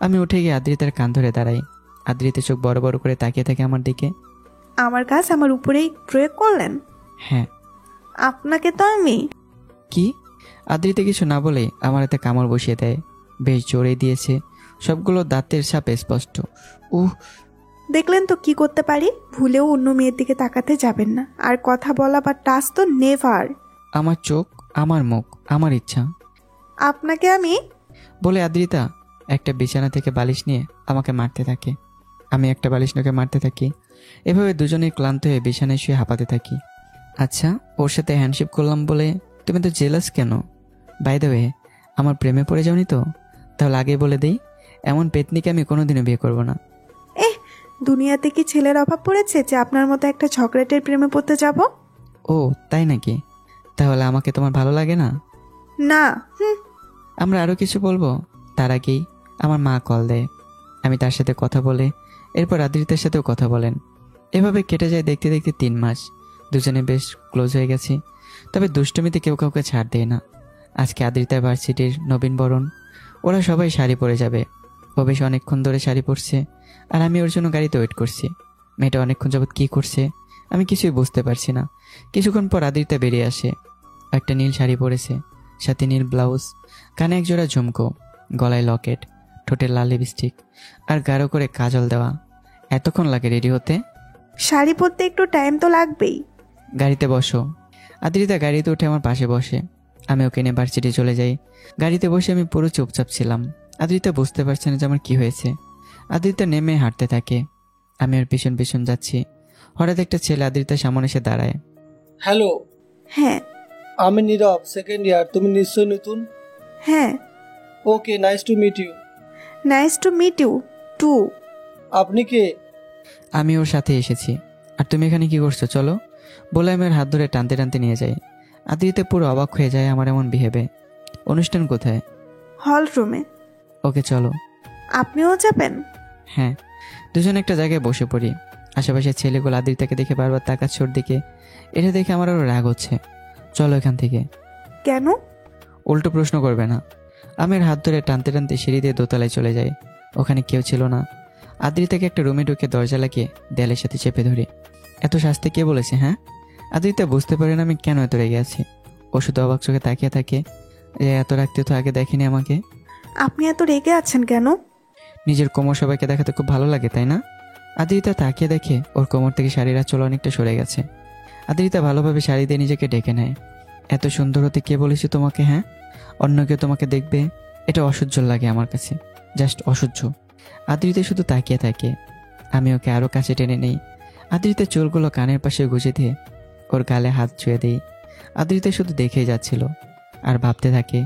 আমি উঠে গিয়ে আদ্রিতার কান ধরে দাঁড়াই। আদ্রিতা চোখ বড় বড় করে তাকিয়ে থাকে আমার দিকে। আমার কাজ আমার উপরেই প্রয়োগ করলেন? হ্যাঁ। আপনাকে তো আমি। কি? আদ্রিতা কিছু না বলে আমার হাতে কামড় বসিয়ে দেয়। বেশ জোরে দিয়েছে, সবগুলো দাঁতের সাপে স্পষ্ট। উহ। দেখলেন তো কি করতে পারি। ভুলেও অন্য মেয়ের দিকে তাকাতে যাবেন না। আর কথা বলা বা টাচ তো নেভার। আমার চোখ, আমার মুখ, আমার ইচ্ছা। আপনাকে আমি। বলে আদ্রিতা একটা বিছানা থেকে বালিশ নিয়ে আমাকে মারতে থাকে। আমি একটা বালিশ নোকে মারতে থাকি। এভাবে দুজনেই ক্লান্ত হয়ে বিছানায় শুয়ে হাঁপাতে থাকি। আচ্ছা, ওর সাথে হ্যান্ডশেক করলাম বলে তুমি তো জেলাস কেন? বাই দ্য ওয়ে, আমার প্রেমে পড়ে যাওনি তো? তাহলে আগে বলে দেই, এমন পেতনিকে আমি কোনোদিনও বিয়ে করব না। দুনিয়াতে কি ছেলের অভাব পড়েছে যে আপনার মতো একটা ঝগড়াটের প্রেমে পড়তে যাব? ও তাই নাকি? তাহলে আমাকে তোমার ভালো লাগে না? না। আমরা আরও কিছু বলবো, তার আগেই আমার মা কল দেয়। আমি তার সাথে কথা বলে এরপর আদ্রিতার সাথেও কথা বলেন। এভাবে কেটে যায় দেখতে দেখতে 3 মাস। দুজনে বেশ ক্লোজ হয়ে গেছি, তবে দুষ্টমিতে কেউ কাউকে ছাড় দেয় না। আজকে আদ্রিতা ভার্সিটির নবীন বরণ। ওরা সবাই শাড়ি পরে যাবে। ও বেশ অনেকক্ষণ ধরে শাড়ি পরছে আর আমি ওর জন্য গাড়িতে ওয়েট করছি। মেয়েটা অনেকক্ষণ যাবৎ কী করছে আমি কিছুই বুঝতে পারছি না। কিছুক্ষণ পর আদ্রিতা বেরিয়ে আসে। একটা নীল শাড়ি পরেছে, সাথে নীল ব্লাউজ, কানে এক জোড়া ঝুমকো, গলায় লকেট, ঠোঁটে লাল লিপস্টিক আর গাঢ় করে কাজল দেওয়া। এতক্ষণ লাগে রেডি হতে? শাড়ি পরতে একটু টাইম তো লাগবেই। গাড়িতে বসো। আদ্রিতা গাড়িতে উঠে আমার পাশে বসে। আমি ওকে নিয়ে ভার্সিটি চলে যাই। গাড়িতে বসে আমি পুরো চুপচাপ ছিলাম। আদ্রিতা বুঝতে পারছে না যে আমার কি হয়েছে। আদ্রিতা নেমে হাঁটতে থাকে। আমি ওর পিছন পিছন যাচ্ছি। হঠাৎ একটা ছেলে আদ্রিতার সামনে এসে দাঁড়ায়। হ্যালো। হ্যাঁ। আমি নীরব, সেকেন্ড ইয়ার। তুমি নিশ্চয়ই নতুন? হ্যাঁ। Okay, nice to meet you. Nice to meet you too. আপনি কে? আমি ওর সাথে এসেছি। আর তুমি এখানে কি করছো? চলো বলে আমি ওর হাত ধরে টানতে টানতে নিয়ে যাই। আদ্রিতা পুরো অবাক হয়ে যায় আমার এমন বিহেভে। অনুষ্ঠান কোথায়? হল রুমে। ওকে চলো। আপনিও যাবেন? হ্যাঁ। দুজন একটা জায়গায় বসে পড়ি। আশেপাশের ছেলেগুলো আদ্রিতাকে দেখে বারবার তাকাচ্ছে ওর দিকে। এটা দেখে আমার আরও রাগ হচ্ছে। চলো এখান থেকে। কেন? উল্টো প্রশ্ন করবে না। আমি ওর হাত ধরে টানতে টানতে সিঁড়ি দিয়ে দোতলায় চলে যাই। ওখানে কেউ ছিল না। আদ্রিতাকে একটা রুমে ঢুকে দরজা লাগিয়ে দেয়ালের সাথে চেপে ধরি। এত শাস্তি কে বলেছে? হ্যাঁ। আদ্রিতা বুঝতে পারে না আমি কেন এত রেগে আছি। ও শুধু অবাক চোখে তাকিয়ে থাকে যে এত রাখতে তো আগে দেখেনি আমাকে। আপনি এত রেগে আছেন কেন? নিজের কোমর সবাইকে দেখাতে খুব ভালো লাগে, তাই না? আদ্রিতা তাকিয়ে দেখে ওর কোমর থেকে শাড়ির আঁচল অনেকটা সরে গেছে। আদ্রিতা ভালোভাবে শাড়ি দিয়ে নিজেকে ডেকে নেয়। এত সুন্দর হতে কে বলেছে তোমাকে? হ্যাঁ, অন্য কেউ তোমাকে দেখবে, এটা অসহ্য লাগে আমার কাছে, জাস্ট অসহ্য। আদ্রিতা শুধু তাকিয়ে থাকে। আমি ওকে আরও কাছে টেনে নেই। আদ্রিতার চুলগুলো কানের পাশে গুজে দিয়ে ওর গালে হাত ছুঁয়ে দিই। আদ্রিতা শুধু দেখেই যাচ্ছিল আর ভাবতে থাকে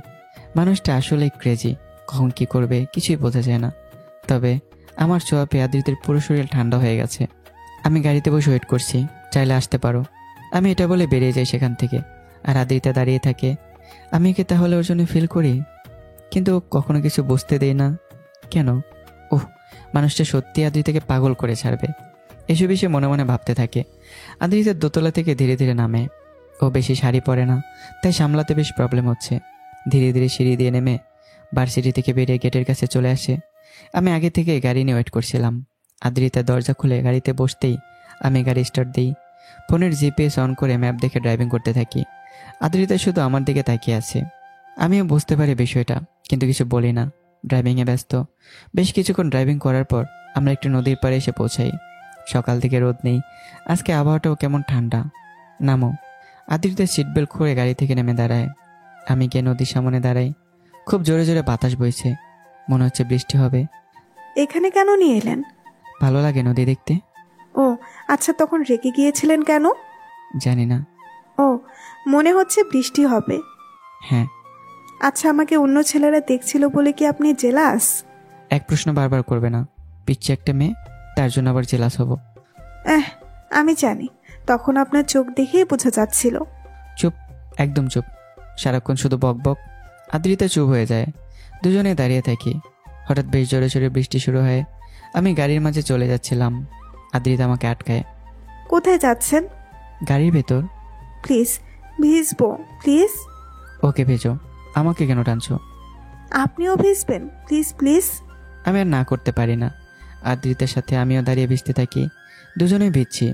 মানুষটা আসলে ক্রেজি, কখন কি করবে কিছুই বোঝা যায় না। তবে আমার ছোঁয়া পেয়ে আদ্রিতার পুরো শরীর ঠান্ডা হয়ে গেছে। আমি গাড়িতে বসে ওয়েট করছি, চাইলে আসতে পারো। আমি এটা বলে বেরিয়ে যাই সেখান থেকে, আর আদ্রিতা দাঁড়িয়ে থাকে। আমি কি তাহলে ওর জন্য ফিল করি, কিন্তু ও কখনো কিছু বুঝতে দেয় না কেন? ওহ, মানুষটা সত্যি আদ্রিতাকে পাগল করে ছাড়বে, এসব বিষয়ে মনে মনে ভাবতে থাকে। আদ্রিতার দোতলা থেকে ধীরে ধীরে নামে। ও বেশি শাড়ি পরে না, তাই সামলাতে বেশ প্রবলেম হচ্ছে। ধীরে ধীরে সিঁড়ি দিয়ে নেমে ভার্সিটি থেকে বেরিয়ে গেটের কাছে চলে আসে। আমি আগে থেকে গাড়ি নিয়ে ওয়েট করছিলাম। আদ্রিতা দরজা খুলে গাড়িতে বসতেই আমি গাড়ি স্টার্ট দিই। ফোনের জিপিএস অন করে ম্যাপ দেখে ড্রাইভিং করতে থাকি। আদ্রিতা শুধু আমার দিকে তাকিয়ে আছে। আমিও বুঝতে পারি বিষয়টা, কিন্তু কিছু বলি না, ড্রাইভিংয়ে ব্যস্ত। বেশ কিছুক্ষণ ড্রাইভিং করার পর আমরা একটু নদীর পাড়ে এসে পৌঁছাই। সকাল থেকে রোদ নেই, আজকে আবহাওয়াটাও কেমন ঠান্ডা। নামো। আদ্রিতা সিট বেল্ট খুলে গাড়ি থেকে নেমে দাঁড়ায়। আমি গিয়ে নদীর সামনে দাঁড়াই। খুব জোরে জোরে বাতাস বইছে, মনে হচ্ছে বৃষ্টি হবে। এখানে কেন নিয়ে এলেন? ভালো লাগে নদী দেখতে। ও আচ্ছা, তখন রেগে গিয়েছিলেন কেন? জানি না। ও, মনে হচ্ছে বৃষ্টি হবে। হ্যাঁ। আচ্ছা, আমাকে অন্য ছেলেরা দেখছিল বলে কি আপনি জেলাস? এক প্রশ্ন বারবার করবে না, পিচ্ছি একটা মেয়ে, তার জন্য আবার জেলাস হব? আমি জানি, তখন আপনার চোখ দেখেই বোঝা যাচ্ছিল। চুপ, একদম চুপ, সারাক্ষণ শুধু বক বক। আদ্রিতা চুপ হয়ে যায়। দুজনে দাঁড়িয়ে থাকি। হঠাৎ বেশ জোরে জোরে বৃষ্টি শুরু হয়। আমি গাড়ির মাঝে চলে যাচ্ছিলাম। আদ্রিতা আমাকে আটকায়। কোথায় যাচ্ছেন? গাড়ির ভেতর। Please, ভিজবো please. ওকে ভেজো, আমাকে কেন টানছো? আপনিও ভিজবেন, প্লিজ প্লিজ। আমি আর না করতে পারি না। আদ্রিতার সাথে আমিও দাঁড়িয়ে ভিজতে থাকি। দুজনেই ভিজছি।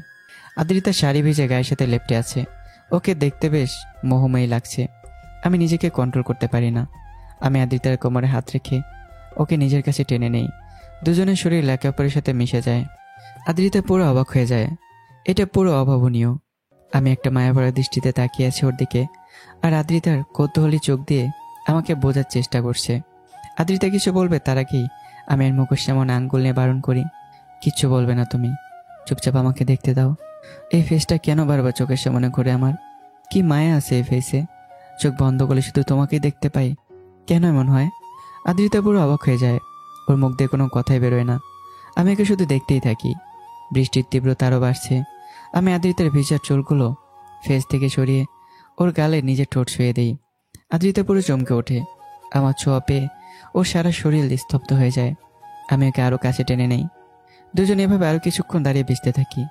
আদ্রিতার শাড়ি ভিজে গায়ের সাথে লেপটে আছে। ওকে দেখতে বেশ মোহময়ী লাগছে। আমি নিজেকে কন্ট্রোল করতে পারি না। আমি আদ্রিতার কোমরে হাত রেখে ওকে নিজের কাছে টেনে নেই। দুজনের শরীর একে অপরের সাথে মিশে যায়। আদ্রিতা পুরো অবাক হয়ে যায়। এটা পুরো অভাবনীয়। আমি একটা মায়াভরা দৃষ্টিতে তাকিয়ে আছি ওর দিকে, আর আদ্রিতার কৌতূহলী চোখ দিয়ে আমাকে বোঝার চেষ্টা করছে। আদ্রিতা কিছু বলবে তার আগেই আমি এর মুখের সামনে আঙ্গুল নিয়ে বারণ করি, কিচ্ছু বলবে না তুমি, চুপচাপ আমাকে দেখতে দাও। এই ফেসটা কেন বারবার চোখের সামনে ঘুরে আমার? কি মায়া আছে এই ফেসে? চোখ বন্ধ করলে শুধু তোমাকেই দেখতে পাই, কেন এমন হয়? আদ্রিতা পুরো অবাক হয়ে যায়। ওর মুখ দিয়ে কোনো কথাই বেরোয় না। আমি একে শুধু দেখতেই থাকি। বৃষ্টির তীব্রতা আরও বাড়ছে। আমি আদ্রিতার ভিজার চুলগুলো ফেস থেকে সরিয়ে ওর গালে নিজের ঠোঁট শুয়ে দিই। আদ্রিতা পুরো চমকে ওঠে। আমার ছোঁয়া পেয়ে ওর সারা শরীর স্তব্ধ হয়ে যায়। আমি ওকে আরও কাছে টেনে নেই। দুজন এভাবে আরও কিছুক্ষণ দাঁড়িয়ে ভিজতে থাকি।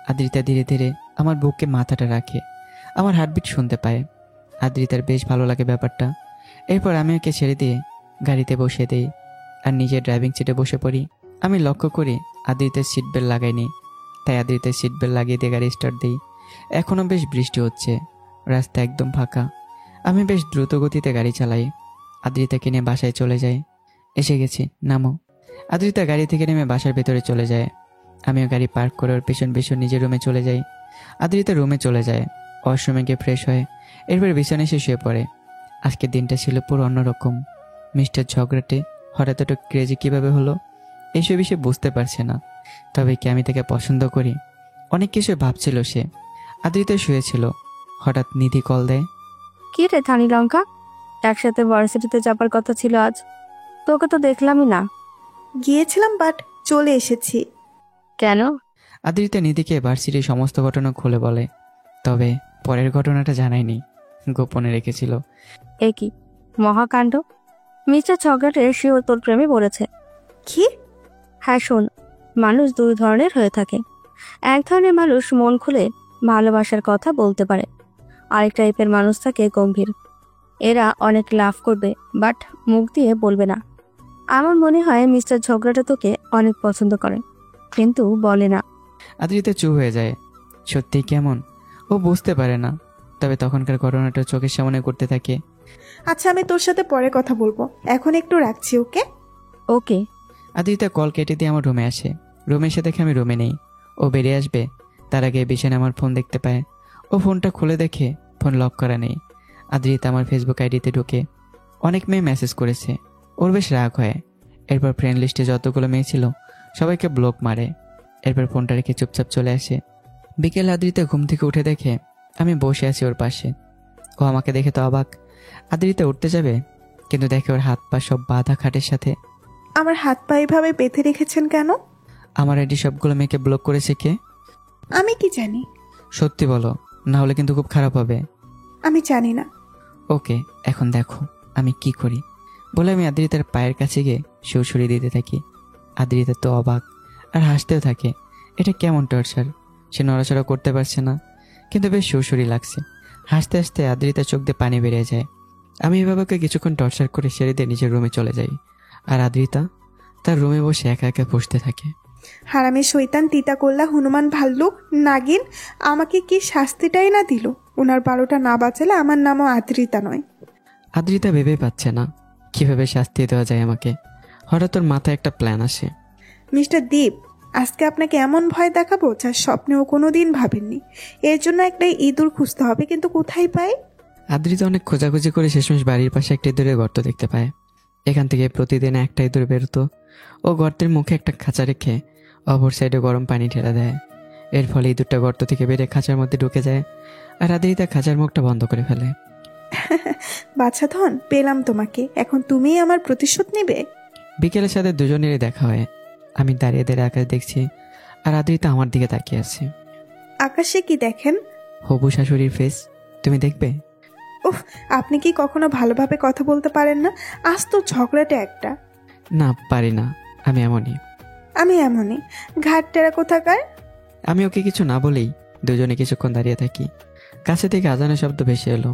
আদ্রিতা ধীরে ধীরে আমার বুকে মাথাটা রাখে, আমার হার্টবিট শুনতে পায়। আদ্রিতার বেশ ভালো লাগে ব্যাপারটা। এরপর আমি ওকে ছেড়ে দিয়ে গাড়িতে বসিয়ে দিই আর নিজের ড্রাইভিং সিটে বসে পড়ি। আমি লক্ষ্য করি আদ্রিতার সিট বেল্ট লাগাইনি, তাই আদ্রিতার সিট বেল্ট লাগিয়ে দিয়ে গাড়ি স্টার্ট দিই। এখনও বেশ বৃষ্টি হচ্ছে, রাস্তা একদম ফাঁকা। আমি বেশ দ্রুত গতিতে গাড়ি চালাই। আদ্রিতাকে নিয়ে বাসায় চলে যাই। এসে গেছি, নামো। আদ্রিতা গাড়ি থেকে নেমে বাসার ভেতরে চলে যায়। আমিও গাড়ি পার্ক করে ওর পেছন পেছন নিজের রুমে চলে যাই। আদ্রিতা রুমে চলে যায়, ওয়াশরুমে গিয়ে ফ্রেশ হয়, এরপর বিছানায় এসে শুয়ে পড়ে। আজকের দিনটা ছিল পুরো অন্যরকম। মিস্টার ঝগড়াটে হঠাৎ একটু ক্রেজি কীভাবে হলো এইসব বিষয়ে বুঝতে পারছে না। তবে কি আমি তাকে পছন্দ করি? অনেক কিছু ভাবছিল সে। আদ্রিতা শুয়েছিল, হঠাৎ নিধি কল দেয়। কি রে থানি লঙ্কা, একসাথে ভার্সিটিতে যাবার কথা ছিল আজ, তোকে তো দেখলামই না। গিয়েছিলাম, বাট চলে এসেছি। কেন? আদ্রিতা নিধিকে ভার্সিটির সমস্ত ঘটনা খুলে বলে, তবে পরের ঘটনাটা জানায়নি, গোপনে রেখেছিল। এ কি মহাকাণ্ড! মিস্টার ঝগড়াটে সেও তোর প্রেমে পড়েছে। কি? হ্যাঁ শোন, মানুষ দুই ধরনের হয়ে থাকে। এক ধরনের মানুষ মন খুলে ভালোবাসার কথা বলতে পারে, আরেক টাইপের মানুষ থাকে গম্ভীর। এরা অনেক লাভ করবে, বাট মুখ দিয়ে বলবে না। আমার মনে হয় মিস্টার ঝগড়াটা তোকে অনেক পছন্দ করে, কিন্তু বলে না। আদ্রিতা চুপ হয়ে যায়। সত্যি কেমন? ও বুঝতে পারে না। তবে তখনকার ঘটনাটা চোখের সামনে করতে থাকে। আচ্ছা আমি তোর সাথে পরে কথা বলবো, এখন একটু রাখছি, ওকে? ওকে। আদ্রিতা কল কেটে দিয়ে আমার রুমে আসে। রুমে এসে দেখে আমি রুমে নেই। ও বেরিয়ে আসবে তার আগে বিছানায় আমার ফোন দেখতে পায়। ও ফোনটা খুলে দেখে ফোন লক করা নেই। আদ্রিতা আমার ফেসবুক আইডিতে ঢুকে অনেক মেয়ে মেসেজ করেছে। ওর বেশ রাগ হয়। এরপর ফ্রেন্ড লিস্টে যতগুলো মেয়ে ছিল সবাইকে ব্লক মারে। এরপর ফোনটা রেখে চুপচাপ চলে আসে। বিকেল আদ্রিতা ঘুম থেকে উঠে দেখে আমি বসে আছি ওর পাশে। ও আমাকে দেখে তো অবাক। আদ্রিতা উঠতে যাবে, কিন্তু দেখে ওর হাত পা সব বাঁধা খাটের সাথে। আমার হাত পা এভাবে বেঁধে রেখেছেন কেন? আমার আইডি সবগুলো মেয়েকে ব্লক করেছে কে? আমি কি জানি? সত্যি বলো, না হলে কিন্তু খুব খারাপ হবে। আমি জানি না। ওকে, এখন দেখো আমি কি করি। বলে আমি আদ্রিতার পায়ের কাছে গিয়ে সুরসুরি দিতে থাকি। আদ্রিতা তো অবাক আর হাসতেও থাকে। এটা কেমন টর্চার? সে নড়াচড়া করতে পারছে না, কিন্তু বেশ সুরসুরি লাগছে। হাসতে হাসতে আদ্রিতার চোখ দিয়ে পানি বেরিয়ে যায়। আমি এভাবে ওকে কিছুক্ষণ টর্চার করে সেরে দিয়ে নিজের রুমে চলে যাই। আর আদ্রিতা তার রুমে বসে একা একা বসতে থাকে। হারামে শৈতান, তিতা করলা, হনুমান, ভাল্লুক, নাগিন আমাকে কি শাস্তিটাই না দিল। ওনার 12টা না বাঁচালে আমার নামও আদ্রিতা নয়। আদ্রিতা ভেবে পাচ্ছে না কিভাবে শাস্তি দেওয়া যায় আমাকে। হঠাৎ ওর মাথায় একটা প্ল্যান আসে। মিস্টার দীপ, আজকে আপনাকে এমন ভয় দেখাবো যার স্বপ্নেও কোনোদিন ভাবেননি। এর জন্য একটা ইঁদুর খুঁজতে হবে, কিন্তু কোথায় পাই? আদ্রিতা অনেক খোঁজাখুঁজি করে শেষমেশ বাড়ির পাশে একটা ইঁদুরের গর্ত দেখতে পায়। এখান থেকে প্রতিদিন একটা ইঁদুর বেরোতো। ও গর্তের মুখে একটা খাঁচা রেখে অপর সাইডে গরম পানি ঢেলে দেয়। এর ফলে ইঁদুরটা গর্ত থেকে বেড়ে খাঁচার মধ্যে ঢুকে যায়। আর আদ্রিতা খাঁচার মুখটা বন্ধ করে ফেলে। বাছা ধন, পেলাম তোমাকে, এখন তুমিই আমার প্রতিশোধ নেবে। বিকেলের সাথে দুজনেরই দেখা হয়। আমি দাঁড়িয়ে দাঁড়িয়ে আকাশ দেখছি, আর আদ্রিতা আমার দিকে তাকিয়ে আছে। আকাশে কি দেখেন? হবু শাশুড়ির ফেস। তুমি দেখবে? উফ, আপনি কি কখনো ভালোভাবে কথা বলতে পারেন না? আজ তো ঝগড়াটে একটা। না, পারি না, আমি এমনই। আমি এমনই ঘাট টেরা কোথাকার। আমি ওকে কিছু না বলেই দুজনে কিছুক্ষণ দাঁড়িয়ে থাকি। কাছে থেকে আজানের শব্দ ভেসে এলো।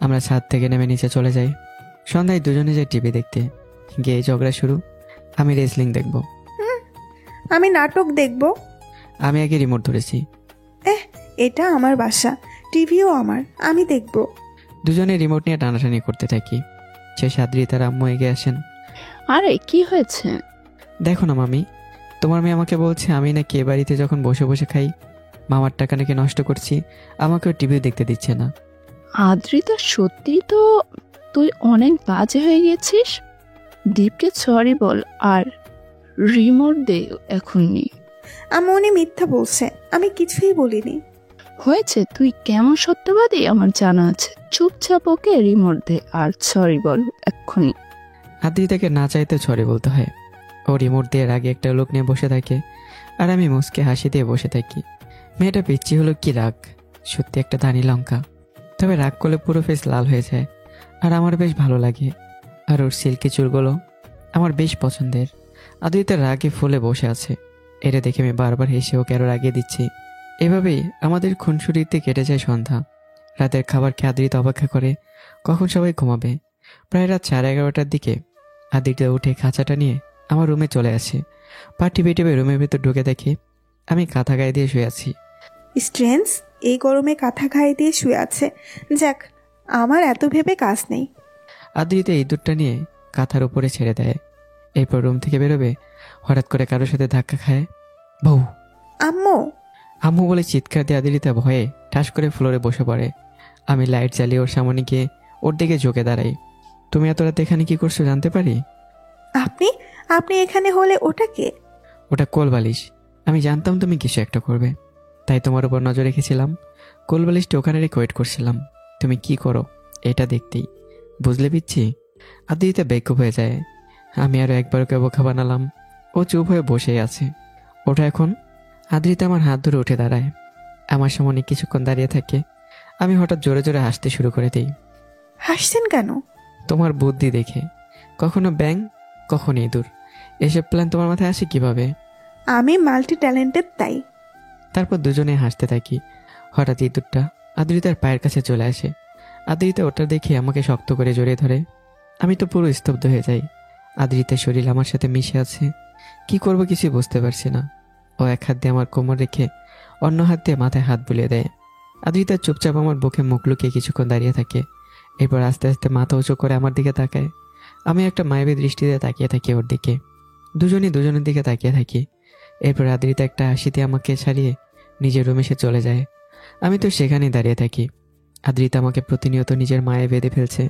আমরা ছাদ থেকে নেমে নিচে চলে যাই। সন্ধ্যায় দুজনে যাই টিভি দেখতে। গিয়ে ঝগড়া শুরু। আমি রেসলিং দেখব। আমি নাটক দেখব। আমি আগে রিমোট ধরেছি। এটা আমার বাসা, টিভিও আমার, আমি দেখব। দুজনে রিমোট নিয়ে টানাটানি করতে থাকি। শেষে আদ্রিতার আম্মু এগিয়ে আসেন। আরে কি হয়েছে? দেখো না মামি, তোমার মেয়ে আমাকে বলছে আমি নাকি এ বাড়িতে যখন বসে বসে খাই মামার টাকা নাকি নষ্ট করছি, আমাকেও টিভিও দেখতে দিচ্ছে না। আদ্রিতা, সত্যি তো তুই অনেক বাজে হয়ে গেছিস। দীপকে সরি বল আর রিমোট দে এখনই। উনি মিথ্যা বলছে, আমি কিছুই বলিনি। হয়েছে, তুই কেমন সত্যবাদী আমার জানা আছে। চুপচাপ ওকে রিমোট দে আর সরি বল এক্ষুনি। আদ্রিতাকে না চাইতে ছড়ে বলতে হয়। ও রিমোট দিয়ে আগে একটা লোক নিয়ে বসে থাকে, আর আমি মুসকে হাসি দিয়ে বসে থাকি। মেয়েটা পিচ্ছি হলো কি রাগ, সত্যি একটা ধানি লঙ্কা। তবে রাগ করলে পুরো ফেস লাল হয়ে যায়, আর আমার বেশ ভালো লাগে। আর ওর সিল্কি চুলগুলো আমার বেশ পছন্দের। আদ্রিতার রাগে ফুলে বসে আছে। এটা দেখে আমি বারবার হেসে ওকে আরো রাগিয়ে দিচ্ছি। এভাবেই আমাদের খুনসুটিতে কেটে যায় সন্ধ্যা। রাতের খাবার খেয়ে আদ্রিতা অপেক্ষা করে কখন সবাই ঘুমাবে। প্রায় রাত 11:30টার দিকে আদ্রিতা উঠে খাঁচাটা নিয়ে আমার রুমে চলে আসে। পা টিপে টিপে রুমের ভেতর ঢুকে দেখি আমি কাঁথা গায়ে দিয়ে শুয়ে আছি। স্ট্রেঞ্জ, এই গরমে কাঁথা গায়ে দিয়ে শুয়ে আছে। যাক, আমার এত ভেবে কাজ নেই। আদ্রিতা ইঁদুরটা নিয়ে কাঁথার উপরে ছেড়ে দেয়। এরপর রুম থেকে বেরোবে, হঠাৎ করে কারোর সাথে ধাক্কা খায়। বউ! আম্মু! আম্মু বলে চিৎকার দিয়ে আদ্রিতা ভয়ে ঠাস করে ফ্লোরে বসে পড়ে। আমি লাইট জ্বালিয়ে ওর সামনে গিয়ে ওর দিকে ঝুঁকে দাঁড়াই। তুমি এত রাতে এখানে কি করছো জানতে পারি? আপনি আপনি এখানে হলে ওটা কে? ওটা কোলবালিশ। আমি জানতাম তুমি কিছু একটা করবে, তাই তোমার উপর নজর রেখেছিলাম। কোলবালিশটা ওখানে রেখে ওয়েট করছিলাম তুমি কি করো এটা দেখতেই। বুঝলে পিচ্ছি? আদ্রিতা বেকুব হয়ে যায়। আমি আরো একবার ওকে বোকা বানালাম। ও চুপ হয়ে বসেই আছে। ওটা এখন। আদ্রিতা আমার হাত ধরে উঠে দাঁড়ায়। আমার সামনে কিছুক্ষণ দাঁড়িয়ে থাকে। আমি হঠাৎ জোরে জোরে হাসতে শুরু করে দিই। হাসছেন কেন? তোমার বুদ্ধি দেখে। কখনো ব্যাং, কখনো ইঁদুর। এসব প্ল্যান তোমার মাথায় আসে কিভাবে? আমি মাল্টি ট্যালেন্টেড, তাই। তারপর দুজনে হাসতে থাকি। হঠাৎ ইঁদুরটা আদ্রিতার পায়ের কাছে চলে আসে। আদ্রিতা ওটা দেখে আমাকে শক্ত করে জড়িয়ে ধরে। আমি তো পুরো স্তব্ধ হয়ে যাই। আদ্রিতার শরীর আমার সাথে মিশে আছে। কি করব কিছুই বুঝতে পারছি না। ও এক হাত দিয়ে আমার কোমর রেখে অন্য হাত দিয়ে মাথায় হাত বুলিয়ে দেয়। আদ্রিতা চুপচাপ আমার বুকে মুখ লুকিয়ে কিছুক্ষণ দাঁড়িয়ে থাকে। এরপর আস্তে আস্তে মাথা উঁচু করে আমার দিকে তাকায়। আমি একটা মায়াবী দৃষ্টিতে তাকিয়ে থাকি ওর দিকে। দুজনই দুজনের দিকে তাকিয়ে থাকি। এরপর আদ্রিতা একটা হাসিতে আমাকে ছাড়িয়ে নিজের রুমে সে চলে যায়। আমি তো সেখানেই দাঁড়িয়ে থাকি। আদ্রিতা আমাকে প্রতিনিয়ত নিজের মায়ে বেঁধে ফেলছে।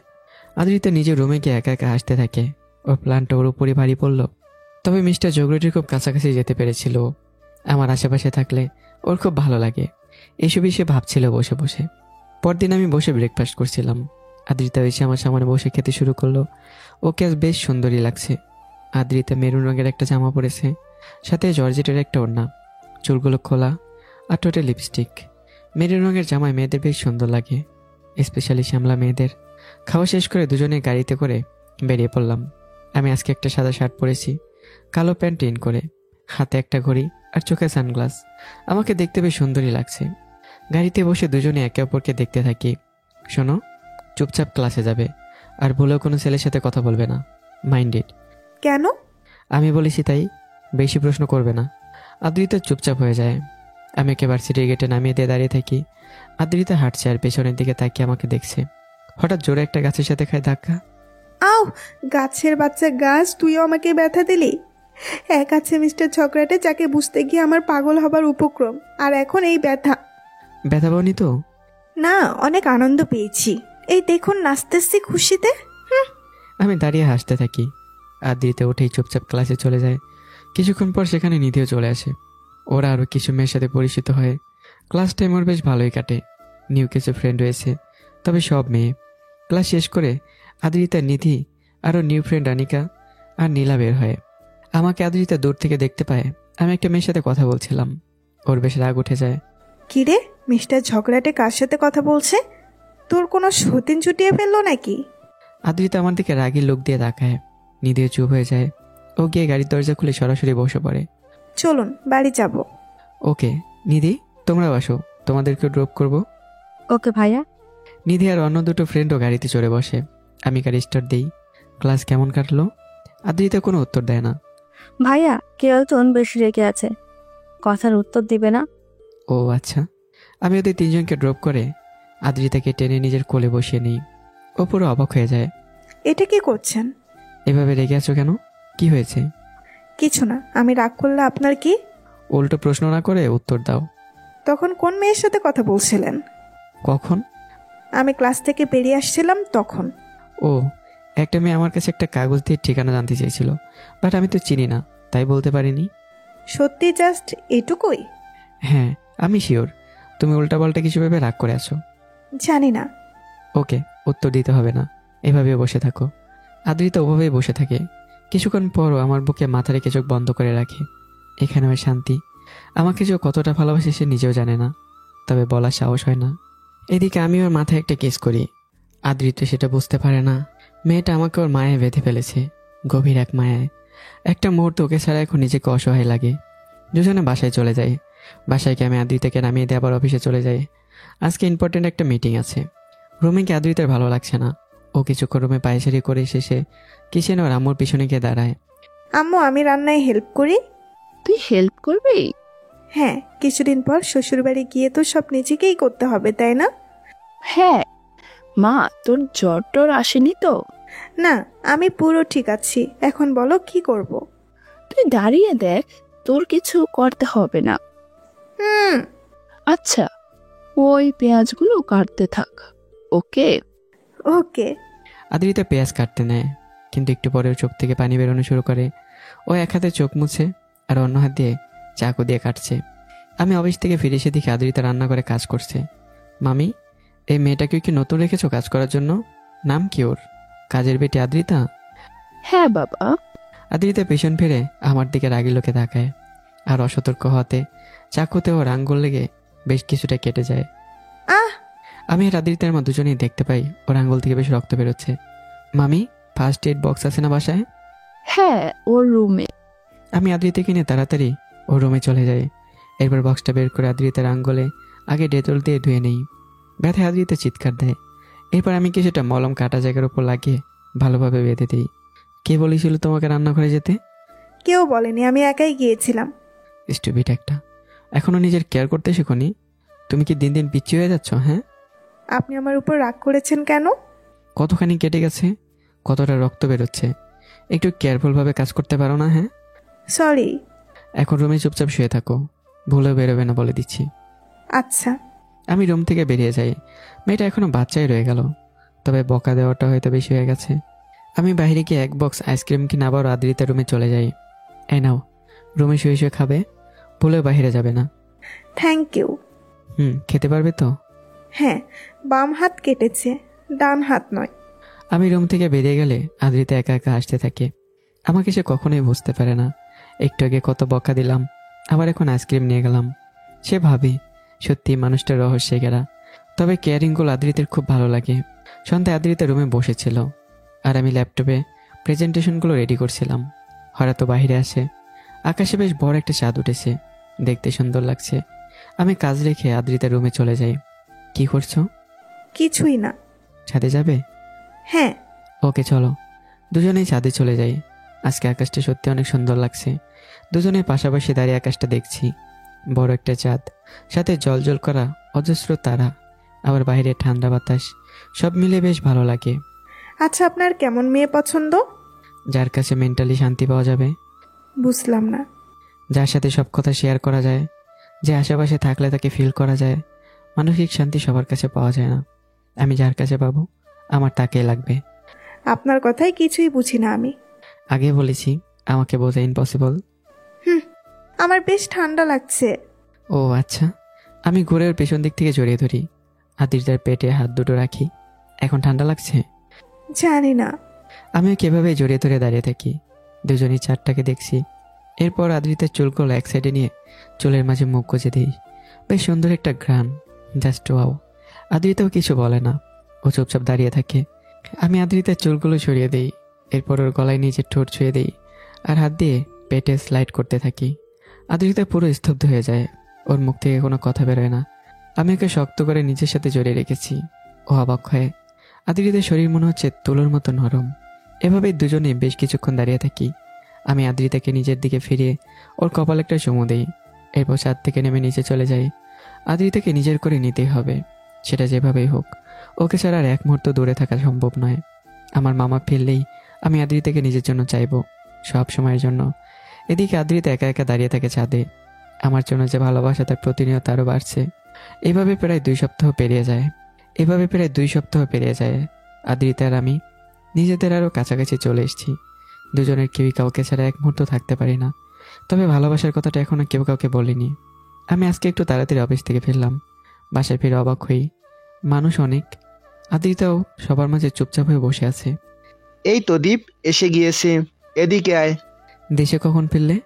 আদ্রিতা নিজের রুমে গিয়ে একা একা হাসতে থাকে। ওর প্ল্যানটা ওর উপরই ভারী পড়ল। তবে মিস্টার জগরেটির খুব কাছাকাছি যেতে পেরেছিল ও। আমার আশেপাশে থাকলে ওর খুব ভালো লাগে, এসবই সে ভাবছিল বসে বসে। পরদিন আমি বসে ব্রেকফাস্ট করছিলাম। আদ্রিতা এসে আমার সামনে বসে খেতে শুরু করলো। ওকে আজ বেশ সুন্দরী লাগছে। আদ্রিতা মেরুন রঙের একটা জামা পরেছে, সাথে জর্জেটের একটা ওড়না, চুলগুলো খোলা আর ঠোঁটে লিপস্টিক। মেরুন রঙের জামায় মেয়েদের বেশ সুন্দর লাগে, স্পেশালি শ্যামলা মেয়েদের। খাওয়া শেষ করে দুজনে গাড়িতে করে বেরিয়ে পড়লাম। আমি আজকে একটা সাদা শার্ট পরেছি, কালো প্যান্ট ইন করে, হাতে একটা ঘড়ি আর চোখে সানগ্লাস। আমাকে দেখতে বেশ সুন্দরই লাগছে। গাড়িতে বসে দুজনে একে অপরকে দেখতে থাকি। শোনো, চুপচাপ ক্লাসে যাবে আর ভুলেও কোনো ছেলের সাথে কথা বলবে না, মাইন্ডেড। কেন? আমি বলেছি তাই, বেশি প্রশ্ন করবে না। আদ্রিতা চুপচাপ হয়ে যায়। আমি একে ভার্সিটির গেটে নামিয়ে দিয়ে দাঁড়িয়ে থাকি। আদ্রিতা হাঁটছে আর পেছনের দিকে তাকিয়ে আমাকে দেখছে। হঠাৎ জোরে একটা গাছের সাথে খায় ধাক্কা। আও, গাছের বাচ্চা গাছ, তুইও আমাকে ব্যথা দিলি। এক আছে মিস্টার ঝগড়াটে, যাকে বুঝতে গিয়ে আমার পাগল হবার উপক্রম, আর এখন এই ব্যথা। ব্যথা পাওনি তো? না, অনেক আনন্দ পেয়েছি। এই দেখুন নাচতেছি খুশিতে। আমি দাঁড়িয়ে হাসতে থাকি। আদ্রিতা উঠেই চুপচাপ ক্লাসে চলে যায়। কিছুক্ষণ পর সেখানে নিধিও চলে আসে। ওরা আরও কিছু মেয়ের সাথে পরিচিত হয়। ক্লাস টাইম ওর বেশ ভালোই কাটে। নিউ কিছু ফ্রেন্ড রয়েছে, তবে সব মেয়ে। ক্লাস শেষ করে আদ্রিতা, নিধি আরও নিউ ফ্রেন্ড আনিকা আর নীলা বের হয়। আমাকে আদ্রিতা দূর থেকে দেখতে পায়। আমি একটা মেয়ের সাথে কথা বলছিলাম। ওর বেশ রাগ উঠে যায়। কিরে, মিস্টার ঝগড়াটে কার সাথে কথা বলছে? তোর কোনো সতীন ছুটিয়ে ফেললো নাকি? আদ্রিতা আমার দিকে রাগী লোক দিয়ে তাকায়। নিধিও চুপ হয়ে যায়। ও গিয়ে গাড়ির দরজা খুলে সরাসরি বসে পড়ে। চলুন বাড়ি যাব। ওকে নিধি, তোমরাও আসো, তোমাদেরকে ড্রপ করব। ওকে ভাইয়া। নিধি আর অন্য দুটো ফ্রেন্ডও গাড়িতে চড়ে বসে। আমি গাড়ি স্টার্ট দিই। ক্লাস কেমন কাটলো? আদ্রিতা কোনো উত্তর দেয় না। ভাইয়া, কেলটন বেশি রেগে আছে, কথার উত্তর দিবে না। ও আচ্ছা। আমি ওদের তিনজনকে ড্রপ করে আদ্রিতাকে টেনে নিজের কোলে বসিয়ে নিই। ও পুরো অবাক হয়ে যায়। এটা কি করছেন? এভাবে রেগে আছো কেন? কি হয়েছে? কিছু না। আমি রাগ করলে আপনার কি? উল্টো প্রশ্ন না করে উত্তর দাও। তখন কোন মেয়ের সাথে কথা বলছিলেন? কখন? আমি ক্লাস থেকে বেরিয়ে আসছিলাম তখন। ও, একটা মেয়ে আমার কাছে একটা কাগজ দিয়ে ঠিকানা জানতে চেয়েছিল, বাট আমি তো চিনি না, তাই বলতে পারিনি। সত্যি জাস্ট এটুকুই? হ্যাঁ, আমি শিওর। তুমি উল্টাপাল্টা কিছু ভেবে রাগ করে আছো। জানি না। ওকে, উত্তর দিতে হবে না, এভাবে বসে থাকো। আদ্রিতা ওভাবেই বসে থাকে। কিছুক্ষণ পরও আমার বুকে মাথা রেখে চোখ বন্ধ করে রাখে। এখানে আমার শান্তি। আমাকে যে কতটা ভালোবাসে সে নিজেও জানে না, তবে বলার সাহস হয় না। এদিকে আমি ওর মাথায় একটা কিস করি। আদ্রিতা সেটা বুঝতে পারে না। মেয়েটা আমাকে ওর মায়ায় বেঁধে ফেলেছে, গভীর এক মায়ায়। একটা মুহূর্ত ওকে ছাড়া এখন নিজেকে অসহায় লাগে। দুজনে বাসায় চলে যায়। বাসায় গিয়ে আমি আদ্রিতাকে নামিয়ে দিয়ে আবার অফিসে চলে যাই। আজকে ইম্পর্টেন্ট একটা মিটিং আছে। রুমে গিয়ে আদ্রিতার ভালো লাগছে না। ও কিছুক্ষণ রুমে পায়চারি করে শেষে কিচেনে ওর আম্মুর পিছনে গিয়ে দাঁড়ায়। আম্মু, আমি রান্নায় হেল্প করি। তুই হেল্প করবি? হ্যাঁ, কিছুদিন পর শ্বশুরবাড়ি গিয়ে তো সব নিজেকেই করতে হবে, তাই না? হ্যাঁ। মা, তোর জ্বর টর আসেনি তো? না, আমি পুরো ঠিক আছি। এখন বলো কি করব? তুই দাঁড়িয়ে দেখ, তোর কিছু করতে হবে না। আচ্ছা, ওই পেঁয়াজগুলো কাটতে থাক। ওকে? ওকে। আদ্রিতা পেঁয়াজ কাটতে নেয়, কিন্তু একটু পরে ওর চোখ থেকে পানি বেরোনো শুরু করে। ও এক হাতে চোখ মুছে আর অন্য হাত দিয়ে চাকু দিয়ে কাটছে। আমি অফিস থেকে ফিরে এসে দেখি আদ্রিতা রান্না করে কাজ করছে। মামি, এই মেয়েটাকে কি নতুন রেখেছো কাজ করার জন্য? নাম কি ওর? কাজের বেটি আদ্রিতা? হ্যাঁ বাবা। আদ্রিতা পেছন ফিরে আমার দিকে রাগি লোকে তাকায়, আর অসতর্ক হতে চাকুতে ওর আঙ্গুল লেগে বেশ কিছুটা কেটে যায়। আমি আর আদ্রিতার মা দুজনেই দেখতে পাই ওর আঙ্গুল থেকে বেশ রক্ত বেরোচ্ছে। মামি, ফার্স্ট এড বক্স আছে না বাসায়? হ্যাঁ, ওর রুমে। আমি আদ্রিতাকে নিয়ে তাড়াতাড়ি ওর রুমে চলে যাই। এরপর বক্সটা বের করে আদ্রিতার আঙ্গুলে আগে ডেটল দিয়ে ধুয়ে নেই। ব্যথায় আদ্রিতা চিৎকার দেয়। এরপর আমি কিছুটা মলম কাটা জায়গার উপর লাগিয়ে ভালোভাবে বেঁধে দিই। কে বলেছিল তোমাকে রান্নাঘরে যেতে? কেউ বলেনি, আমি একাই গিয়েছিলাম। স্টুপিড একটা। এখনো নিজের কেয়ার করতে শেখনি? তুমি কি দিন দিন পিচ্ছি হয়ে যাচ্ছ? হ্যাঁ, আপনি আমার উপর রাগ করেছেন কেন? কতখানি কেটে গেছে, কতটা রক্ত বেরোচ্ছে, একটু কেয়ারফুলভাবে কাজ করতে পারো না? হ্যাঁ, সরি। এখন রুমে চুপচাপ শুয়ে থাকো, ভুলেও বেরোবে না বলে দিচ্ছি। আচ্ছা। আমি রুম থেকে বেরিয়ে যাই। মেয়েটা এখনো বাচ্চাই রয়ে গেল, তবে বকা দেওয়াটা হয়তো বেশি হয়ে গেছে। আমি বাইরে গিয়ে এক বক্স আইসক্রিম কিনে আবার আদ্রিতার রুমে চলে যাই। এই নাও, রুমে শুয়ে শুয়ে খাবে, ভুলেও বাইরে যাবে না। Thank you. খেতে পারবে তো? হ্যাঁ, বাম হাত কেটেছে, ডান হাত নয়। আমি রুম থেকে বেরিয়ে গেলে আদ্রিতা একা একা হাসতে থাকে। আমাকে সে কখনোই বুঝতে পারে না। একটু আগে কত বকা দিলাম, আবার এখন আইসক্রিম নিয়ে গেলাম। সে ভাবে সত্যি মানুষটার রহস্যে ঘেরা। তবে কেয়ারিংগুলো আদ্রিতের খুব ভালো লাগে। সন্ধ্যায় আদ্রিতা রুমে বসেছিল আর আমি ল্যাপটপে প্রেজেন্টেশনগুলো রেডি করছিলাম। হঠাৎ বাহিরে আসে। আকাশে বেশ বড় একটা চাঁদ উঠেছে, দেখতে সুন্দর লাগছে। আমি কাজ রেখে আদ্রিতার রুমে চলে যাই। কি করছো? কিছুই না। ছাদে যাবে? হ্যাঁ। ওকে চলো, দুজনেই ছাদে চলে যাই। আজকে আকাশটা সত্যি অনেক সুন্দর লাগছে। দুজনে পাশাপাশি দাঁড়িয়ে আকাশটা দেখছি। বড় একটা চাঁদ, সাথে জল করা অজস্র তারা, আবার বাইরে ঠান্ডা বাতাস, সব মিলে বেশ ভালো লাগে। আচ্ছা, আপনার কেমন মেয়ে পছন্দ? যার কাছে মেন্টালি শান্তি পাওয়া যাবে। বুঝলাম না। যার সাথে সব কথা শেয়ার করা যায়, যে আশেপাশে থাকলে তাকে ফিল করা যায়। মানসিক শান্তি সবার কাছে পাওয়া যায় না। আমি যার কাছে পাবো, আমার তাকেই লাগবে। আপনার কথাই কিছুই বুঝি না আমি। আগে বলেছি, আমাকে বোঝা ইম্পসিবল। আমার বেশ ঠান্ডা লাগছে। ও আচ্ছা। আমি ঘুরে ওর পেছন দিক থেকে জড়িয়ে ধরি। আদ্রিতার পেটে হাত দুটো রাখি। এখন ঠান্ডা লাগছে? জানি না। আমিও কিভাবে জড়িয়ে ধরে দাঁড়িয়ে থাকি। দুজনই চারটাকে দেখছি। এরপর আদ্রিতার চুলগুলো এক সাইডে নিয়ে চুলের মাঝে মুখ গুজে দিই। বেশ সুন্দর একটা ঘ্রাণ, জাস্ট ওয়াও। আদ্রিতাও কিছু বলে না, ও চুপচাপ দাঁড়িয়ে থাকে। আমি আদ্রিতার চুলগুলো সরিয়ে দিই। এরপর ওর গলায় নিজের ঠোঁট ছুঁয়ে দিই আর হাত দিয়ে পেটে স্লাইড করতে থাকি। আদ্রিতা পুরো স্তব্ধ হয়ে যায়। ওর মুখ থেকে কোনো কথা বেরোয় না। আমি ওকে শক্ত করে নিজের সাথে জড়িয়ে রেখেছি। ও অবাক হয়। আদ্রিতার শরীর মনে হচ্ছে তুলোর মতো নরম। এভাবেই দুজনে বেশ কিছুক্ষণ দাঁড়িয়ে থাকি। আমি আদ্রিতাকে নিজের দিকে ফিরিয়ে ওর কপালে একটা চুমু দেই। এরপর ছাদ থেকে নেমে নিচে চলে যাই। আদ্রিতাকে নিজের করে নিতেই হবে, সেটা যেভাবেই হোক। ওকে ছাড়া আর এক মুহূর্ত দূরে থাকা সম্ভব নয়। আমার মামা ফিরলেই আমি আদ্রিতাকে নিজের জন্য চাইবো, সব সময়ের জন্য। এদিকে আদ্রিতা একা একা দাঁড়িয়ে থাকে ছাদে। আমার জন্য যে ভালোবাসা তার প্রতিনিয়ত আরও বাড়ছে। এভাবে প্রায় 2 সপ্তাহ পেরিয়ে যায়। আদ্রিতা আর আমি নিজেদের আরও কাছাকাছি চলে এসেছি। দুজনের কেউই কাউকে ছাড়া এক মুহূর্ত থাকতে পারি না। তবে ভালোবাসার কথাটা এখনো কেউ কাউকে বলিনি। আমি আজকে একটু তাড়াতাড়ি অফিস থেকে ফিরলাম। বাসায় ফিরে অবাক হই, মানুষ অনেক। আদ্রিতাও সবার মাঝে চুপচাপ হয়ে বসে আছে। এই তো দীপ এসে গিয়েছে, এদিকে আয়। দেশে কখন ফিরলে?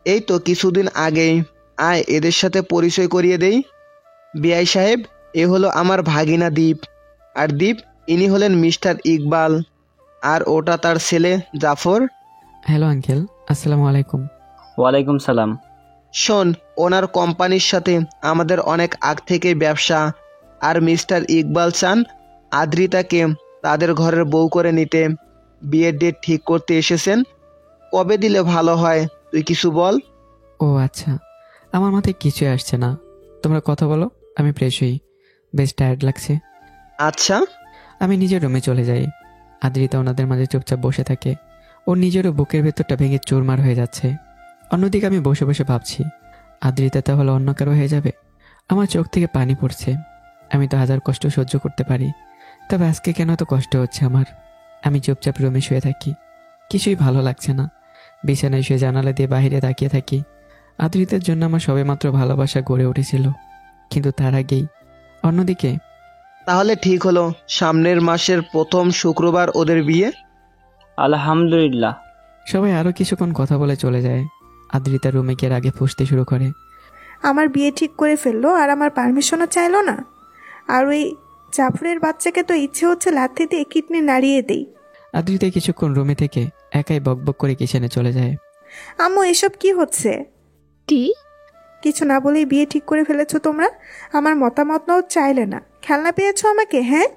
এই তো কিছুদিন আগেই। আয়, এদের সাথে পরিচয় করিয়ে দেই। বিআই সাহেব, এ হলো আমার ভাগিনা দীপ। আর দীপ, ইনি হলেন মিস্টার ইকবাল, আর ওটা তার ছেলে জাফর। হ্যালো আঙ্কেল, আসসালামু আলাইকুম। ওয়ালাইকুম সালাম। শোন, ওনার কোম্পানির সাথে আমাদের অনেক আগ থেকে ব্যবসা, আর মিস্টার ইকবাল চান আদ্রিতাকে তাদের ঘরের বউ করে নিতে। বিয়ের ডেট ঠিক করতে এসেছেন। কবে দিলে ভালো হয়, তুই কিছু বল। ও আচ্ছা, আমার মাথায় কিছুই আসছে না। তোমরা কথা বলো, আমি ফ্রেশ হই। বেশ টায়ার্ড লাগছে। আচ্ছা। আমি নিজের রুমে চলে যাই। আদ্রিতা ওনাদের মাঝে চুপচাপ বসে থাকে। ওর নিজেরও বুকের ভেতরটা ভেঙে চুরমার হয়ে যাচ্ছে। অন্যদিকে আমি বসে বসে ভাবছি, আদ্রিতা তাহলে অন্য কারো হয়ে যাবে। আমার চোখ থেকে পানি পড়ছে। আমি তো 1000 কষ্ট সহ্য করতে পারি, তবে আজকে কেন এত কষ্ট হচ্ছে আমার। আমি চুপচাপ রুমে শুয়ে থাকি। কিছুই ভালো লাগছে না। বিছানায় শুয়ে জানালা দিয়ে বাইরে তাকিয়ে থাকি। আদ্রিতার জন্য আমার সবেমাত্র ভালোবাসা গড়ে উঠেছিল, কিন্তু তার আগেই। অন্যদিকে তাহলে ঠিক হলো, সামনের মাসের প্রথম শুক্রবার ওদের বিয়ে। আলহামদুলিল্লাহ। সবাই আরো কিছুক্ষণ কথা বলে চলে যায়। আদ্রিতা রুমে গিয়ে আগে ফুঁসতে শুরু করে। আমার বিয়ে ঠিক করে ফেললো আর আমার পারমিশনও চাইলো না। আর ওই জাফরের বাচ্চাকে তো ইচ্ছে হচ্ছে লাথি দিয়ে কিডনি নাড়িয়ে দেই। আদ্রিতা কিছুক্ষণ রুমে থেকে একাই বকবক করে কিচেনে চলে যায়। আম্মু, এসব কি হচ্ছে? কি? কিছু না বলেই বিয়ে ঠিক করে ফেলেছো তোমরা। আমার মতামত নাও চাইলে না, খেলনা পেয়েছো আমাকে। হ্যাঁ,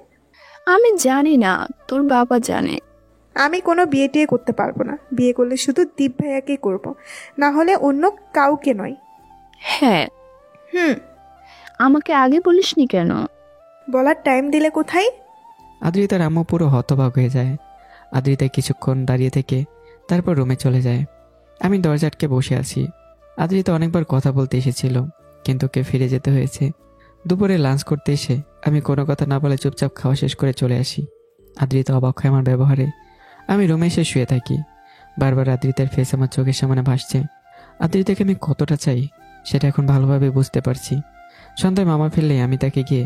আমি জানি না, তোর বাবা জানে। আমি কোনো বিয়ে টিয়ে করতে পারবো না। বিয়ে করলে শুধু দীপ ভাইয়াকে করব, না হলে অন্য কাউকে নয়। হ্যাঁ। আমাকে আগে বলিসনি কেন? বলার টাইম দিলে কোথায়? আদ্রিতার আম্মু পুরো হতবাক হয়ে যায়। আদ্রিতা কিছুক্ষণ দাঁড়িয়ে থেকে তারপর রুমে চলে যায়। আমি দরজা আটকে বসে আছি। আদ্রিতা অনেকবার কথা বলতে এসেছিল, কিন্তু ওকে ফিরে যেতে হয়েছে। দুপুরে লাঞ্চ করতে এসে আমি কোনো কথা না বলে চুপচাপ খাওয়া শেষ করে চলে আসি। আদ্রিতা অবাক হয় আমার ব্যবহারে। আমি রুমে এসে শুয়ে থাকি। বারবার আদ্রিতার ফেস আমার চোখের সামনে ভাসছে। আদ্রিতাকে আমি কতটা চাই সেটা এখন ভালোভাবে বুঝতে পারছি। সন্ধ্যায় মামা ফিরলে আমি তাকে গিয়ে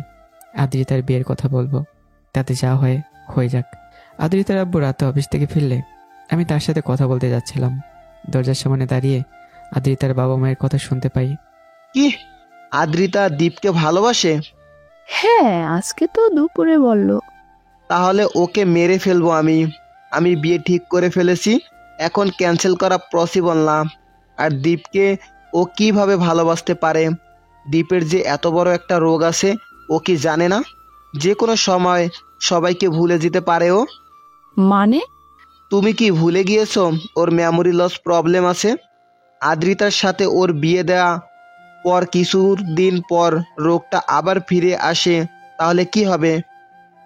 আদ্রিতার বিয়ের কথা বলবো। তাতে যা হয় হয়ে যাক। আদ্রিতার আব্বু রাতে অফিস থেকে ফিরলে আমি তার সাথে কথা বলতে যাচ্ছিলাম। দরজার সামনে দাঁড়িয়ে আদ্রিতার বাবা মায়ের কথা শুনতে পাই। কি, আদ্রিতা দীপকে ভালোবাসে? হ্যাঁ, আজকে তো দুপুরে বললো। তাহলে ওকে মেরে ফেলবো আমি বিয়ে ঠিক করে ফেলেছি, এখন ক্যান্সেল করা পসিবল না। আর দীপকে ও কিভাবে ভালোবাসতে পারে? দীপের যে এত বড় একটা রোগ আছে, ও কি জানে না? যে কোনো সময় সবাইকে ভুলে যেতে পারে ও। মানে? তুমি কি ভুলে গিয়েছো ওর মেমোরি লস প্রবলেম আছে? আদ্রিতার সাথে ওর বিয়ে দেওয়া পর কিছুদিন পর রোগটা আবার ফিরে আসে, তাহলে কি হবে?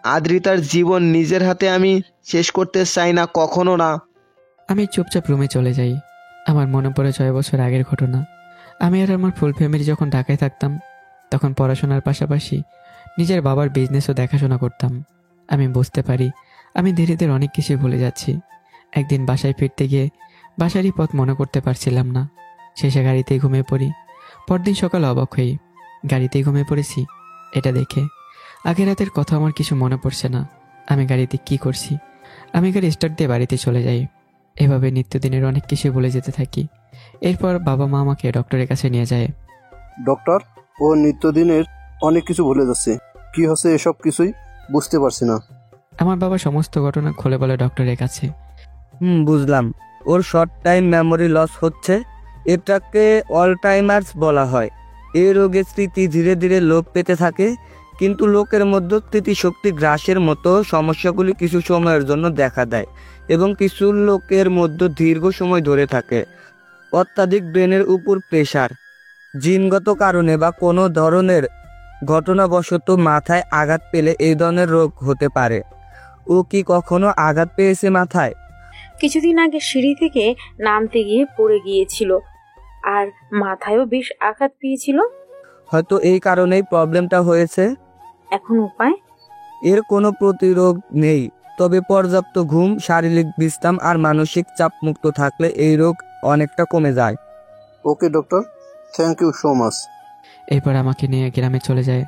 আদ্রিতার জীবন নিজের হাতে আমি শেষ করতে চাই না, কখনো না। আমি চুপচাপ রুমে চলে যাই। আমার মনে পড়ে 6 বছর আগের ঘটনা। আমি আর আমার ফুল ফ্যামিলি যখন ঢাকায় থাকতাম, তখন পড়াশোনার পাশাপাশি নিজের বাবার বিজনেসও দেখাশোনা করতাম। আমি বুঝতে পারি আমি ধীরে ধীরে অনেক কিছু ভুলে যাচ্ছি। একদিন বাসায় ফিরতে গিয়ে বাসারই পথ মনে করতে পারছিলাম না। শেষে গাড়িতেই ঘুমিয়ে পড়ি। পরদিন সকালে অবাক হই, গাড়িতেই ঘুমিয়ে পড়েছি। এটা দেখে আগের রাতের কথা আমার কিছু মনে পড়ছে না। আমি গাড়িতে কি করছি? আমি গাড়ি স্টার্ট দিয়ে বাড়িতে চলে যাই। এভাবে নিত্যদিনের অনেক কিছু ভুলে যেতে থাকি। এরপর বাবা মা আমাকে ডক্টরের কাছে নিয়ে যায়। ডক্টর, ও নিত্যদিনের অনেক কিছু ভুলে যাচ্ছে। কি হচ্ছে এসব কিছুই বুঝতে পারছি না। আমার বাবা সমস্ত ঘটনা খুলে বলে ডক্টরের কাছে। বুঝলাম। ওর শর্ট টাইম মেমোরি লস হচ্ছে, এটাকে অলটাইমার্স বলা হয়। এই রোগের স্মৃতি ধীরে ধীরে লোপ পেতে থাকে, কিন্তু লোকের মধ্যে স্মৃতিশক্তি গ্রাসের মতো সমস্যাগুলি কিছু সময়ের জন্য দেখা দেয় এবং কিছু লোকের মধ্যে দীর্ঘ সময় ধরে থাকে। অত্যাধিক ব্রেনের উপর প্রেশার, জিনগত কারণে বা কোনো ধরনের ঘটনাবশত মাথায় আঘাত পেলে এই ধরনের রোগ হতে পারে। ও কি কখনো আঘাত পেয়েছে মাথায়? কিছুদিন আগে সিঁড়ি থেকে নামতে গিয়ে পড়ে গিয়েছিল, আর মাথায়ও বেশ আঘাত পেয়েছিল। হয়তো এই কারণেই প্রবলেমটা হয়েছে। এখন উপায়? এর কোনো প্রতিরোধ নেই, তবে পর্যাপ্ত ঘুম, শারীরিক বিশ্রাম আর মানসিক চাপ মুক্ত থাকলে এই রোগ অনেকটা কমে যায়। Okay doctor, thank you so much. এরপর আমাকে নিয়ে গ্রামে চলে যায়।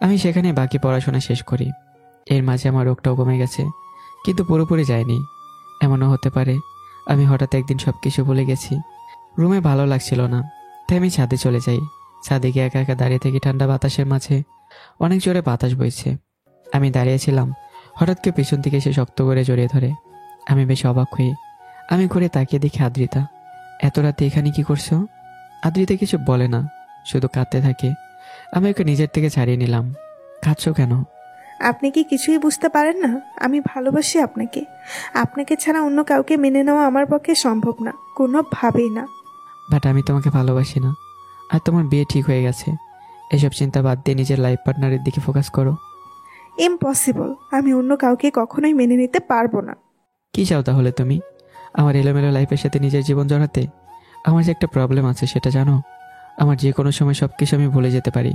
আমি সেখানে বাকি পড়াশোনা শেষ করি। এর মাঝে আমার রোগটাও কমে গেছে, কিন্তু পুরোপুরি যায়নি। এমনও হতে পারে আমি হঠাৎ একদিন সব কিছু ভুলে গেছি। রুমে ভালো লাগছিল না, তাই আমি ছাদে চলে যাই। ছাদে গিয়ে একা একা দাঁড়িয়ে থাকি ঠান্ডা বাতাসের মাঝে। অনেক জোরে বাতাস বইছে। আমি দাঁড়িয়েছিলাম, হঠাৎ কেউ পিছন থেকে এসে শক্ত করে জড়িয়ে ধরে। আমি বেশ অবাক হই। আমি ঘুরে তাকিয়ে দেখি আদ্রিতা। এত রাতে এখানে কি করছো? আদ্রিতা কিছু বলে না, শুধু কাঁদতে থাকে। আমি ওকে নিজের থেকে ছাড়িয়ে নিলাম। কাঁদছো কেন? আপনি কি কিছুই বুঝতে পারেন না? আমি ভালোবাসি আপনাকে। আপনাকে ছাড়া অন্য কাউকে মেনে নেওয়া আমার পক্ষে সম্ভব না, কোনোভাবেই না। বাট আমি তোমাকে ভালোবাসি না, আর তোমার বিয়ে ঠিক হয়ে গেছে। এসব চিন্তা বাদ দিয়ে নিজের লাইফ পার্টনারের দিকে ফোকাস করো। ইম্পসিবল, আমি অন্য কাউকে কখনোই মেনে নিতে পারবো না। কি চাও তাহলে তুমি? আমার এলোমেলো লাইফের সাথে নিজের জীবন জড়াতে? আমার যে একটা প্রবলেম আছে সেটা জানো? আমার যে কোনো সময় সব কিছু আমি ভুলে যেতে পারি,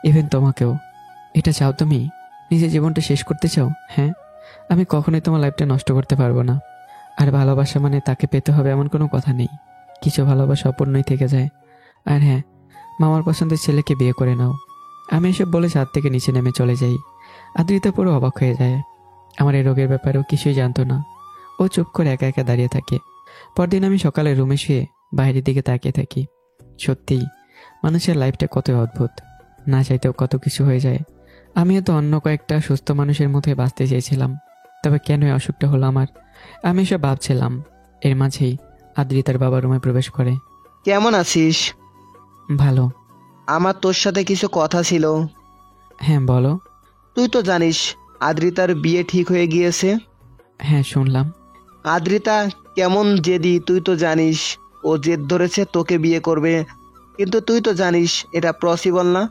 ইভেন তোমাকেও। এটা চাও তুমি? নিজের জীবনটা শেষ করতে চাও? হ্যাঁ, আমি কখনোই তোমার লাইফটা নষ্ট করতে পারবো না। আর ভালোবাসা মানে তাকে পেতে হবে এমন কোনো কথা নেই। কিছু ভালোবাসা অপূর্ণই থেকে যায়। আর হ্যাঁ, মামার পছন্দের ছেলেকে বিয়ে করে নাও। আমি এসব বলে ছাদ থেকে নিচে নেমে চলে যাই। আদ্রিতা পুরো অবাক হয়ে যায়। আমার এই রোগের ব্যাপারেও কিছুই জানতো না। ও চুপ করে একা একা দাঁড়িয়ে থাকে। পরদিন আমি সকালে রুমে শুয়ে বাইরের দিকে তাকিয়ে থাকি। সত্যিই মানুষের লাইফটা কত অদ্ভুত, না চাইতেও কত কিছু হয়ে যায়। আমিও তো অন্য কয়েকটা সুস্থ মানুষের মধ্যে বাঁচতে চেয়েছিলাম, তবে কেন এই অসুখটা হলো আমার? আমি এসব ভাবছিলাম, এর মাঝেই আদ্রিতার বাবা রুমে প্রবেশ করে। কেমন আছিস? ভালো। আমার তোর সাথে কিছু কথা ছিল। হ্যাঁ বলো। তুই তো জানিস আদ্রিতার বিয়ে ঠিক হয়ে গিয়েছে। হ্যাঁ শুনলাম। আদ্রিতা কেমন জেদি তুই তো জানিস। ও জেদ ধরেছে তোকে বিয়ে করবে, কিন্তু তুই তো জানিস এটা পসিবল না।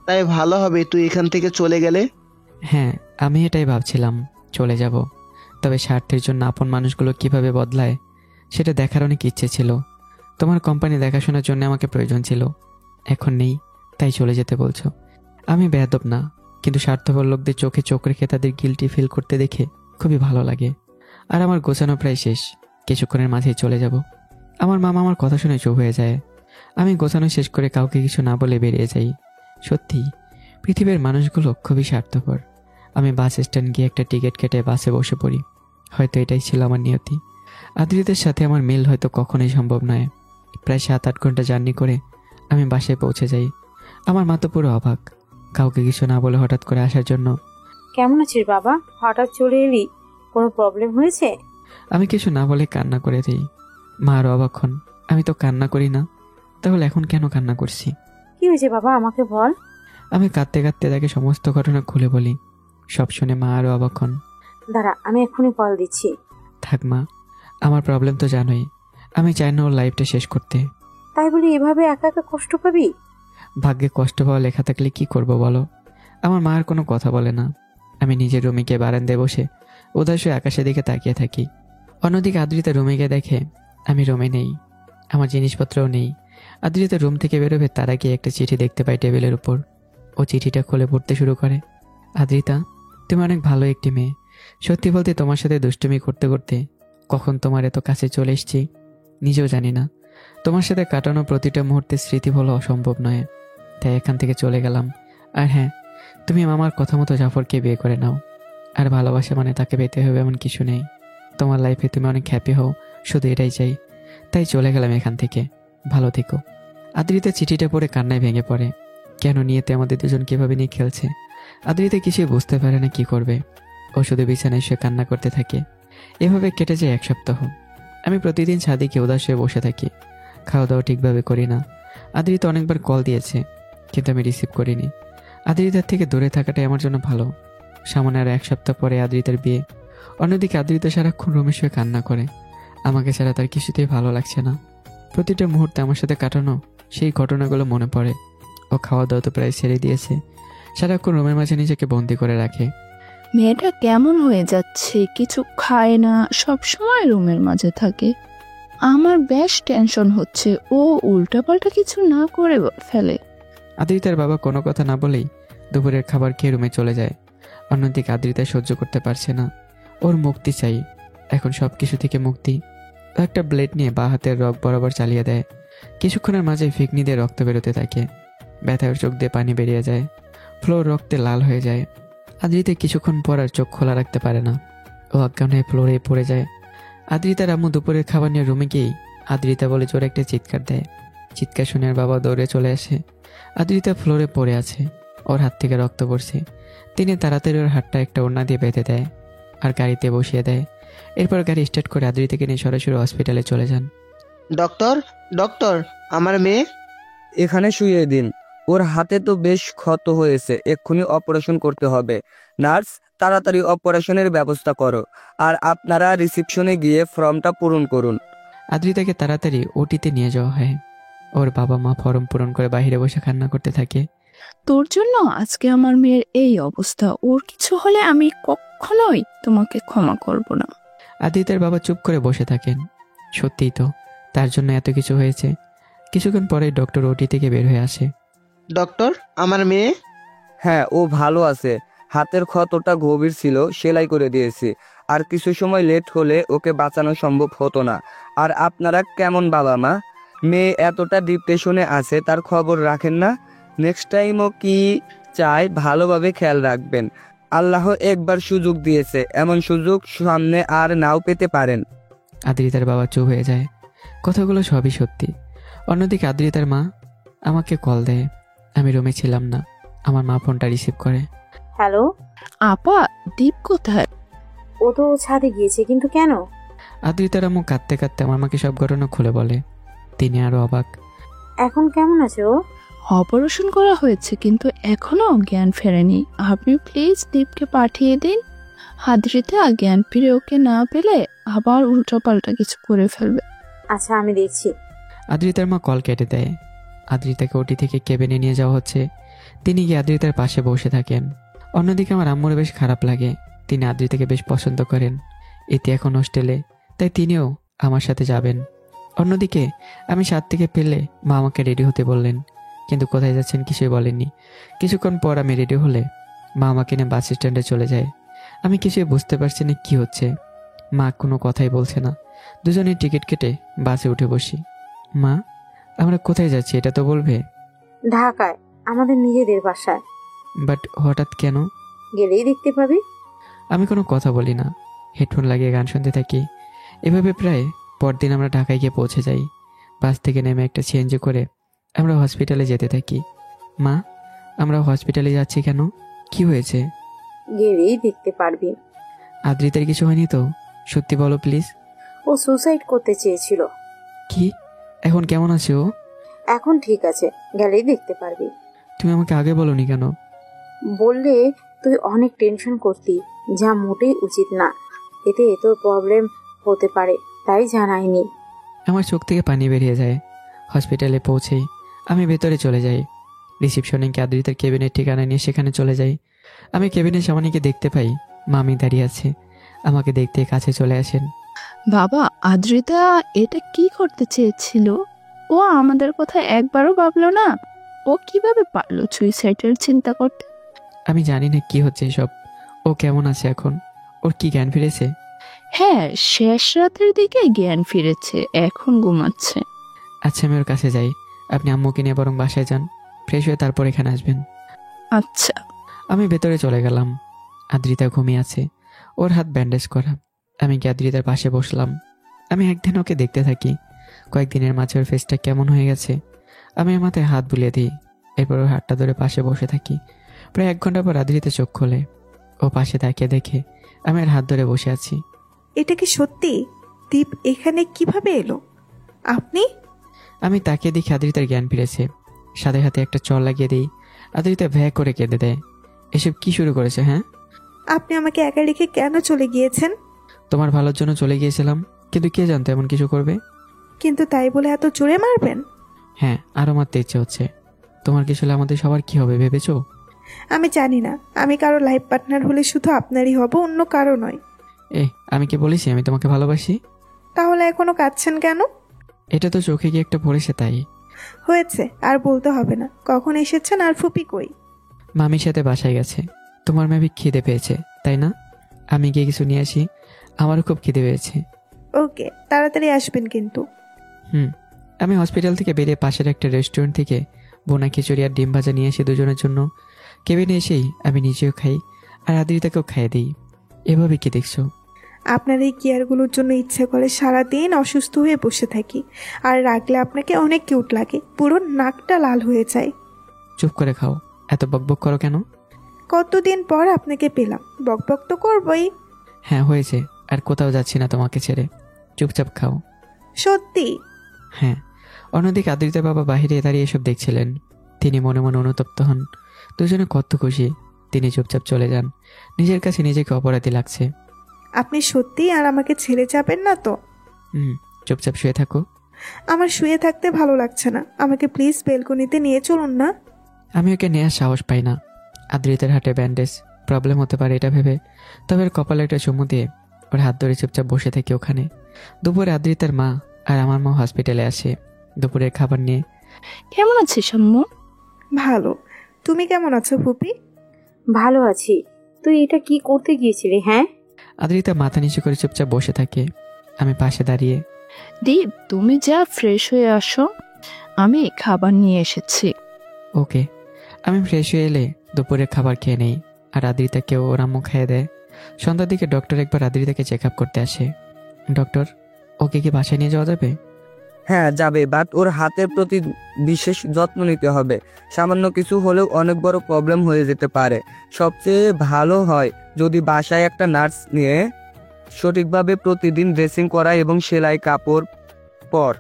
তাই ভালো হবে তুই এখান থেকে চলে গেলে। হ্যাঁ, আমি এটাই ভাবছিলাম, চলে যাব। তবে স্বার্থের জন্য আপন মানুষগুলো কিভাবে বদলায় সেটা দেখার অনেক ইচ্ছে ছিল। তোমার কোম্পানি দেখাশোনার জন্য আমাকে প্রয়োজন ছিল, এখন নেই, তাই চলে যেতে বলছো। আমি বেয়াদব না, কিন্তু স্বার্থপর লোকদের চোখে চোখ রেখে তাদের গিল্টি ফিল করতে দেখে খুবই ভালো লাগে। আর আমার গোছানো প্রায় শেষ, কিছুক্ষণের মাঝেই চলে যাব। আমার মামা আমার কথা শুনে চুপ হয়ে যায়। আমি গোছানো শেষ করে কাউকে কিছু না বলে বেরিয়ে যাই। সত্যি পৃথিবীর মানুষগুলো খুবই স্বার্থপর। আমি বাস স্ট্যান্ড গিয়ে একটা টিকিট কেটে বাসে বসে পড়ি। হয়তো এটাই ছিল আমার নিয়তি। আদ্রিতের সাথে আমার মিল হয়তো কখনোই সম্ভব নয়। প্রায় 7-8 ঘন্টা জার্নি করে আমি বাসায় পৌঁছে যাই। আমার মা তো পুরো অবাক, কাউকে কিছু না বলে হঠাৎ করে আসার জন্য। কেমন আছিস বাবা? হঠাৎ চলে এলি, কোনো প্রবলেম হয়েছে? আমি কিছু না বলে কান্না করে দিই। মা আরও অবাক হন, আমি তো কান্না করি না, তাহলে এখন কেন কান্না করছি? কি হয়েছে বাবা, আমাকে বল। আমি কাঁদতে কাঁদতে তাকে সমস্ত ঘটনা খুলে বলি। সব শুনে মা আরও অবাক হন। দাঁড়া, আমি এক্ষুনি কল দিচ্ছি। থাক মা, আমার প্রবলেম তো জানোই, আমি চাই না ওর লাইফটা শেষ করতে। তাই বলি এভাবে একা একা কষ্ট পাবি? ভাগ্যে কষ্ট পাওয়া লেখা থাকলে কি করব বলো? আমার মা আর কোনো কথা বলে না। আমি নিজের রুমে গিয়ে বারান্দায় বসে উদাস হয়ে আকাশের দিকে তাকিয়ে থাকি। অন্যদিকে আদ্রিতা রুমে গিয়ে দেখে আমি রুমে নেই, আমার জিনিসপত্রও নেই। আদ্রিতা রুম থেকে বেরোবে তার আগে একটা চিঠি দেখতে পাই টেবিলের উপর। ও চিঠিটা খুলে পড়তে শুরু করে। আদ্রিতা, তুমি অনেক ভালো একটি মেয়ে। সত্যি বলতে তোমার সাথে দুষ্টুমি করতে করতে কখন তোমার এত কাছে চলে এসেছি নিজেও জানি না। তোমার সাথে কাটানো প্রতিটা মুহূর্তে স্মৃতি বলা অসম্ভব নয়, তাই এখান থেকে চলে গেলাম। আর হ্যাঁ, তুমি আমার কথা মতো জাফরকে বিয়ে করে নাও। আর ভালোবাসা মানে তাকে পেতে হবে এমন কিছু নেই। তোমার লাইফে তুমি অনেক হ্যাপি হও, শুধু এটাই চাই। তাই চলে গেলাম এখান থেকে, ভালো থেকো। আদ্রিতা চিঠিটা পড়ে কান্নায় ভেঙে পড়ে। কেন নিয়েতে আমাদের দুজন কীভাবে নিয়ে খেলছে। আদ্রিতা কিছুই বুঝতে পারে না কি করবে। ও শুধু বিছানায় শুয়ে কান্না করতে থাকে। এভাবে কেটে যায় 1 সপ্তাহ। আমি প্রতিদিন ছাদে গিয়ে উদাস হয়ে বসে থাকি, খাওয়া দাওয়া ঠিকভাবে করি না। আদ্রিতা অনেকবার কল দিয়েছে, কিন্তু আমি রিসিভ করিনি। আদ্রিতার থেকে দূরে থাকাটাই আমার জন্য ভালো। সামনে আর 1 সপ্তাহ পরে আদ্রিতার বিয়ে। অন্যদিকে আদ্রিতা সারাক্ষণ রুমে শুয়ে কান্না করে। আমাকে ছাড়া তার কিছুতেই ভালো লাগছে না। প্রতিটা মুহূর্তে আমার সাথে কাটানো সেই ঘটনাগুলো মনে পড়ে। ও খাওয়া দাওয়া তো প্রায় ছেড়ে দিয়েছে, সারাক্ষণ রুমের মাঝে নিজেকে বন্দি করে রাখে। মেয়েটা কেমন হয়ে যাচ্ছে, কিছু খায় না, সব সময় রুমের মাঝে থাকে। আমার বেশ টেনশন হচ্ছে, ও উল্টাপাল্টা কিছু না করে ফেলে। আদ্রিতার বাবা কোনো কথা না বলেই দুপুরের খাবার খেয়ে রুমে চলে যায়। অন্যদিকে আদ্রিতা সহ্য করতে পারছে না, ওর মুক্তি চাই। এখন সব কিছু থেকে মুক্তি। একটা ব্লেড নিয়ে বা হাতের রগ বরাবর চালিয়ে দেয়। কিছুক্ষণের মাঝে ফিকনি দিয়ে রক্ত বেরোতে থাকে। ব্যথার চোখ দিয়ে পানি বেরিয়ে যায়। ফ্লোর রক্তে লাল হয়ে যায়। আদ্রিতা কিছুক্ষণ পর আর চোখ খোলা রাখতে পারে না, ও অজ্ঞান হয়ে ফ্লোরে পড়ে যায়। আদ্রিতার আম্মু দুপুরের খাবার নিয়ে রুমে গিয়েই আদ্রিতা বলে জোরে একটা চিৎকার দেয়। চিৎকার শুনে ওর বাবা দৌড়ে চলে আসে। আদ্রিতা ফ্লোরে পড়ে আছে, ওর হাত থেকে রক্ত পড়ছে। তিনি তাড়াতাড়ি ওর হাতটা একটা ওড়না দিয়ে বেঁধে দেয় আর গাড়িতে বসিয়ে দেয়। এরপর গাড়ি স্টার্ট করে আদ্রিতাকে নিয়ে সরাসরি হসপিটালে চলে যান। ডক্টর, ডক্টর, আমার মেয়ে এখানে শুয়ে দিন। ওর হাতে তো বেশ ক্ষত হয়েছে, এক্ষুনি অপারেশন করতে হবে। নার্স, তাড়াতাড়ি অপারেশনের ব্যবস্থা করো। আর আপনারা রিসেপশনে গিয়ে ফর্মটা পূরণ করুন। আদ্রিতাকে তাড়াতাড়ি ওটিতে নিয়ে যাওয়া হয়। ওর বাবা মা ফর্ম পূরণ করে বাইরে বসে কান্না করতে থাকে। তোর জন্য আজকে আমার মেয়ের এই অবস্থা, ওর কিছু হলে আমি কখনোই তোমাকে ক্ষমা করব না। আদ্রিতার বাবা চুপ করে বসে থাকেন। সত্যিই তো, তার জন্য এত কিছু হয়েছে। কিছুক্ষণ পরে ডক্টর ওটি থেকে বের হয়ে আসে। ডক্টর, আমার মেয়ে? হ্যাঁ, ও ভালো আছে। হাতের ক্ষতটা গভীর ছিল, সেলাই করে দিয়েছি। আর কিছু সময় লেট হলে ওকে বাঁচানো সম্ভব হতো না। আর আপনারা কেমন বাবা মা? মেয়ে এতটা ডিপ্রেশনে আছে, তার খবর রাখেন না? নেক্সট টাইমও কি চাই ভালোভাবে খেয়াল রাখবেন। আল্লাহ একবার সুযোগ দিয়েছে, এমন সুযোগ সামনে আর নাও পেতে পারেন। আদ্রিতার বাবা চুপ হয়ে যায়। কথাগুলো সবই সত্যি। অন্যদিকে আদ্রিতার মা আমাকে কল দেয়। আমি রুমে ছিলাম না। আমার মা ফোনটা রিসিভ করে। হ্যালো আপা, দীপ কোথায়? ও তো ছাদে গিয়েছে, কিন্তু কেন? আদ্রিতার আম্মু কাঁদতে কাঁদতে আমার মাকে সব ঘটনা খুলে বলে। তিনি আরো অবাক। এখন কেমন আছে ও? অপারেশন করা হয়েছে, কিন্তু এখনো জ্ঞান ফেরেনি। আপনি প্লিজ দীপকে পাঠিয়ে দিন। আদ্রিতা জ্ঞান ফিরে ওকে না পেলে আবার উল্টোপাল্টা কিছু করে ফেলবে। আচ্ছা, আমি দেখছি। আদ্রিতার মা কল কেটে দেয়। আদ্রিতাকে ওটি থেকে কেবিনে নিয়ে যাওয়া হচ্ছে। তিনি গিয়ে আদ্রিতার পাশে বসে থাকেন। অন্যদিকে আমার আম্মুর বেশ খারাপ লাগে, তিনি আদ্রিতাকে বেশ পছন্দ করেন। এতে এখন হোস্টেলে, তাই তিনিও আমার সাথে যাবেন। অন্যদিকে আমি 7 থেকে পেলে মা আমাকে রেডি হতে বললেন, কিন্তু কোথায় যাচ্ছেন কিছুই বলেননি। কিছুক্ষণ পর আমি রেডি হলে মা আমাকে নিয়ে বাস স্ট্যান্ডে চলে যায়। আমি কিছুই বুঝতে পারছি না কি হচ্ছে। মা কোনো কথাই বলছে না। দুজনে টিকিট কেটে বাসে উঠে বসি। মা, আমরা কোথায় যাচ্ছি এটা তো বলবে? ঢাকায়, আমাদের নিজেদের বাসায়। বাট হঠাৎ কেন? গেলেই দেখতে পাবি। আমি কোনো কথা বলি না, হেডফোন লাগিয়ে গান শুনতে থাকি। এভাবে প্রায় পরদিন আমরা ঢাকায় গিয়ে পৌঁছে যাই। বাস থেকে নেমে একটা সিএনজি করে আমরা হসপিটালে যেতে থাকি। মা, আমরা হসপিটালে যাচ্ছি কেন? কি হয়েছে? গেলেই দেখতে পারবি। আদ্রিতার কিছু হয়নি তো? সত্যি বলো প্লিজ। ও সুসাইড করতে চেয়েছিল। কি? এখন কেমন আছে ও? এখন ঠিক আছে, গেলেই দেখতে পারবি। তুমি আমাকে আগে বলোনি কেন? বললে তুই অনেক টেনশন করতি, যা মোটেই উচিত না। এতে তোর প্রবলেম হতে পারে, তাই জানাইনি। আমার চোখ থেকে পানি বেরিয়ে যায়। হসপিটালে পৌঁছেই আমি ভেতরে চলে যাই। রিসেপশনে গিয়ে আদ্রিতার কেবিনের ঠিকানা নিয়ে সেখানে চলে যাই। আমি কেবিনের সামনেকে দেখতে পাই মামি দাঁড়িয়ে আছে। আমাকে দেখতে কাছে চলে আসেন। বাবা, আদ্রিতা এটা কি করতে চেয়েছিল? ও আমাদের কথা একবারও ভাবলো না। ও কিভাবে পারলো সুইসাইডের চিন্তা করতে? আমি জানি না কি হচ্ছে এসব। ও কেমন আছে এখন? ওর কি জ্ঞান ফিরেছে? হ্যাঁ, শেষ রাতের দিকে জ্ঞান ফিরেছে, এখন ঘুমাচ্ছে। আচ্ছা, আমি ওর কাছে যাই। আপনি আম্মুকে নিয়ে বরং বাসায় যান, ফ্রেশ হয়ে তারপর এখানে আসবেন। আচ্ছা। আমি ভেতরে চলে গেলাম। আদ্রিতা ঘুমিয়ে আছে, ওর হাত ব্যান্ডেজ করা। আমি গিয়ে আদ্রিতার পাশে বসলাম। আমি একদিন ওকে দেখতে থাকি। কয়েকদিনের মাঝে ওর ফেসটা কেমন হয়ে গেছে। আমি ওর মাথায় হাত বুলিয়ে দিই, এরপর ওর হাতটা ধরে পাশে বসে থাকি। প্রায় 1 ঘন্টা পর আদ্রিতা চোখ খোলে। ও পাশে তাকিয়ে দেখে আমি আর হাত ধরে বসে আছি। এটা কি সত্যি? দীপ এখানে কিভাবে এলো? আপনি? আমি তাকিয়ে দেখি আদ্রিতার জ্ঞান ফিরেছে। সাথে সাথে একটা চল লাগিয়ে দিই। আদ্রিতা ভ্যা করে কেঁদে দেয়। এসব কি শুরু করেছে? হ্যাঁ, আপনি আমাকে একা রেখে কেন চলে গিয়েছেন? তোমার ভালোর জন্য চলে গিয়েছিলাম, কিন্তু কে জানতো এমন কিছু করবে। কিন্তু তাই বলে এত জোরে মারবেন? হ্যাঁ, আরো মারতে ইচ্ছে হচ্ছে। তোমার কিছু হলে আমাদের সবার কি হবে ভেবেছো? আমি জানি না, আমি কারো লাইফ পার্টনার হলে শুধু আপনারই হব, অন্য কারো নয়। আমি কি বলেছি আমি তোমাকে ভালোবাসি? তাহলে এখনো কাঁদছেন কেন? এটা তো চোখে গিয়ে একটা পড়েছে তাই। হয়েছে, আর বলতে হবে না। কখন এসেছেন আর ফুপি কই? মামির সাথে বাসায় গেছে। তোমার মেবি খিদে পেয়েছে তাই না? আমি গিয়ে কিছু নিয়ে আসি, আমারও খুব খিদে পেয়েছে। ওকে, তাড়াতাড়ি আসবেন কিন্তু। আমি হসপিটাল থেকে বেরিয়ে পাশের একটা রেস্টুরেন্ট থেকে বোনা খিচুড়ি আর ডিম ভাজা নিয়ে আসি দুজনের জন্য। কেবিনে এসেই আমি নিজেও খাই আর আদ্রিতাকেও খাইয়ে দিই। এভাবে কি দেখছো? আপনার এই কেয়ারগুলোর জন্য ইচ্ছে করে সারাদিন অসুস্থ হয়ে বসে থাকি, আর রাখলে আপনাকে অনেক কিউট লাগে, পুরো নাকটা লাল হয়ে যায়। চুপ করে খাও, এত বকবক করো কেন? কতদিন পর আপনাকে পেলাম, বকবক তো করবই। হ্যাঁ হয়েছে, আর কোথাও যাচ্ছি না তোমাকে ছেড়ে, চুপচাপ খাও। সত্যি? হ্যাঁ। অন্যদিকে আদ্রিতার বাবা বাহিরে দাঁড়িয়ে এসব দেখছিলেন। তিনি মনে মনে অনুতপ্ত হন। দুজনে কত খুশি। তিনি চুপচাপ চলে যান। নিজের কাছে নিজেকে অপরাধী লাগছে। আপনি সত্যিই আর আমাকে ছেড়ে যাবেন না তো? চুপচাপ শুয়ে থাকো। আমার শুয়ে থাকতে ভালো লাগছে না, আমাকে প্লিজ বেলকনিতে নিয়ে চলুন না। আমি ওকে নেওয়ার সাহস পাই না। আদ্রিতার হাতে ব্যান্ডেজ, প্রবলেম হতে পারে এটা ভেবে। তবে ওর কপালে একটা চুমু দিয়ে ওর হাত ধরে চুপচাপ বসে থাকি ওখানে। দুপুরে আদ্রিতার মা আর আমার মা হসপিটালে আসে দুপুরের খাবার নিয়ে। কেমন আছিস আম্মু? ভালো। তুমি কেমন আছো ফুপি? ভালো আছি। তুই এটা কি করতে গিয়েছিলি? হ্যাঁ। আদ্রিতা মাথা নিচু করে চুপচাপ বসে থাকে। আমি পাশে দাঁড়িয়ে। দীপ, তুমি যা ফ্রেশ হয়ে আসো, আমি খাবার নিয়ে এসেছি। ওকে। আমি ফ্রেশ হয়ে এলে দুপুরের খাবার খেয়ে নেই আর আদ্রিতাকেও ওর আম্মু খেয়ে দেয়। সন্ধ্যার দিকে ডক্টর একবার আদ্রিতাকে চেক আপ করতে আসে। ডক্টর, ওকে কি বাসায় নিয়ে যাওয়া যাবে? হ্যাঁ যাবে, বাট ওর হাতের প্রতি বিশেষ যত্ন নিতে হবে। সামান্য কিছু হলেও অনেক বড় প্রবলেম হয়ে যেতে পারে। সবচেয়ে ভালো হয় যদি বাসায় একটা নার্স নিয়ে সঠিকভাবে প্রতিদিন ড্রেসিং করা এবং সেলাই কাপড় পর।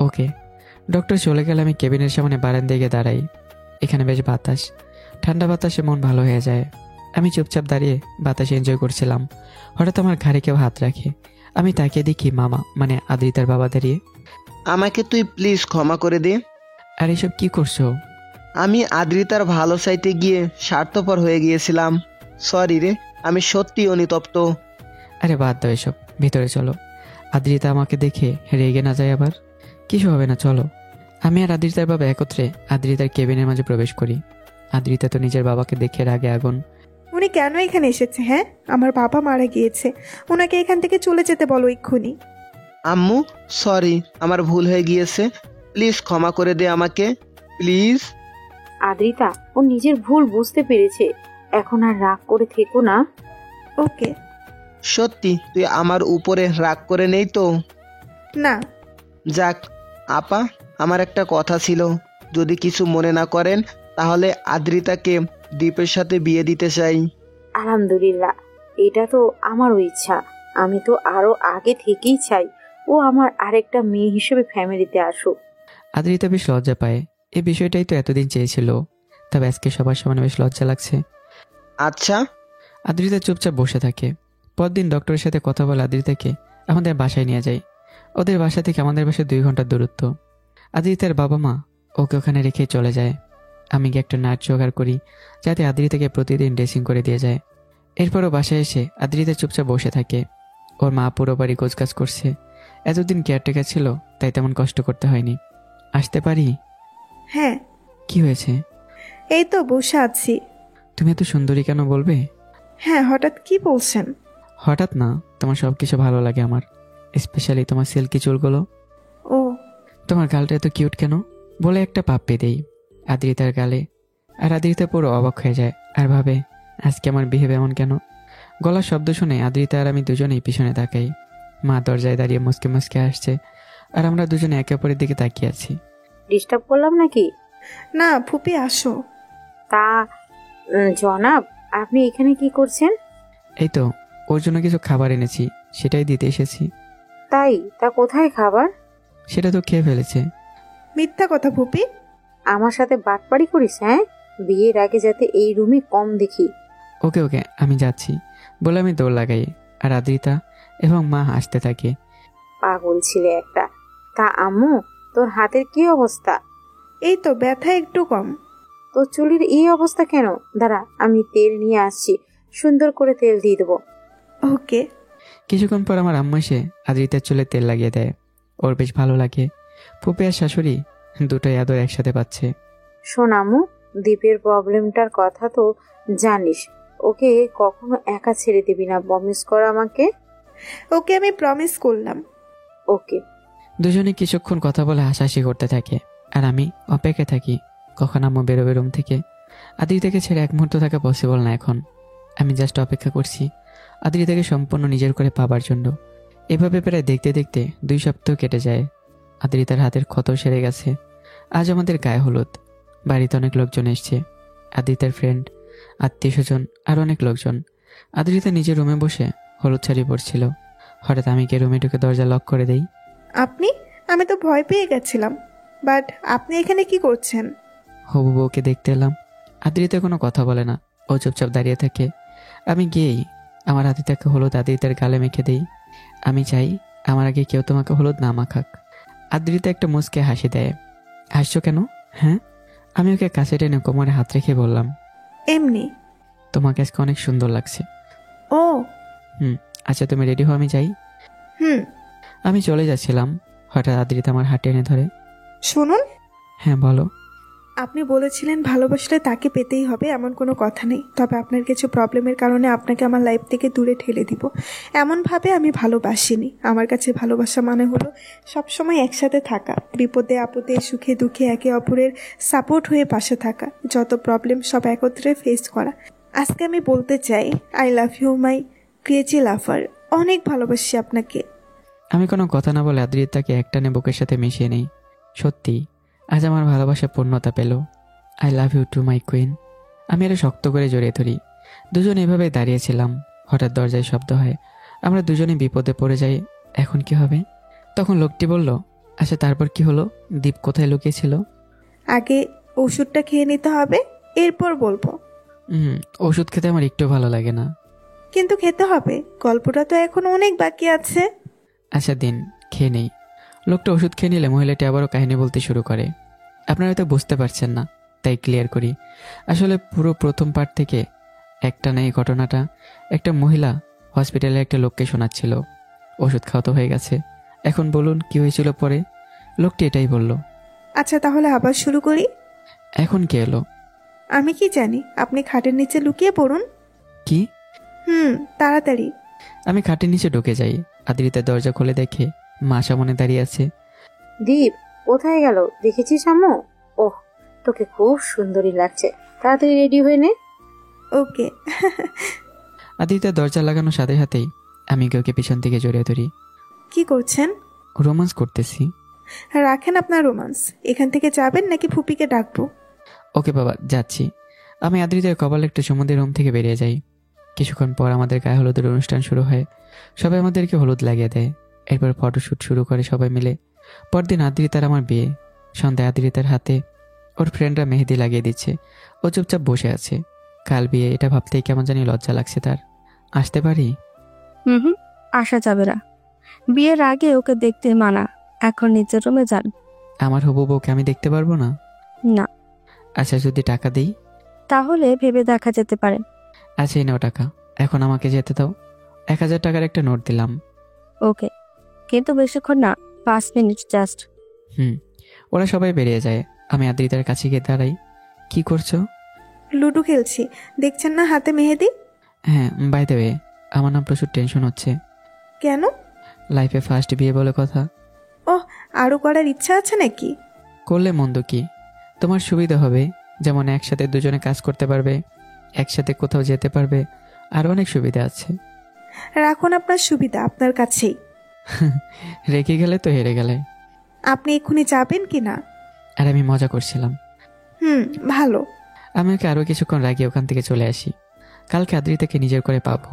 ওকে। ডক্টর চলে গেলে আমি কেবিনের সামনে বারান্দায় গিয়ে দাঁড়াই। এখানে বেশ বাতাস, ঠান্ডা বাতাসে মন ভালো হয়ে যায়। আমি চুপচাপ দাঁড়িয়ে বাতাস এনজয় করছিলাম। হঠাৎ আমার ঘাড়ে কেউ হাত রাখে। আমি তাকিয়ে দেখি মামা, মানে আদ্রিতার বাবা দাঁড়িয়ে। আমাকে তুই প্লিজ ক্ষমা করে দে। আর এসব কি করছো? আমি আদ্রিতার ভালো চাইতে গিয়ে স্বার্থপর হয়ে গিয়েছিলাম। সরি রে, আমি সত্যি অনুতপ্ত। আরে বাদ দাও এসব, ভিতরে চলো। আদ্রিতা আমাকে দেখে রেগে না যায় আবার। কিছু হবে না, চলো। আমি আর আদ্রিতার বাবা একত্রে আদ্রিতার কেবিনের মাঝে প্রবেশ করি। আদ্রিতা তো নিজের বাবাকে দেখে রাগে আগুন। উনি কেন এখানে এসেছে? হ্যাঁ, আমার বাবা মারা গিয়েছে, ওনাকে এখান থেকে চলে যেতে বলো এক্ষুনি। আম্মু সরি, আমার ভুল হয়ে গিয়েছে, প্লিজ ক্ষমা করে দে আমাকে, প্লিজ। আদ্রিতা ও নিজের ভুল বুঝতে পেরেছে, এখন আর রাগ করে থেকো না। ওকে। সত্যি তুই আমার উপরে রাগ করে নেই তো? না। যাক আপা, আমার একটা কথা ছিল, যদি কিছু মনে না করেন তাহলে আদ্রিতাকে দীপের সাথে বিয়ে দিতে চাই। আলহামদুলিল্লাহ, এটা তো আমারও ইচ্ছা। আমি তো আরো আগে থেকেই চাই ও আমার আরেকটা মেয়ে হিসেবে ফ্যামিলিতে আসুক। আদ্রিতা বেশ লজ্জা পায়, এই বিষয়টাই তো এতদিন চেয়েছিল, তবে আজকে সবার সামনে বেশ লজ্জা লাগছে। আচ্ছা। আদ্রিতা চুপচাপ বসে থাকে। পরদিন ডক্টরের সাথে কথা বলে আদ্রিতাকে আমাদের বাসায় নিয়ে যায়। ওদের বাসা থেকে আমাদের বাসায় 2 ঘন্টার দূরত্ব। আদ্রিতার বাবা মা ওকে ওখানে রেখে চলে যায়। আমি গিয়ে একটা নার্স জোগাড় করি যাতে আদ্রিতাকে প্রতিদিন ড্রেসিং করে দিয়ে যায়। এরপরও বাসায় এসে আদ্রিতা চুপচাপ বসে থাকে। ওর মা পুরো বাড়ি গোছগাছ করছে। এতদিন কেয়ারটেকার ছিল, তাই তেমন কষ্ট করতে হয়নি। আসতে পারি? হ্যাঁ। কি হয়েছে? এই তো বসে আছি। তুমি এত সুন্দরী কেন বলবে? হ্যাঁ, হঠাৎ কি বলছেন? হঠাৎ না, তোমার সব কিছু ভালো লাগে আমার, স্পেশালি তোমার সিল্কি চুলগুলো। ও, তোমার গালটা এত কিউট কেন বলে একটা পাপ্পি দেই আদ্রিতার গালে। আর আদ্রিতা পুরো অবাক হয়ে যায় আর ভাবে আজকে আমার বিহেভ এমন কেন। গলার শব্দ শুনে আদ্রিতা আর আমি দুজনেই পিছনে তাকাই। মা দরজায় দাঁড়িয়ে মুসকে মুসকে আসছে আর আমরা দুজনে একে অপরের দিকে তাকিয়ে আছি। ডিস্টার্ব করলাম নাকি? না ফুপি, আসো। তা জনাব, আপনি এখানে কি করছেন? এই তো ওর জন্য কিছু খাবার এনেছি, সেটাই দিতে এসেছি। তাই? তা কোথায় খাবার? সেটা তো খেয়ে ফেলেছে। মিথ্যা কথা ফুপি। আমার সাথে বাটপাড়ি করিস? হ্যাঁ, বিয়ের আগে যাতে এই রুমে কম দেখি। ওকে ওকে, আমি যাচ্ছি বলে আমি দৌড় লাগাই আর আদ্রিতা এবং মা হাসতে থাকে। পাগল ছিলে একটা। তা আম্মু, তোর হাতের কি অবস্থা? এই তো ব্যথা একটু কম। তোর চুলের এই অবস্থা কেন? দাঁড়া, আমি তেল নিয়ে আসছি, সুন্দর করে তেল দিয়ে দেবো। ওকে। কিছুক্ষণ পর আমার আম্মা এসে আদ্রিতার চুলে তেল লাগিয়ে দেয়। ওর বেশ ভালো লাগে। ফুপি আর শাশুড়ি দুটোই আদর একসাথে পাচ্ছে। শোন আম্মু, দীপের প্রবলেমটার কথা তো জানিস, ওকে কখনো একা ছেড়ে দিবি না, প্রমিস কর আমাকে। ওকে, আমি প্রমিস করলাম। ওকে। দুজনে কিছুক্ষণ কথা বলে হাসাহাসি করতে থাকে আর আমি অপেক্ষায় থাকি কখন আম্মু বেরোবে রুম থেকে। আদ্রিতাকে ছেড়ে এক মুহূর্ত থাকা পসিবল না এখন। আমি জাস্ট অপেক্ষা করছি আদ্রিতাকে সম্পূর্ণ নিজের করে পাবার জন্য। এভাবে প্রায় দেখতে দেখতে 2 সপ্তাহ কেটে যায়। আদ্রিতার হাতের ক্ষত সেরে গেছে। আজ আমাদের গায়ে হলুদ। বাড়িতে অনেক লোকজন এসছে, আদ্রিতার ফ্রেন্ড, আত্মীয় স্বজন আর অনেক লোকজন। আদ্রিতা নিজের রুমে বসে হলুদ শাড়ি পরছিল। হঠাৎ আমি গিয়ে রুমে ঢুকে দরজা লক করে দেই। আপনি? আমি তো ভয় পেয়ে গেছিলাম, বাট আপনি এখানে কি করছেন? হবু বউকে দেখতে এলাম। আদ্রিতা কোনো কথা বলে না, ও চুপচাপ দাঁড়িয়ে থাকে। আমি গিয়েই আমার আদ্রিতাকে হলুদ আদ্রিতার গালে মেখে দেই। আমি চাই আমার আগে কেউ তোমাকে হলুদ না মাখাক। আদ্রিতা একটা মুচকে হাসি দেয়। হাসছো কেন? হ্যাঁ? আমি ওকে কাছে টেনে কোমরে হাত রেখে বললাম, এমনি। তোমাকে আজকে অনেক সুন্দর লাগছে। ও আচ্ছা তুমি রেডি হও, আমি যাই। আমি চলে যাচ্ছিলাম, হঠাৎ আদ্রিতা আমার হাত টেনে ধরে। শুনুন। হ্যাঁ বলো। আপনি বলেছিলেন ভালোবাসলে তাকে পেতেই হবে, এমন কোনো কথা নেই। তবে আপনার কিছু প্রবলেমের কারণে আপনাকে আমার লাইফ থেকে দূরে ঠেলে দিব, এমনভাবে আমি ভালোবাসিনি। আমার কাছে ভালোবাসা মানে হলো সবসময় একসাথে থাকা, বিপদে আপদে সুখে দুঃখে একে অপরের সাপোর্ট হয়ে পাশে থাকা, যত প্রবলেম সব একত্রে ফেস করা। আজকে আমি বলতে চাই, I love you my crazy lover. অনেক ভালোবাসি আপনাকে। আমি কোনো কথা না বলে আদ্রিতাকে একটানে বুকের সাথে মিশিয়ে নেই। সত্যি আজ আমার ভালোবাসা পূর্ণতা পেল। I love you too my queen. আমি আরো শক্ত করে জড়িয়ে ধরি। দুজন এভাবে দাঁড়িয়েছিলাম, হঠাৎ দরজায় শব্দ হয়। আমরা দুজনে বিপদে পড়ে যাই। এখন কি হবে? তখন লোকটি বলল, আচ্ছা তারপর কি হলো? দীপ কোথায় লুকিয়েছিল? আগে ওষুধটা খেয়ে নিতে হবে, এরপর বলবো। ওষুধ খেতে আমার একটু ভালো লাগে না। কিন্তু খেতে হবে, গল্পটা তো এখন অনেক বাকি আছে। আচ্ছা দিন, খেয়ে নেই। লোকটা ওষুধ খেয়ে নিলে মহিলাটি আবারও কাহিনী বলতে শুরু করে। আপনারা হয়তো বুঝতে পারছেন না, তাই ক্লিয়ার করি। আসলে পুরো প্রথম পার্ট থেকে একটা নেই ঘটনাটা। একটা মহিলা হসপিটালে একটা লোককে শোনাচ্ছিল ওষুধ খাওয়া তো হয়ে গেছে, এখন বলুন কি হয়েছিল পরে। লোকটি এটাই বলল। আচ্ছা তাহলে আবার শুরু করি। এখন কে এলো? আমি কি জানি, আপনি খাটের নিচে লুকিয়ে পড়ুন। কি? তাড়াতাড়ি। আমি খাটের নিচে ঢুকে যাই। আদ্রিতা দরজা খুলে দেখে মা সামনে দাঁড়িয়ে আছে। দীপ কোথায় গেল দেখেছিস আম্মু? ওহ, তোকে খুব সুন্দরী লাগছে, তাড়াতাড়ি রেডি হয়ে নে। ওকে। আদ্রিতা দরজা লাগানোর সাথে সাথেই আমি ওকে পিছন থেকে জড়িয়ে ধরি। কি করছেন? রোমান্স করতেছি। রাখেন আপনার রোমান্স, এখান থেকে যাবেন নাকি ফুপিকে ডাকবো? ওকে বাবা, যাচ্ছি। আমি আদ্রিতার কপালে একটা সমুদ্রের রুম থেকে বেরিয়ে যাই। কিছুক্ষণ পর আমাদের গায়ে হলুদের অনুষ্ঠান শুরু হয়। সবাই আমাদেরকে হলুদ লাগিয়ে দেয়। এরপর ফটোশ্যুট শুরু করে সবাই মিলে। পরদিন আদ্রিতার আমার বিয়ে। সন্ধ্যায় আদ্রিতার হাতে ওর ফ্রেন্ডরা মেহেদি লাগিয়ে দিচ্ছে। ও চুপচাপ বসে আছে। কাল বিয়ে, এটা ভাবতেই কেমন জানি লজ্জা লাগছে তার। আসতে পারি? আসা যাবে না, বিয়ের আগে ওকে দেখতে মানা। এখন নিচের রুমে যান। আমার হবু বউকে আমি দেখতে পারবো না? না। আচ্ছা যদি টাকা দিই? তাহলে ভেবে দেখা যেতে পারে। আচ্ছা এই নাও টাকা, এখন আমাকে যেতে দাও। 1000 টাকার একটা নোট দিলাম। ওকে, কিন্তু বেশিক্ষণ না, 5 মিনিট জাস্ট। ওরা সবাই বেরিয়ে যায়। আমি আদ্রিতার কাছে গিয়ে দাঁড়াই। কি করছো? লুডো খেলছি, দেখছেন না হাতে মেহেদি? হ্যাঁ, বাই দ্য ওয়ে আমার না প্রচুর টেনশন হচ্ছে। কেন? লাইফে ফার্স্ট বিয়ে বলে কথা। ওহ, আরো করার ইচ্ছা আছে নাকি? করলে মন্দ কি? তোমার সুবিধা হবে, যেমন একসাথে দুজনে কাজ করতে পারবে, একসাথে কোথাও যেতে পারবে, আর অনেক সুবিধা আছে। রাখুন আপনার সুবিধা আপনার কাছেই। রেখে গেলে তো হেরে গেলে। আপনি এক্ষুনি যাবেন কি না? আর আমি মজা করছিলাম। ভালো। আমি ওকে আরো কিছুক্ষণ রাগিয়ে ওখান থেকে চলে আসি। কালকে আদ্রিতাকে নিজের করে পাবো,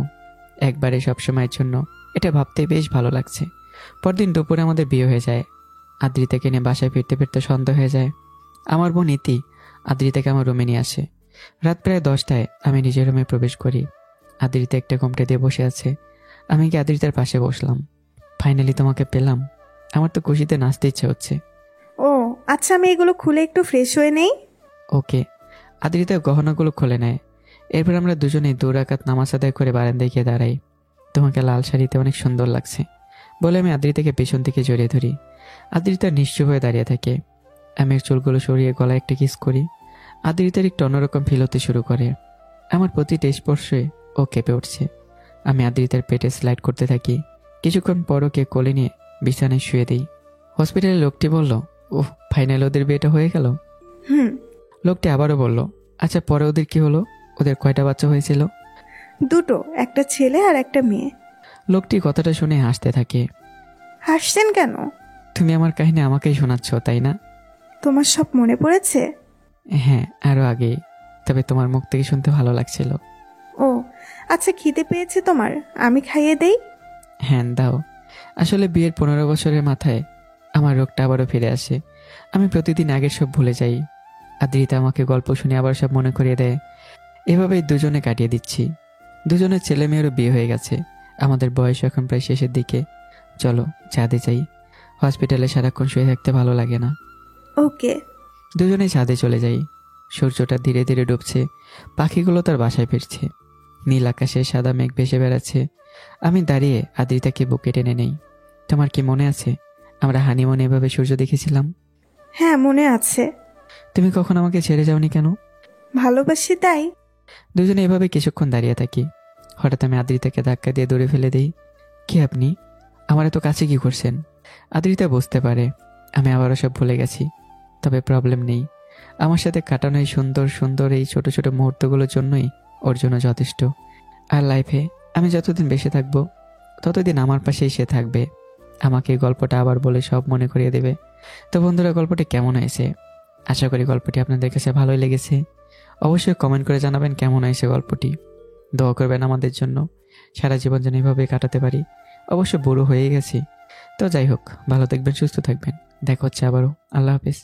একবারে সবসময়ের জন্য। এটা ভাবতে বেশ ভালো লাগছে। পরদিন দুপুরে আমাদের বিয়ে হয়ে যায়। আদ্রিতাকে নিয়ে বাসায় ফিরতে ফিরতে সন্ধ্যা হয়ে যায়। আমার বোন ইতি আদ্রিতাকে আমার রুমে নিয়ে আসে। রাত প্রায় 10টায় আমি নিজের রুমে প্রবেশ করি। আদ্রিতা একটা ঘোমটে দিয়ে বসে আছে। আমি কি আদ্রিতার পাশে বসলাম। ফাইনালি তোমাকে পেলাম। আমার তো খুশিতে নাচতে ইচ্ছে হচ্ছে। ও আচ্ছা, আমি এগুলো খুলে একটু ফ্রেশ হয়ে নেই। ওকে। আদ্রিতা গহনাগুলো খুলে নেয়। এরপর আমরা দুজনেই 2 রাকাত নামাজ আদায় করে বারান্দায় গিয়ে দাঁড়াই। তোমাকে লাল শাড়িতে অনেক সুন্দর লাগছে বলে আমি আদ্রিতাকে পেছন থেকে জড়িয়ে ধরি। আদ্রিতা নিশ্চুপ হয়ে দাঁড়িয়ে থাকে। আমি এর চুলগুলো সরিয়ে গলায় একটা কিস করি। আদ্রিতার একটু অন্যরকম ফিল হতে শুরু করে। আমার প্রতিটা স্পর্শে ও কেঁপে উঠছে। আমি আদ্রিতার পেটে স্লাইড করতে থাকি। কিছুক্ষণ পর ওকে কোলে নিয়ে বিছানায় শুয়ে দিই। হসপিটালে লোকটি বলল, ওহ ফাইনাল ওদের বিয়েটা হয়ে গেল। লোকটি আবারও বলল, আচ্ছা পরে ওদের কি হলো? ওদের কয়টা বাচ্চা হয়েছিল? 2, একটা ছেলে আর একটা মেয়ে। লোকটি কথাটা শুনে হাসতে থাকে। হাসছেন কেন? তুমি আমার কাহিনী আমাকেই শোনাচ্ছ তাই না? তোমার সব মনে পড়েছে? হ্যাঁ, আরো আগে, তবে তোমার মুখ থেকে শুনতে ভালো লাগছিল। ও আচ্ছা, খিদে পেয়েছে তোমার? আমি খাইয়ে দেই? হ্যাঁ দাও। আসলে বিয়ের 15 বছরের মাথায় আমার রোগটা আবারও ফিরে আসে। আমি প্রতিদিন আগের সব ভুলে যাই। আদ্রিতা আমাকে গল্প শুনে আবার সব মনে করিয়ে দেয়। এভাবেই দুজনে কাটিয়ে দিচ্ছি। দুজনের ছেলে মেয়েরও বিয়ে হয়ে গেছে। আমাদের বয়স এখন প্রায় শেষের দিকে। চলো ছাদে যাই। হসপিটালে সারাক্ষণ শুয়ে থাকতে ভালো লাগে না। ওকে। দুজনে ছাদে চলে যাই। সূর্যটা ধীরে ধীরে ডুবছে। পাখিগুলো তার বাসায় ফিরছে। নীল আকাশে সাদা মেঘ ভেসে বেড়াচ্ছে। আমি দাঁড়িয়ে আদ্রিতাকে বুকে টেনে নেই। তোমার কি মনে আছে আমরা হানিমুনে এভাবে সূর্য দেখেছিলাম? হ্যাঁ মনে আছে। তুমি কখন আমাকে ছেড়ে যাওনি কেন? ভালোবাসি তাই। দুজনে এভাবে কিছুক্ষণ দাঁড়িয়ে থাকি। হঠাৎ আমি আদ্রিতাকে ধাক্কা দিয়ে দূরে ফেলে দিই। কি আপনি আমার এত কাছে কি করছেন? আদ্রিতা বুঝতে পারে আমি আবারও সব ভুলে গেছি। তবে প্রবলেম নেই, আমার সাথে কাটানো এই সুন্দর সুন্দর এই ছোট ছোট মুহূর্তগুলোর জন্যই ওর জন্য যথেষ্ট। আর লাইফে আমি যতদিন বেঁচে থাকবো ততদিন আমার পাশেই সে থাকবে। আমাকে এই গল্পটা আবার বলে সব মনে করিয়ে দেবে। তো বন্ধুরা, গল্পটি কেমন হয়েছে? আশা করি গল্পটি আপনাদের কাছে ভালোই লেগেছে। অবশ্যই কমেন্ট করে জানাবেন কেমন হয়েছে গল্পটি। দোয়া করবেন আমাদের জন্য, সারা জীবন যেন এভাবে কাটাতে পারি। অবশ্য বুড়ো হয়ে গেছি, তো যাই হোক, ভালো থাকবেন, সুস্থ থাকবেন। দেখা হচ্ছে আবারও। আল্লাহ হাফেজ।